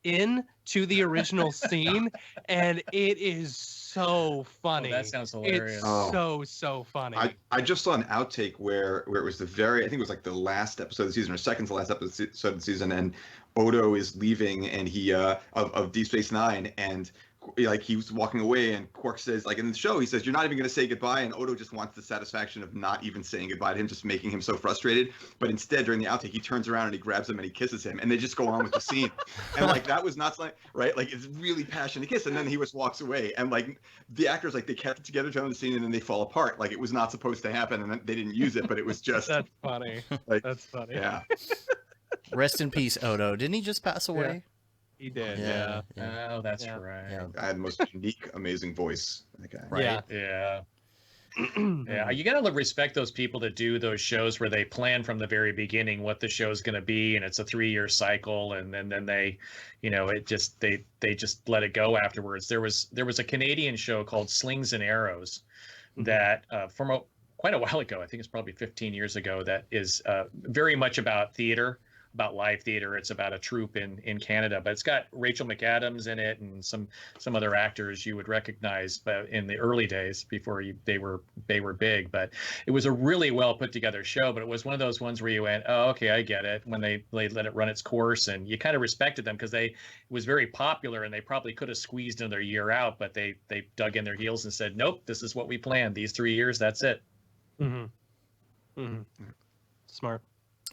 in to the original scene, and it is so funny. Oh, that sounds hilarious. It's Oh. so funny. I just saw an outtake where it was I think it was like the last episode of the season or second to last episode of the season, and Odo is leaving and he of Deep Space Nine, and like he was walking away, and Quark says, like in the show, he says, "You're not even going to say goodbye," and Odo just wants the satisfaction of not even saying goodbye to him, just making him so frustrated. But instead, during the outtake, he turns around and he grabs him and he kisses him, and they just go on with the scene. And like that was not like right, like it's really passionate kiss, and then he just walks away, and like the actors like they kept it together during the scene, and then they fall apart. Like it was not supposed to happen, and then they didn't use it, but it was just That's funny. like That's funny. yeah. rest in peace, Odo. Didn't he just pass away? He did. Yeah. Oh, that's Yeah. right. Yeah. I had the most unique, amazing voice. That guy. Right. Yeah. Yeah. Yeah, you gotta respect those people that do those shows where they plan from the very beginning what the show's gonna be, and it's a 3-year cycle, and then they, it just they just let it go afterwards. There was a Canadian show called Slings and Arrows that from quite a while ago, I think it's probably 15 years ago, that is very much about theater, about live theater. It's about a troupe in Canada, but it's got Rachel McAdams in it and some other actors you would recognize, but in the early days before they were big. But it was a really well put together show. But it was one of those ones where you went, oh, okay, I get it. When they let it run its course, and you kind of respected them because it was very popular, and they probably could have squeezed another year out, but they dug in their heels and said, nope, this is what we planned. These 3 years, that's it. Mm-hmm. Mm-hmm. Smart.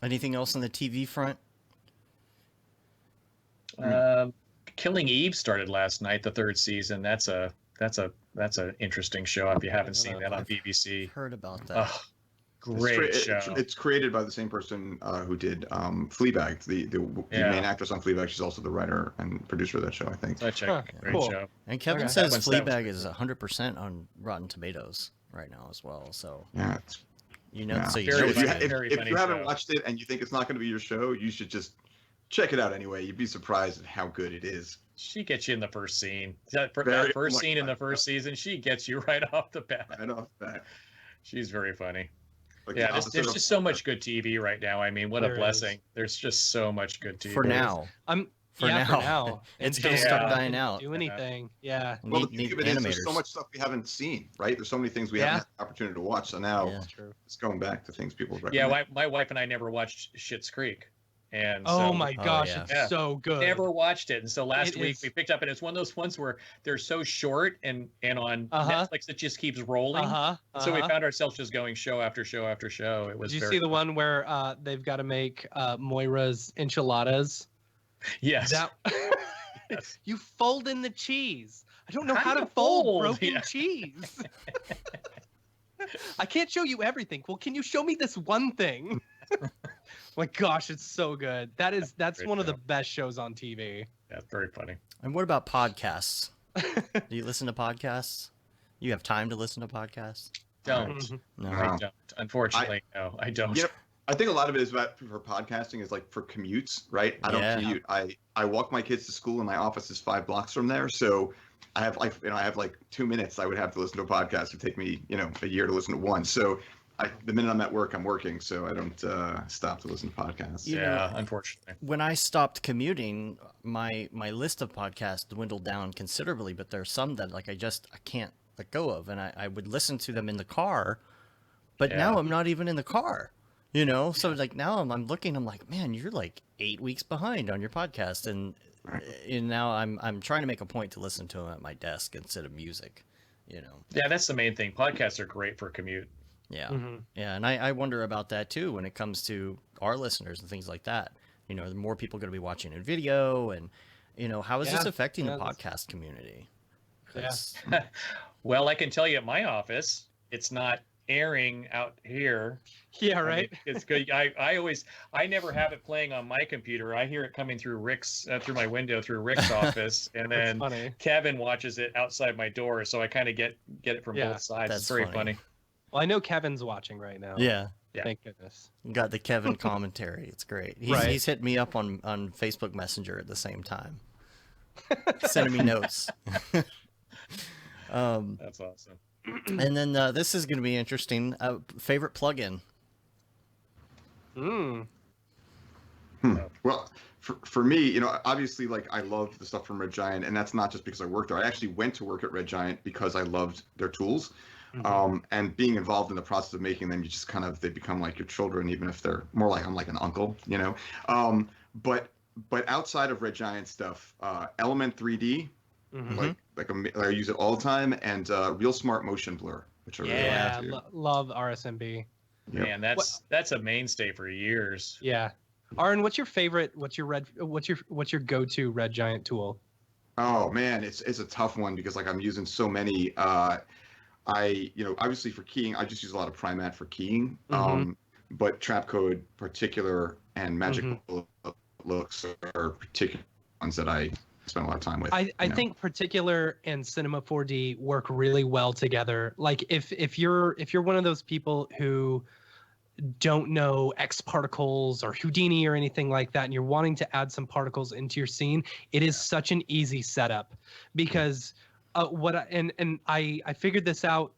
Anything else on the TV front? Killing Eve started last night, the 3rd season. That's an interesting show if you haven't seen that on BBC. Heard about that. Oh, great show. It's created by the same person who did Fleabag. The main actress on Fleabag. She's also the writer and producer of that show, I think. So check. Great cool. show. And Kevin Okay. says That one's Fleabag is 100% on Rotten Tomatoes right now as well. So Yeah. It's, so Very if funny. you, Very if funny you haven't show. watched it and you think it's not going to be your show, you should just check it out anyway. You'd be surprised at how good it is. She gets you in the first scene. Very That first much scene in the like first season, she gets you right off the bat. Right off that. She's very funny. Like Yeah, the there's opposite of- just so much good TV right now. I mean, what a There blessing. There's just so much good TV. for now, For now. it's Until gonna start Yeah. dying out. Do anything. Yeah. Well, the Need beauty of it is animators. there's so much stuff we haven't seen, right? There's so many things we Yeah. haven't had the opportunity to watch. So now Yeah. True. it's going back to things people recommend. Yeah, my wife and I never watched Schitt's Creek. And Oh so my we gosh, yeah. it's Yeah. so good. never watched it. And so last It week is- we picked up, and it's one of those ones where they're so short and on Uh-huh. Netflix it just keeps rolling. So we found ourselves just going show after show after show. It was Did you very see the one where they've got to make Moira's enchiladas? Yes. That Yes. you fold in the cheese. I don't know How how do to you fold fold? broken Yeah. cheese. I can't show you everything. Well, can you show me this one thing? My gosh, it's so good. That's Great one of the show. best shows on TV. That's very funny. And what about podcasts? Do you listen to podcasts? You have time to listen to podcasts? Don't. Mhm. No. Wow. I don't. Unfortunately, no, I don't. You know, I think a lot of it is about for podcasting is like for commutes, right? I don't Yeah. commute. I walk my kids to school, and my office is 5 blocks from there. So I have like 2 minutes I would have to listen to a podcast. It would take me a year to listen to one. So the minute I'm at work, I'm working. So I don't stop to listen to podcasts. You yeah, know, unfortunately. When I stopped commuting, my list of podcasts dwindled down considerably, but there's some that I can't let go of, and I would listen to them in the car, but now Yeah. I'm not even in the car. You know, so like now I'm looking, I'm like, man, you're like 8 weeks behind on your podcast, and now I'm trying to make a point to listen to them at my desk instead of music. You know. Yeah, that's the main thing. Podcasts are great for commute. Yeah, yeah, and I wonder about that too when it comes to our listeners and things like that. You know, the more people going to be watching in video, and you know, how is this affecting the podcast community? Yeah. Well, I can tell you at my office, it's not airing out here. Yeah, right. I mean, it's good. I never have it playing on my computer. I hear it coming through Rick's through my window through Rick's office, and then Kevin watches it outside my door. So I kind of get it from both sides. That's it's very funny. Well, I know Kevin's watching right now. Yeah. Thank goodness. Got the Kevin commentary. It's great. He's hit me up on Facebook Messenger at the same time, sending me notes. That's awesome. And then this is going to be interesting. Favorite plugin? Well, for me, you know, obviously, like I loved the stuff from Red Giant, and that's not just because I worked there. I actually went to work at Red Giant because I loved their tools. And being involved in the process of making them, you just they become like your children, even if they're more like I'm like an uncle, you know. But outside of Red Giant stuff, Element 3D, I use it all the time, and Real Smart Motion Blur, which I really like too. Love RSMB. Yep. Man, that's a mainstay for years. Yeah. Aaron, what's your favorite? What's your go-to Red Giant tool? Oh man, it's a tough one because like I'm using so many. Obviously for keying, I just use a lot of Primat for keying. But Trapcode particular and Magic Looks are particular ones that I spend a lot of time with. I think Particular and Cinema 4D work really well together. Like if you're one of those people who don't know X particles or Houdini or anything like that, and you're wanting to add some particles into your scene, it is such an easy setup because I figured this out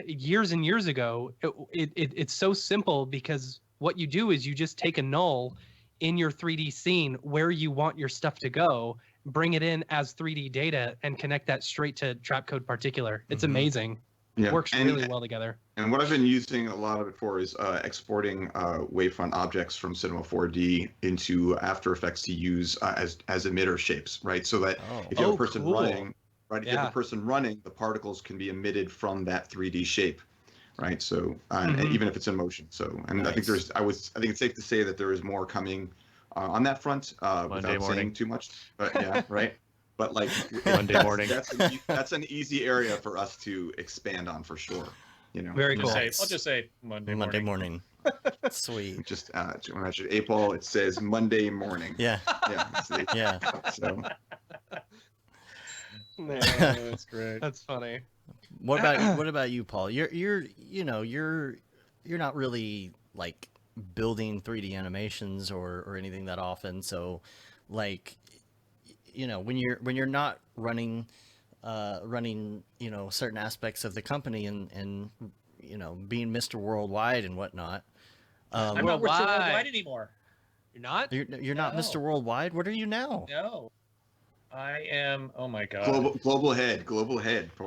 years and years ago. It's so simple because what you do is you just take a null in your 3D scene where you want your stuff to go, bring it in as 3D data, and connect that straight to Trapcode Particular. It's amazing. Yeah. It works really well together. And what I've been using a lot of it for is exporting wavefront objects from Cinema 4D into After Effects to use as emitter shapes, right? So that if you have a person running, right, if you have a person running, the particles can be emitted from that 3D shape, right? So and even if it's in motion. So I think I think it's safe to say that there is more coming on that front without saying too much. But yeah, right. But like Monday morning, that's an easy area for us to expand on for sure. You know, very cool. I'll just say Monday morning. Sweet. Just imagine April. It says Monday morning. Yeah. Yeah. So. Man, that's great. That's funny. What about you, Paul? You're not really like building 3D animations or anything that often. So, like, you know, when you're not running certain aspects of the company and being Mr. Worldwide and whatnot. I'm not Mr. Worldwide anymore. You're not? You're not Mr. Worldwide. What are you now? No. I am. Oh my God. Global head.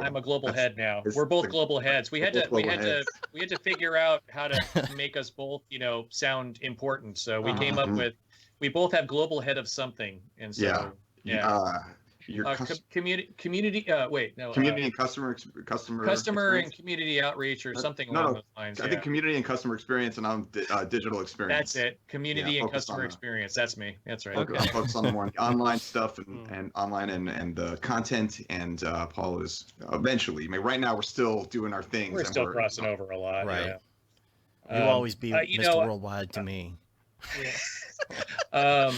I'm a global head now. We're both global heads. We had to figure out how to make us both, sound important. So we came up with. We both have global head of something, and so community. Community and customer and community outreach or something along those lines. I think community and customer experience, and I'm digital experience. That's it. Community and customer experience. That's me. That's right. Okay. I'll focus on more online stuff and online and the content. And Paul is eventually. I mean, right now we're still doing our things. We're still crossing over a lot. Right. Yeah. You'll always be Mr. Worldwide to me. Yeah. I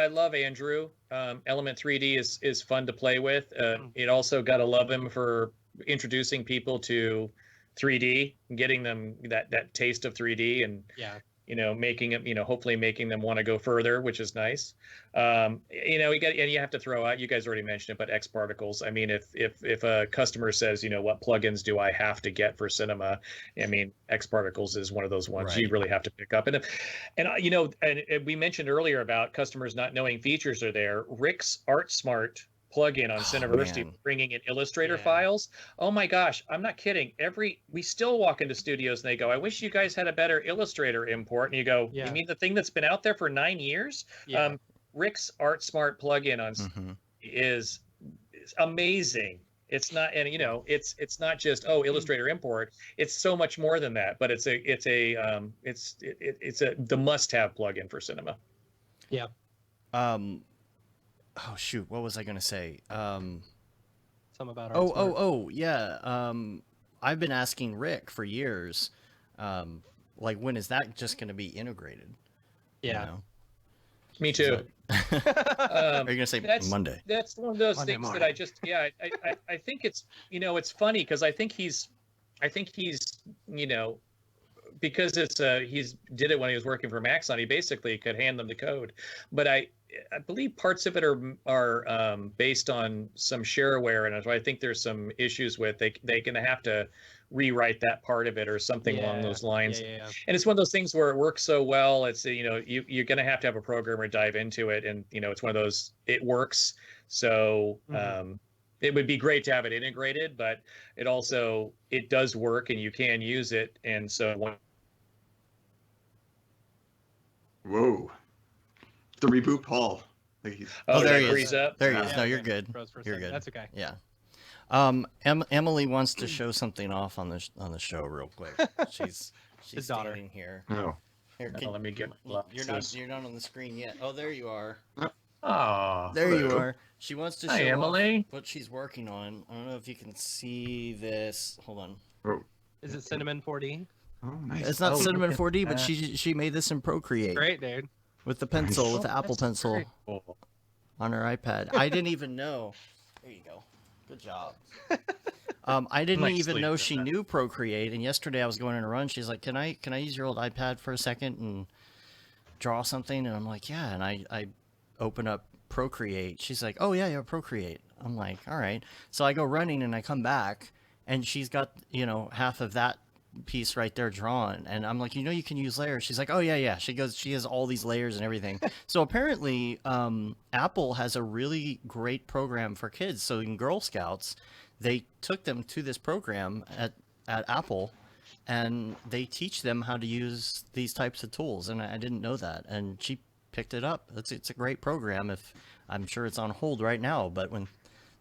love Andrew. Element 3D is fun to play with. It also gotta love him for introducing people to 3D, getting them that taste of 3D, and making it, hopefully making them want to go further, which is nice. You have to throw out. You guys already mentioned it, but X particles. I mean, if a customer says, what plugins do I have to get for cinema? I mean, X particles is one of those ones you really have to pick up. And we mentioned earlier about customers not knowing features are there. Rick's Art Smart plugin on Cineversity man. for bringing in Illustrator Yeah. files. Oh my gosh, I'm not kidding. We still walk into studios and they go, "I wish you guys had a better Illustrator import." And you go, Yeah. "You mean the thing that's been out there for 9 years?" Yeah. Rick's Art Smart plugin on Mm-hmm. is amazing. It's not, and it's not just Illustrator import. It's so much more than that. But it's the must-have plugin for cinema. Oh shoot, what was I gonna say? Something about Yeah. I've been asking Rick for years, like when is that just gonna be integrated? Yeah. You know? Me too. Are you gonna say Monday? That's one of those Monday things morning. that I just I think it's it's funny because I think he's because he's did it when he was working for Maxon, he basically could hand them the code, but I believe parts of it are based on some shareware, and I think there's some issues with they're gonna have to rewrite that part of it or something along those lines. Yeah. And it's one of those things where it works so well. It's you're going to have a programmer dive into it, and it's one of those it works. So it would be great to have it integrated, but it does work, and you can use it. And so Whoa. The reboot Paul. Like he's, there he freeze is. up. There he is. Yeah, No, you're okay. good. Froze for a You're second. good. That's okay. Yeah. Emily wants to show something off on the show real quick. She's His daughter. standing here. no. Here, Let me get my glasses. you're not on the screen yet. Oh, there you are. Oh, There you hello. are. She wants to show Hi, Emily. off what she's working on. I don't know if you can see this. Hold on. Oh, Is it Cinnamon 4D? nice. It's not Oh, Cinnamon look at 4D, but that. she made this in Procreate Great, dude. with the pencil, Nice. with the Apple That's Pencil very cool. on her iPad. I didn't even know. There you go. Good job. I didn't Nicely even know done. she knew Procreate, and yesterday I was going on a run. She's like, "Can I use your old iPad for a second and draw something?" And I'm like, "Yeah." And I open up Procreate. She's like, "Oh yeah, Procreate." I'm like, "All right." So I go running and I come back, and she's got half of that piece right there drawn, and I'm like, you can use layers. She's like, "Oh yeah." She has all these layers and everything. So apparently, Apple has a really great program for kids. So in Girl Scouts, they took them to this program at Apple, and they teach them how to use these types of tools. And I didn't know that, and she picked it up. It's a great program. If I'm sure it's on hold right now, but when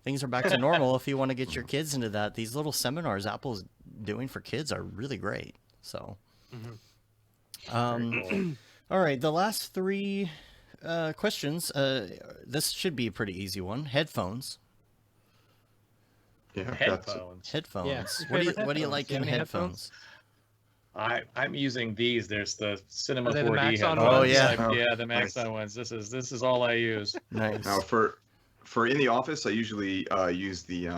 things are back to normal, if you want to get your kids into that, these little seminars Apple's doing for kids are really great. So, all right, the last three questions. This should be a pretty easy one. Headphones. Yeah, that's Headphones. Headphones. Yeah. What do you Favorite like headphones? Do you in have any headphones? I'm using these. There's the Cinema Are they the 4D Maxon headphones. ones? Oh, yeah. Oh, The nice. Maxon ones. This is all I use. Nice. now for in the office. I usually use the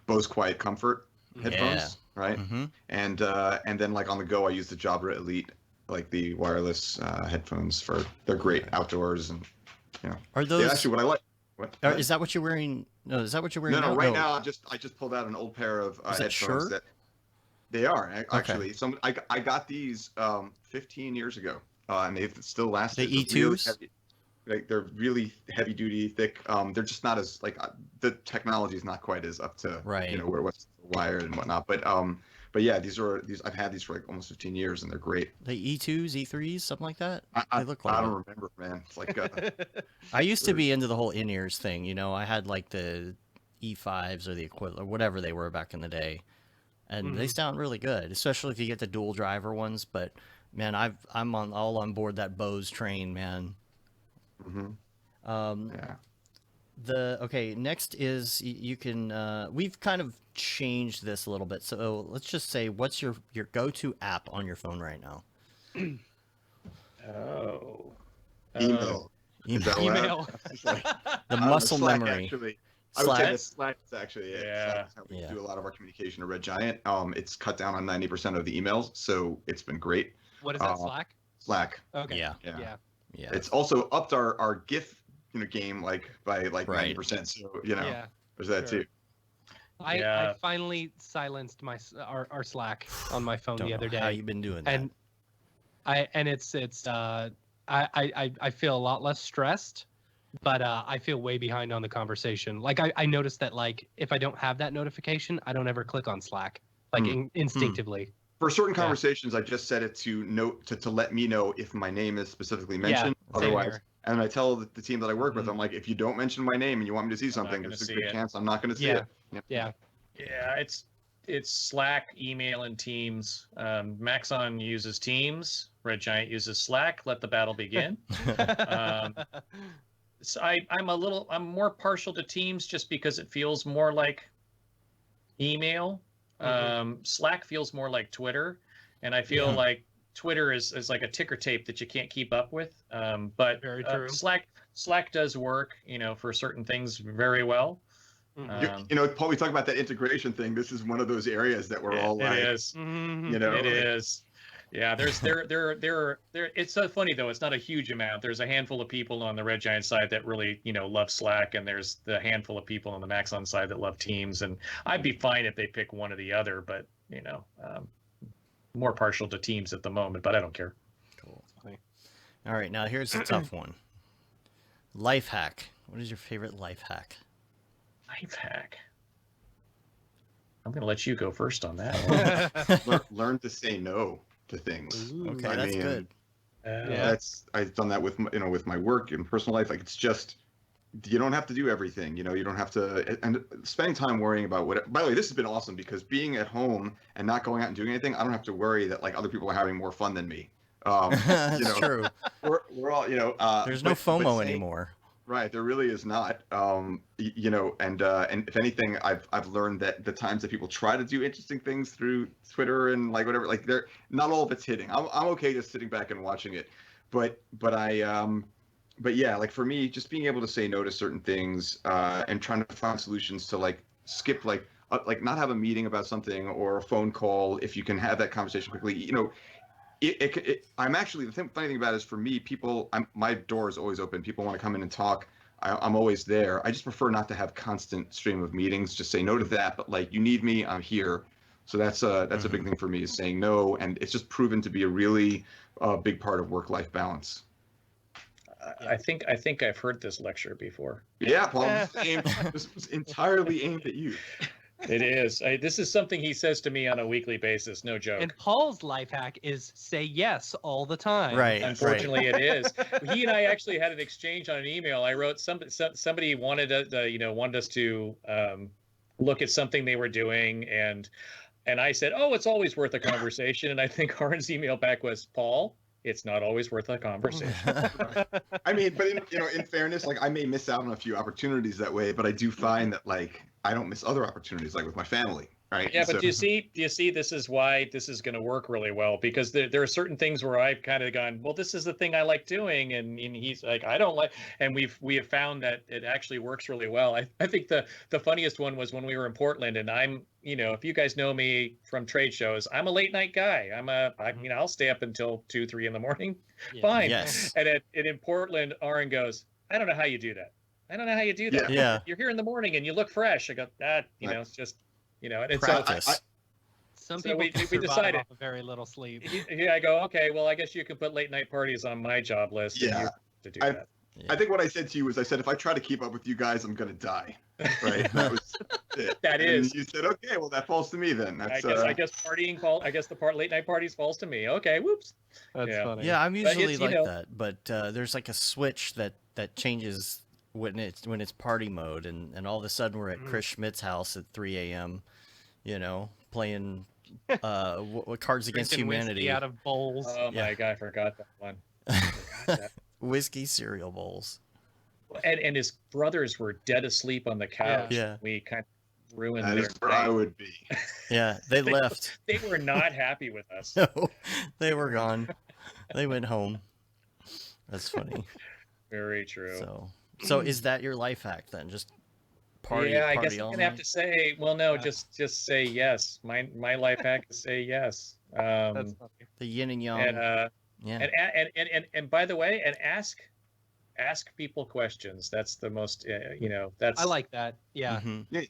Bose Quiet Comfort headphones, right? Mm-hmm. And then like on the go, I use the Jabra Elite, like the wireless headphones they're great outdoors, and Are they those? actually what I like. What? Is that what you're wearing? No, is that what you're wearing? No, now? right now I just pulled out an old pair of Is that headphones Shure? that they are actually. I got these 15 years ago, and they've still lasted. The They're really E2s? heavy- they're really heavy duty, thick. They're just not as the technology is not quite as up to Right. where what's wired and whatnot. But yeah, these I've had these for like almost 15 years, and they're great. The E2s, E3s, something like that. I They look like I it. don't remember, man. It's like I used to be into the whole in-ears thing. I had like the E5s or the equivalent, or whatever they were back in the day, and they sound really good, especially if you get the dual driver ones. But man, I'm all on board that Bose train, man. mhm, yeah. Okay, next is you can we've kind of changed this a little bit. So let's just say, what's your go-to app on your phone right now? Oh. Email. Is that what I- Email. It's like- The I don't know, muscle Slack, memory. Actually. I would say Slack? that Slack is actually it. Yeah. Slack is how we Yeah. do a lot of our communication to Red Giant. It's cut down on 90% of the emails, so it's been great. What is that, Slack? Slack. Okay. Yeah. Yeah. Yeah. It's also upped our GIF game by like Right. 90%. So Yeah. there's that sure. too. I Yeah. finally silenced our Slack on my phone Don't the know other how day, you been doing that. and I feel a lot less stressed but I feel way behind on the conversation. Like I noticed that like if I don't have that notification, I don't ever click on Slack, like instinctively. For certain conversations, I just set it to note to let me know if my name is specifically mentioned. Same Otherwise, here. and I tell the team that I work with, I'm like, if you don't mention my name and you want me to see something, there's a good chance I'm not going to see it. Yep. Yeah. Yeah, it's Slack, email, and Teams. Maxon uses Teams. Red Giant uses Slack. Let the battle begin. So I'm more partial to Teams just because it feels more like email. Slack feels more like Twitter, and I feel like Twitter is like a ticker tape that you can't keep up with. But Very true. Slack does work, for certain things very well. Paul, we talk about that integration thing. This is one of those areas that we're all like, it is. It is. Yeah, it's so funny though. It's not a huge amount. There's a handful of people on the Red Giant side that really, love Slack, and there's the handful of people on the Maxon side that love Teams. And I'd be fine if they pick one or the other, but more partial to Teams at the moment. But I don't care. Cool. All right, now here's a tough one. Life hack. What is your favorite life hack? Life hack. I'm going to let you go first on that one. Learn to say no to things. Ooh, okay, that's good. I've done that with with my work and personal life. Like, it's just, you don't have to do everything. You don't have to, and spending time worrying about what. By the way, this has been awesome because being at home and not going out and doing anything, I don't have to worry that like other people are having more fun than me. That's true. We're all There's no FOMO anymore. Right, there really is not. And if anything, I've learned that the times that people try to do interesting things through Twitter and like whatever, like they're not all of it's hitting. I'm okay just sitting back and watching it, but yeah, like for me, just being able to say no to certain things and trying to find solutions to like skip like not have a meeting about something or a phone call if you can have that conversation quickly. I'm actually, the funny thing about it is for me, my door is always open. People want to come in and talk. I'm always there. I just prefer not to have constant stream of meetings. Just say no to that. But like, you need me, I'm here. So that's a big thing for me, is saying no. And it's just proven to be a really big part of work-life balance. I think I've heard this lecture before. Yeah, Paul, this was entirely aimed at you. It is. This is something he says to me on a weekly basis. No joke. And Paul's life hack is say yes all the time. Right. Unfortunately, it is. He and I actually had an exchange on an email. I wrote somebody wanted us to look at something they were doing, and I said, "Oh, it's always worth a conversation." And I think Aaron's email back was, "Paul, it's not always worth a conversation." I mean, but in fairness, like I may miss out on a few opportunities that way, but I do find that like I don't miss other opportunities, like with my family, right? Yeah, but do you see? This is why this is going to work really well, because there are certain things where I've kind of gone, well, this is the thing I like doing, and he's like, I don't like, and we have found that it actually works really well. I think the funniest one was when we were in Portland, and I'm, if you guys know me from trade shows, I'm a late night guy. I'll stay up until 2-3 in the morning. Yeah. Fine. Yes. And in Portland, Aaron goes, I don't know how you do that. I don't know how you do that. Yeah. You're here in the morning and you look fresh. I go, it's just, and practice. So some people we decided off of very little sleep. Yeah, I go, okay, well, I guess you can put late night parties on my job list. Yeah. And you have to do that. I think what I said to you was, I said, if I try to keep up with you guys, I'm going to die. Right. That was it. That is. And you said, okay, well, that falls to me then. I guess partying falls. I guess the late night parties falls to me. Okay. Whoops. That's funny. Yeah, I'm usually like that, but there's like a switch that changes when it's party mode, and all of a sudden we're at Chris Schmidt's house at 3 a.m. Playing Cards Against Humanity whiskey out of bowls. Oh my God, I forgot that one. Whiskey cereal bowls. And his brothers were dead asleep on the couch. Yeah. We kind of ruined that their is where I would be. Yeah, they left. They were not happy with us. No, they were gone. They went home. That's funny. Very true. So is that your life hack then? Just party? Yeah, I party guess I'm all gonna have night? to say. Well, no, just say yes. My life hack is say yes. That's funny. The yin and yang. And by the way, and ask people questions. That's the most. That's. I like that. Yeah. Mm-hmm. Yeah.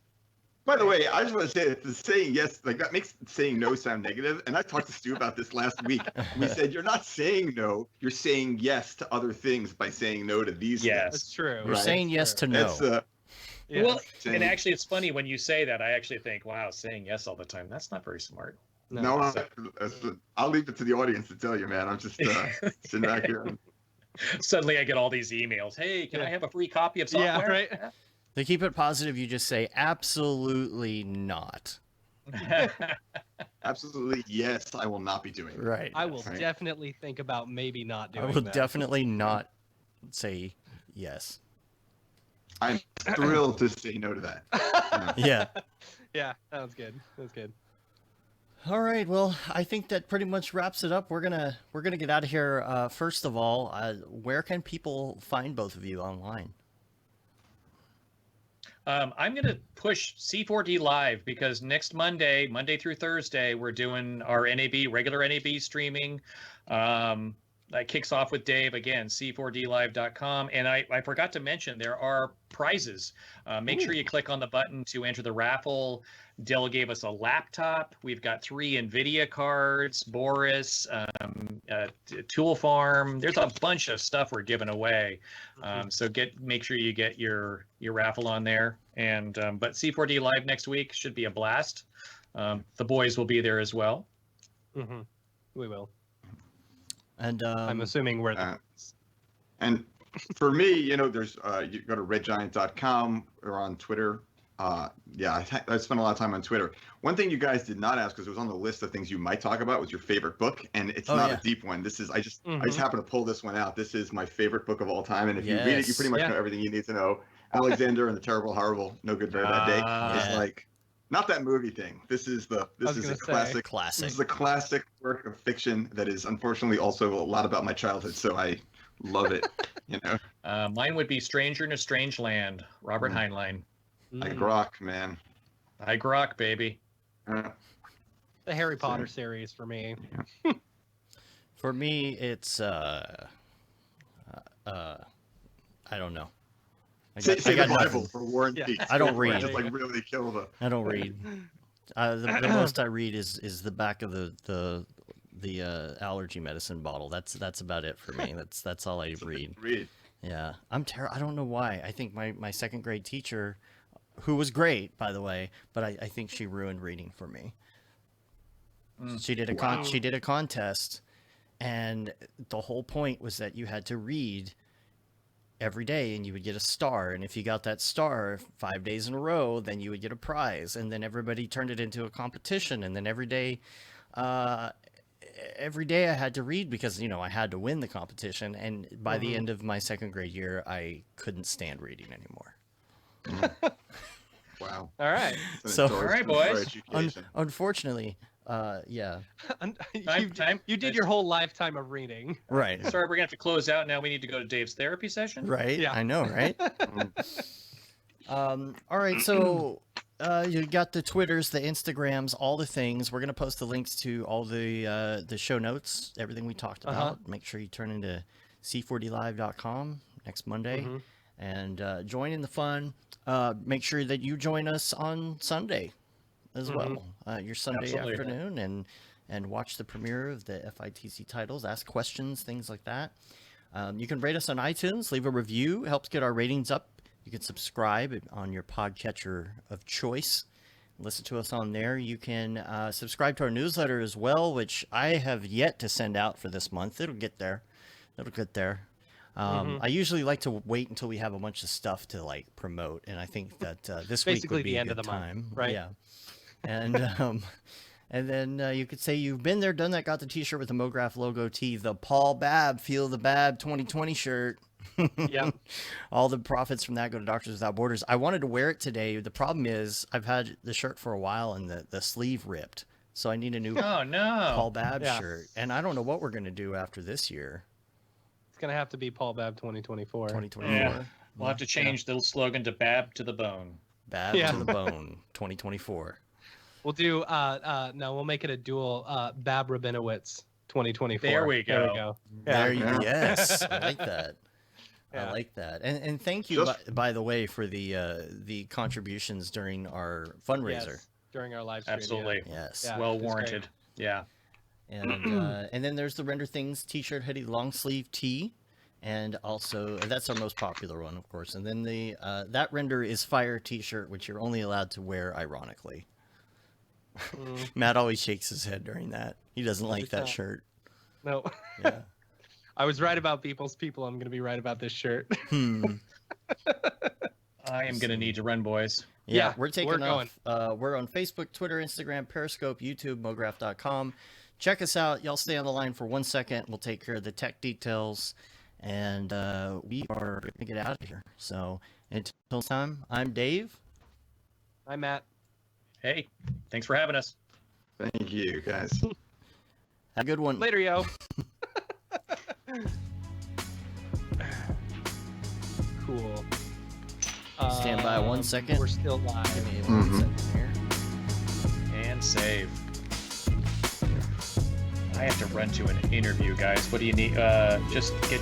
By the way, I just want to say that the saying yes, like that makes saying no sound negative. And I talked to Stu about this last week. We said you're not saying no, you're saying yes to other things by saying no to these Yes. That's true. You're Right. saying yes to no. That's Yes. Well, saying- and actually, it's funny when you say that. I actually think, wow, saying yes all the time, that's not very smart. no, I'll leave it to the audience to tell you, man. I'm just sitting back here. Suddenly I get all these emails. Hey, can I have a free copy of software? Yeah, right. To keep it positive, you just say absolutely not. Absolutely, yes, I will not be doing it. Right. I will Right. definitely think about maybe not doing I will that. definitely not say yes. I'm thrilled to say no to that. Yeah. Yeah, that was good. That was good. All right. Well, I think that pretty much wraps it up. We're gonna get out of here. First of all, where can people find both of you online? I'm going to push C4D Live because next Monday through Thursday, we're doing our regular NAB streaming. That kicks off with Dave again, c4dlive.com. And I forgot to mention there are prizes. Make sure you click on the button to enter the raffle. Dell gave us a laptop. We've got 3 NVIDIA cards, Boris, Tool Farm. There's a bunch of stuff we're giving away. So make sure you get your raffle on there. And but C4D Live next week should be a blast. The boys will be there as well. Mm-hmm. We will. And I'm assuming we're And for me, there's you go to redgiant.com or on Twitter. Yeah, I spent a lot of time on Twitter. One thing you guys did not ask, because it was on the list of things you might talk about, was your favorite book, and it's not a deep one. This is I just happened to pull this one out. This is my favorite book of all time, and if you read it, you pretty much know everything you need to know. Alexander and the Terrible, Horrible, No Good, Very Bad Day is like not that movie thing. This is a classic. This is a classic work of fiction that is unfortunately also a lot about my childhood, so I love it. Mine would be Stranger in a Strange Land, Robert Heinlein. I grok, man. I grok, baby. the Harry Potter series for me. For me, it's I don't know. Say I got the Bible nothing. for War and Peace. I don't read. Just like really kill the. I don't read. The most I read is the back of the allergy medicine bottle. That's about it for me. That's all I read. Yeah, I don't know why. I think my second grade teacher, who was great by the way, but I think she ruined reading for me. She did a contest, and the whole point was that you had to read every day and you would get a star, and if you got that star 5 days in a row, then you would get a prize, and then everybody turned it into a competition, and then every day I had to read because I had to win the competition, and by the end of my second grade year I couldn't stand reading anymore. Wow. All right. So all right, boys. Unfortunately, yeah. You did your whole lifetime of reading. Right. Sorry, we're gonna have to close out now. We need to go to Dave's therapy session. Right. Yeah. I know, right? All right. So you got the Twitters, the Instagrams, all the things. We're gonna post the links to all the show notes, everything we talked about. Make sure you turn into c4dlive.com next Monday and join in the fun. Make sure that you join us on Sunday as well, your Sunday afternoon, and watch the premiere of the FITC titles, ask questions, things like that. You can rate us on iTunes, leave a review, helps get our ratings up. You can subscribe on your podcatcher of choice. Listen to us on there. You can subscribe to our newsletter as well, which I have yet to send out for this month. It'll get there. I usually like to wait until we have a bunch of stuff to promote, and I think that this week would be a good time. Right? Yeah. And then you could say you've been there, done that, got the T-shirt with the Mograph logo tee, the Paul Babb Feel the Babb 2020 shirt. Yeah. All the profits from that go to Doctors Without Borders. I wanted to wear it today. The problem is I've had the shirt for a while and the sleeve ripped, so I need a new Paul Babb shirt. And I don't know what we're gonna do after this year. It's gonna have to be Paul Babb 2024. 2024. Yeah. We'll have to change the slogan to Babb to the Bone. Babb to the Bone 2024. We'll do no, we'll make it a dual Babb Rabinowitz 2024. There we go. Yeah. Yes, I like that. I Yeah. like that, and thank you Just- by the way for the contributions during our fundraiser. Yes, during our live stream. Absolutely. Yes. Yeah. Well it's great. warranted. Yeah. And then there's the Render Things T-shirt, hoodie, long sleeve tee, and also that's our most popular one, of course. And then the that Render is Fire T-shirt, which you're only allowed to wear ironically. Mm, Matt always shakes his head during that. He doesn't like It's that not. shirt. no. Yeah. I was right about people's people. I'm going to be right about this shirt. I am going to need to run, boys. Yeah, Yeah, we're taking we're off. We're on Facebook, Twitter, Instagram, Periscope, YouTube, Mograph.com. Check us out. Y'all stay on the line for 1 second. We'll take care of the tech details, and we are going to get out of here. So until time, I'm Dave. Hi, Matt. Hey, thanks for having us. Thank you, guys. Have a good one. Later, yo. Cool. Stand by 1 second. We're still live. Give me 1 Mhm. second here. And save. I have to run to an interview, guys. What do you need? Just get